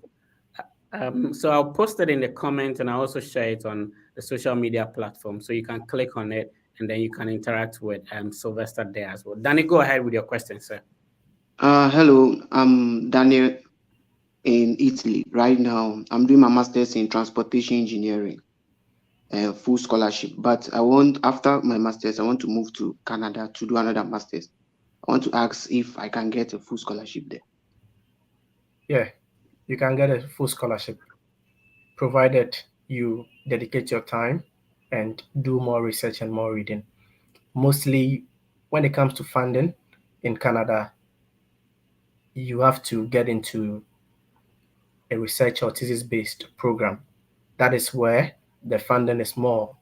S1: So I'll post it in the comments, and I'll also share it on the social media platform, so you can click on it and then you can interact with Sylvester there as well. Danny, go ahead with your question, sir.
S5: Hello, I'm Daniel in Italy. Right now, I'm doing my master's in transportation engineering, full scholarship. But after my master's, I want to move to Canada to do another master's. I want to ask if I can get a full scholarship there.
S2: Yeah, you can get a full scholarship, provided you dedicate your time and do more research and more reading. Mostly when it comes to funding in Canada, you have to get into a research or thesis-based program. That is where the funding is more.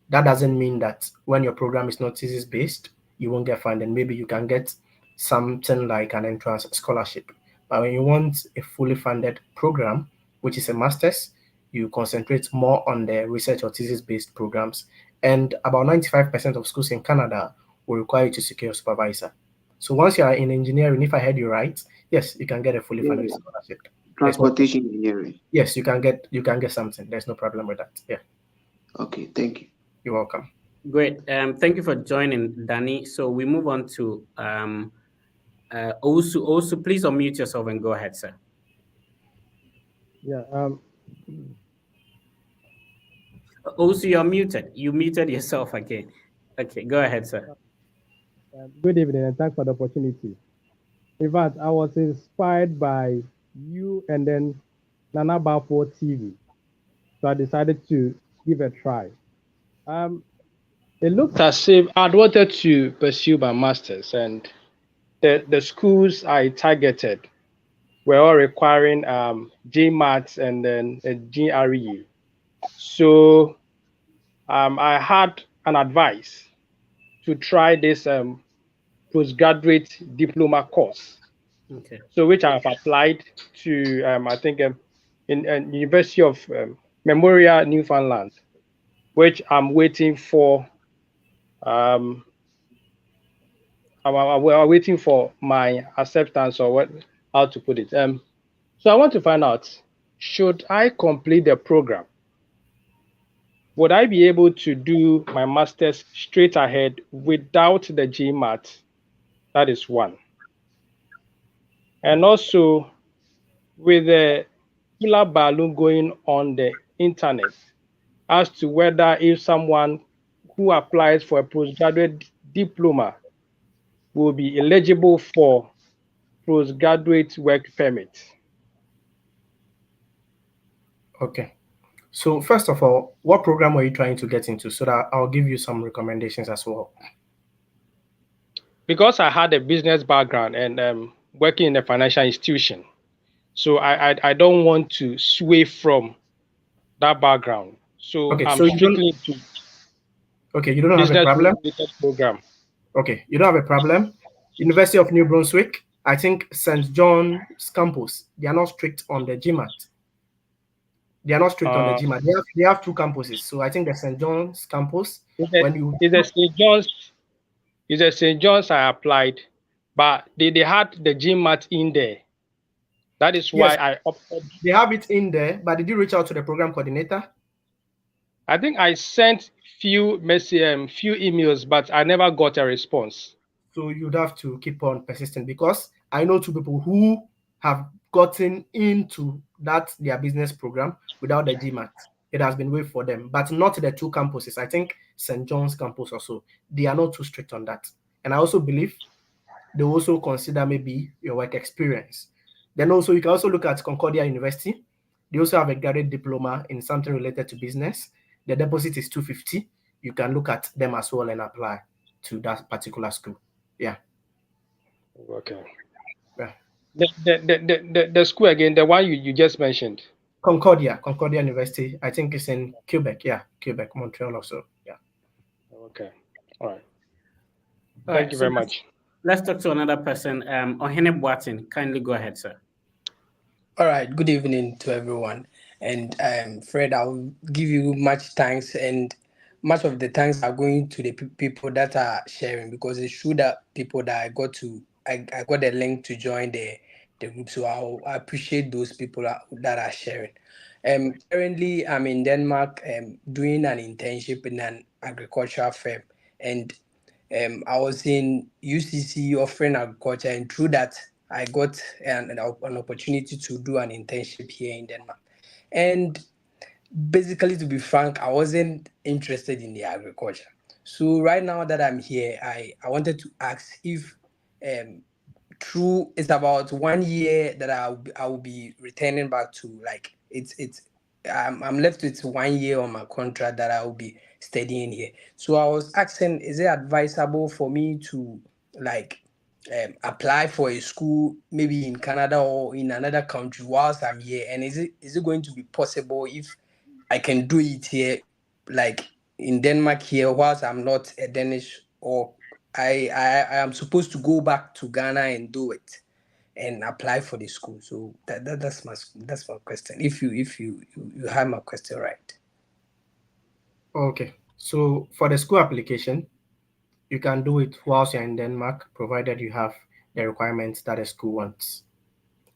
S2: That doesn't mean that when your program is not thesis-based, you won't get funding. Maybe you can get something like an entrance scholarship. But when you want a fully funded program, which is a master's, you concentrate more on the research or thesis-based programs. And about 95% of schools in Canada will require you to secure a supervisor. So once you are in engineering, if I heard you right, yes, you can get a fully funded scholarship.
S5: Transportation engineering.
S2: Yes, you can get something. There's no problem with that. Yeah.
S5: Okay, thank you.
S2: You're welcome.
S1: Great. Thank you for joining, Danny. So we move on to Osu. Osu, please unmute yourself and go ahead, sir.
S6: Yeah.
S1: Osu, you're muted. You muted yourself again. Okay, go ahead, sir.
S6: Good evening, and thanks for the opportunity. In fact, I was inspired by you and then Nana Bafo TV, so I decided to give a try. It looked as if I'd wanted to pursue my master's, and the schools I targeted were all requiring GMAT and then a GRE. So I had an advice to try this postgraduate diploma course.
S1: Okay.
S6: So which I have applied to, I think, in University of Memorial, Newfoundland, which I'm waiting for. I'm waiting for my acceptance, or how to put it. So I want to find out, should I complete the program? Would I be able to do my master's straight ahead without the GMAT? That is one. And also, with the killer balloon going on the internet as to whether if someone who applies for a postgraduate diploma will be eligible for postgraduate work permit.
S2: Okay. So first of all, what program were you trying to get into, so that I'll give you some recommendations as well?
S6: Because I had a business background and working in a financial institution,
S7: So I don't want to sway from that background. So
S2: Okay,
S7: I'm
S2: so you don't.
S7: strictly into
S2: Okay, you don't have a
S7: business
S2: problem.
S7: related program.
S2: Okay, you don't have a problem. University of New Brunswick, I think St. John's campus, they are not strict on the GMAT. They are not strict on the
S7: Uh,
S2: GMAT. They have two campuses. So I think the St. John's campus, when you
S7: is a St. John's St. John's I applied, but they had the GMAT in there. That is why
S2: yes,
S7: I opted.
S2: they have it in there, but did you reach out to the program coordinator?
S7: I think I sent few emails, but I never got a response.
S2: So you'd have to keep on persisting, because I know two people who have gotten into that their business program without the GMAT. It has been way for them, but not the two campuses. I think St. John's campus also, they are not too strict on that. And I also believe they also consider maybe your work experience. Then also you can also look at Concordia University. They also have a graduate diploma in something related to business. The deposit is 250. You can look at them as well and apply to that particular school. Yeah.
S7: Okay.
S2: Yeah.
S7: The school again, the one you just mentioned.
S2: Concordia University. I think it's in Quebec. Yeah, Quebec, Montreal also. Yeah.
S7: Okay. All right.
S1: All
S7: Thank
S1: right,
S7: you
S1: so
S7: very much.
S1: let's talk to another person. Ohene Boatin, kindly go ahead, sir.
S9: All right, good evening to everyone. And Fred, I'll give you much thanks, and much of the thanks are going to the people that are sharing, because it's true that people that I got the link to join the group. So I appreciate those people that are sharing. Currently, I'm in Denmark doing an internship in an agricultural firm, and I was in UCC offering agriculture, and through that, I got an opportunity to do an internship here in Denmark. And basically, to be frank, I wasn't interested in the agriculture. So right now that I'm here, I wanted to ask if through it's about 1 year that I will be returning back to, like it's I'm left with 1 year on my contract that I will be studying here. So I was asking, is it advisable for me to like apply for a school maybe in Canada or in another country whilst I'm here? And is it going to be possible if I can do it here, like in Denmark here, whilst I'm not a Danish, or I am supposed to go back to Ghana and do it and apply for the school? So that's my question. If you have my question right.
S2: Okay. So for the school application, you can do it whilst you're in Denmark, provided you have the requirements that the school wants.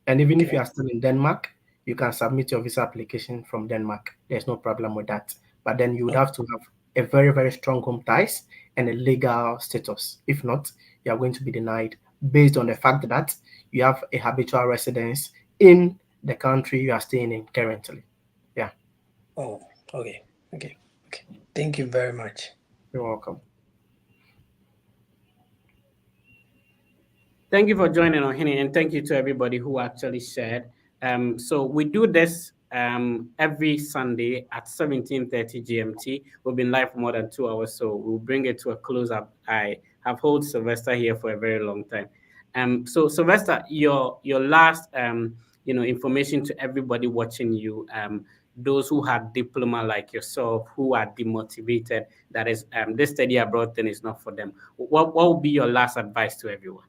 S2: And even if you
S9: Okay.
S2: are still in Denmark, you can submit your visa application from Denmark. There's no problem with that. But then you would have to have a very, very strong home ties and a legal status. If not, you are going to be denied based on the fact that you have a habitual residence in the country you are staying in currently. Yeah.
S9: Oh, okay. Thank you very much.
S2: You're welcome.
S1: Thank you for joining, Ohene, and thank you to everybody who actually shared. So we do this every Sunday at 17:30 GMT. We've been live for more than 2 hours, so we'll bring it to a close up. I have held Sylvester here for a very long time. So Sylvester, your last information to everybody watching you, those who had diploma like yourself, who are demotivated, that is this study abroad thing is not for them. What would be your last advice to everyone?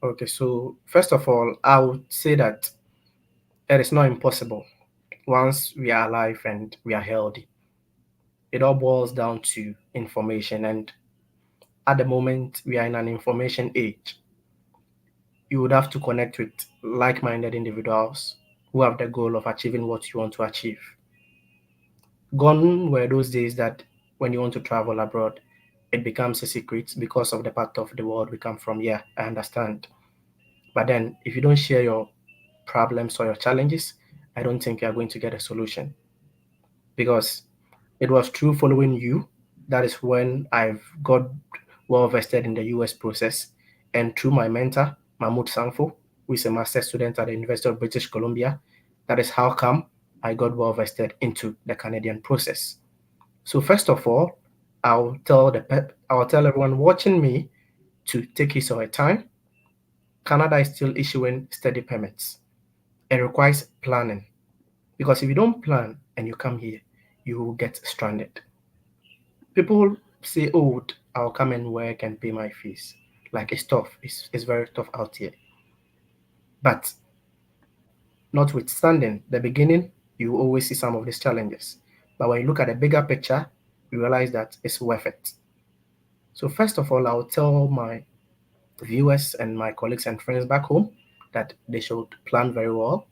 S2: Okay, so first of all, I would say that it is not impossible once we are alive and we are healthy. It all boils down to information, and at the moment we are in an information age. You would have to connect with like-minded individuals who have the goal of achieving what you want to achieve. Gone were those days that when you want to travel abroad, it becomes a secret because of the part of the world we come from. Yeah, I understand. But then if you don't share your problems or your challenges, I don't think you're going to get a solution. Because it was through following you that is when I've got well vested in the US process, and through my mentor, Mahmoud Sanfo, who is a master student at the University of British Columbia. That is how come I got well vested into the Canadian process. So first of all, I'll tell everyone watching me to take his or her time. Canada is still issuing study permits. It requires planning, because if you don't plan and you come here, you will get stranded. People say, oh, I'll come and work and pay my fees. Like, it's tough. It's very tough out here. But notwithstanding the beginning, you will always see some of these challenges. But when you look at the bigger picture, you realize that it's worth it. So first of all, I'll tell my viewers and my colleagues and friends back home that they should plan very well,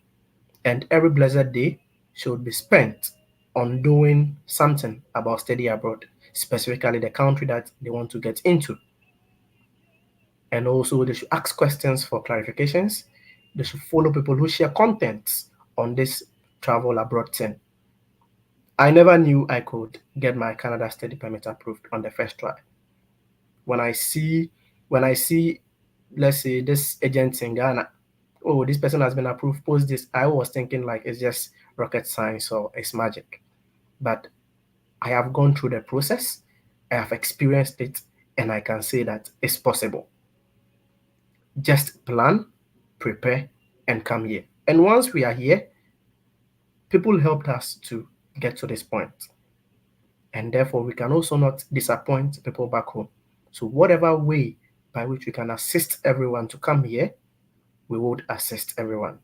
S2: and every blessed day should be spent on doing something about study abroad, specifically the country that they want to get into. And also, they should ask questions for clarifications. They should follow people who share contents on this travel abroad thing. I never knew I could get my Canada study permit approved on the first try. When I see, when I see, let's say this agent in Ghana, oh, this person has been approved, post this, I was thinking like it's just rocket science or it's magic. But I have gone through the process, I have experienced it, and I can say that it's possible. Just plan, prepare, and come here. And once we are here, people helped us to get to this point. And therefore, we can also not disappoint people back home. So, whatever way by which we can assist everyone to come here, we would assist everyone.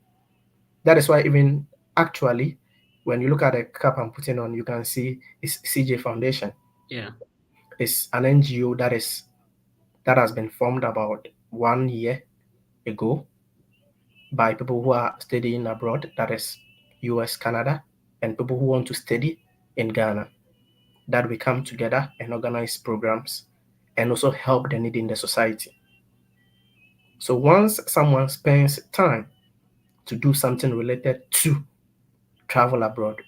S2: That is why, even actually, when you look at the cap I'm putting on, you can see it's CJ Foundation.
S1: Yeah.
S2: It's an NGO that has been formed about 1 year ago by people who are studying abroad, that is US, Canada, and people who want to study in Ghana. That we come together and organize programs and also help the needy in the society. So once someone spends time to do something related to travel abroad,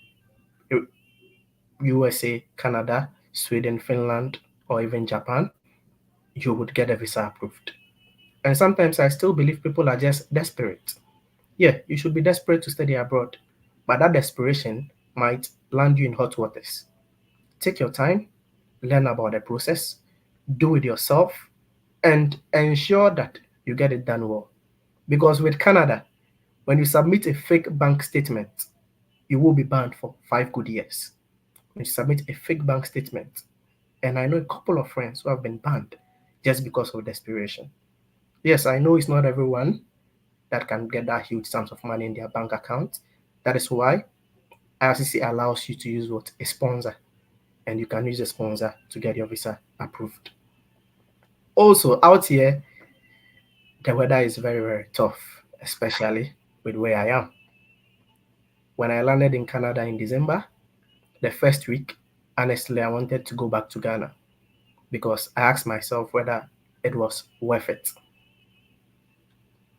S2: USA, Canada, Sweden, Finland, or even Japan, you would get a visa approved. And sometimes I still believe people are just desperate. Yeah, you should be desperate to study abroad, but that desperation might land you in hot waters. Take your time, learn about the process, do it yourself, and ensure that you get it done well. Because with Canada, when you submit a fake bank statement, you will be banned for 5 good years. When you submit a fake bank statement, and I know a couple of friends who have been banned just because of desperation. Yes, I know it's not everyone that can get that huge sums of money in their bank account. That is why IRCC allows you to use what? A sponsor. And you can use a sponsor to get your visa approved. Also, out here, the weather is very, very tough, especially with where I am. When I landed in Canada in December, the first week, honestly, I wanted to go back to Ghana because I asked myself whether it was worth it.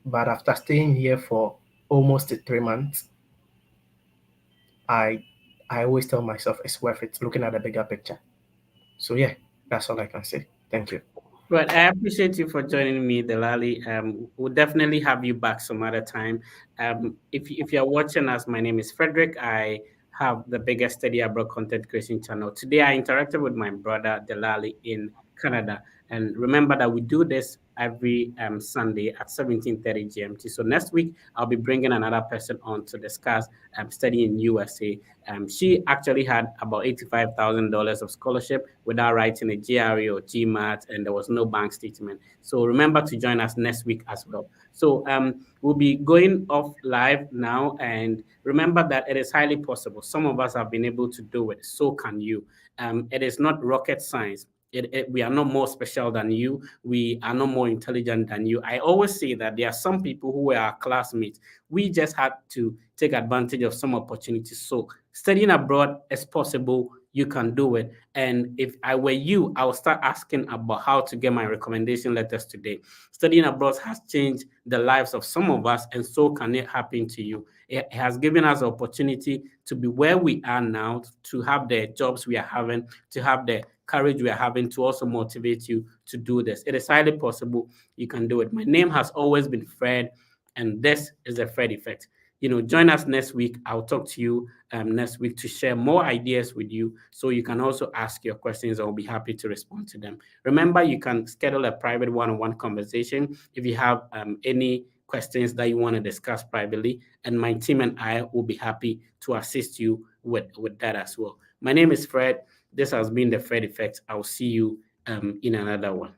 S2: But after staying here for almost 3 months, I I always tell myself it's worth it looking at the bigger picture. So yeah, that's all I can say. Thank you.
S1: Well, I appreciate you for joining me, Delali. We'll definitely have you back some other time. If you're watching us, my name is Frederick. I have the biggest study abroad content creation channel. Today, I interacted with my brother, Delali, in Canada. And remember that we do this every Sunday at 17:30 GMT. So next week, I'll be bringing another person on to discuss studying in USA. She actually had about $85,000 of scholarship without writing a GRE or GMAT, and there was no bank statement. So remember to join us next week as well. So we'll be going off live now, and remember that it is highly possible. Some of us have been able to do it. So can you. It is not rocket science. We are not more special than you. We are not more intelligent than you. I always say that there are some people who were our classmates. We just had to take advantage of some opportunities. So studying abroad is possible. You can do it. And if I were you, I would start asking about how to get my recommendation letters today. Studying abroad has changed the lives of some of us, and so can it happen to you. It has given us the opportunity to be where we are now, to have the jobs we are having, to have the courage we are having, to also motivate you to do this. It is highly possible you can do it. My name has always been Fred, and this is the Fred Effect. Join us next week. I'll talk to you next week to share more ideas with you, so you can also ask your questions. I'll be happy to respond to them. Remember, you can schedule a private one-on-one conversation if you have any questions that you want to discuss privately, and my team and I will be happy to assist you with that as well. My name is Fred. This has been the Fred Effect. I'll see you in another one.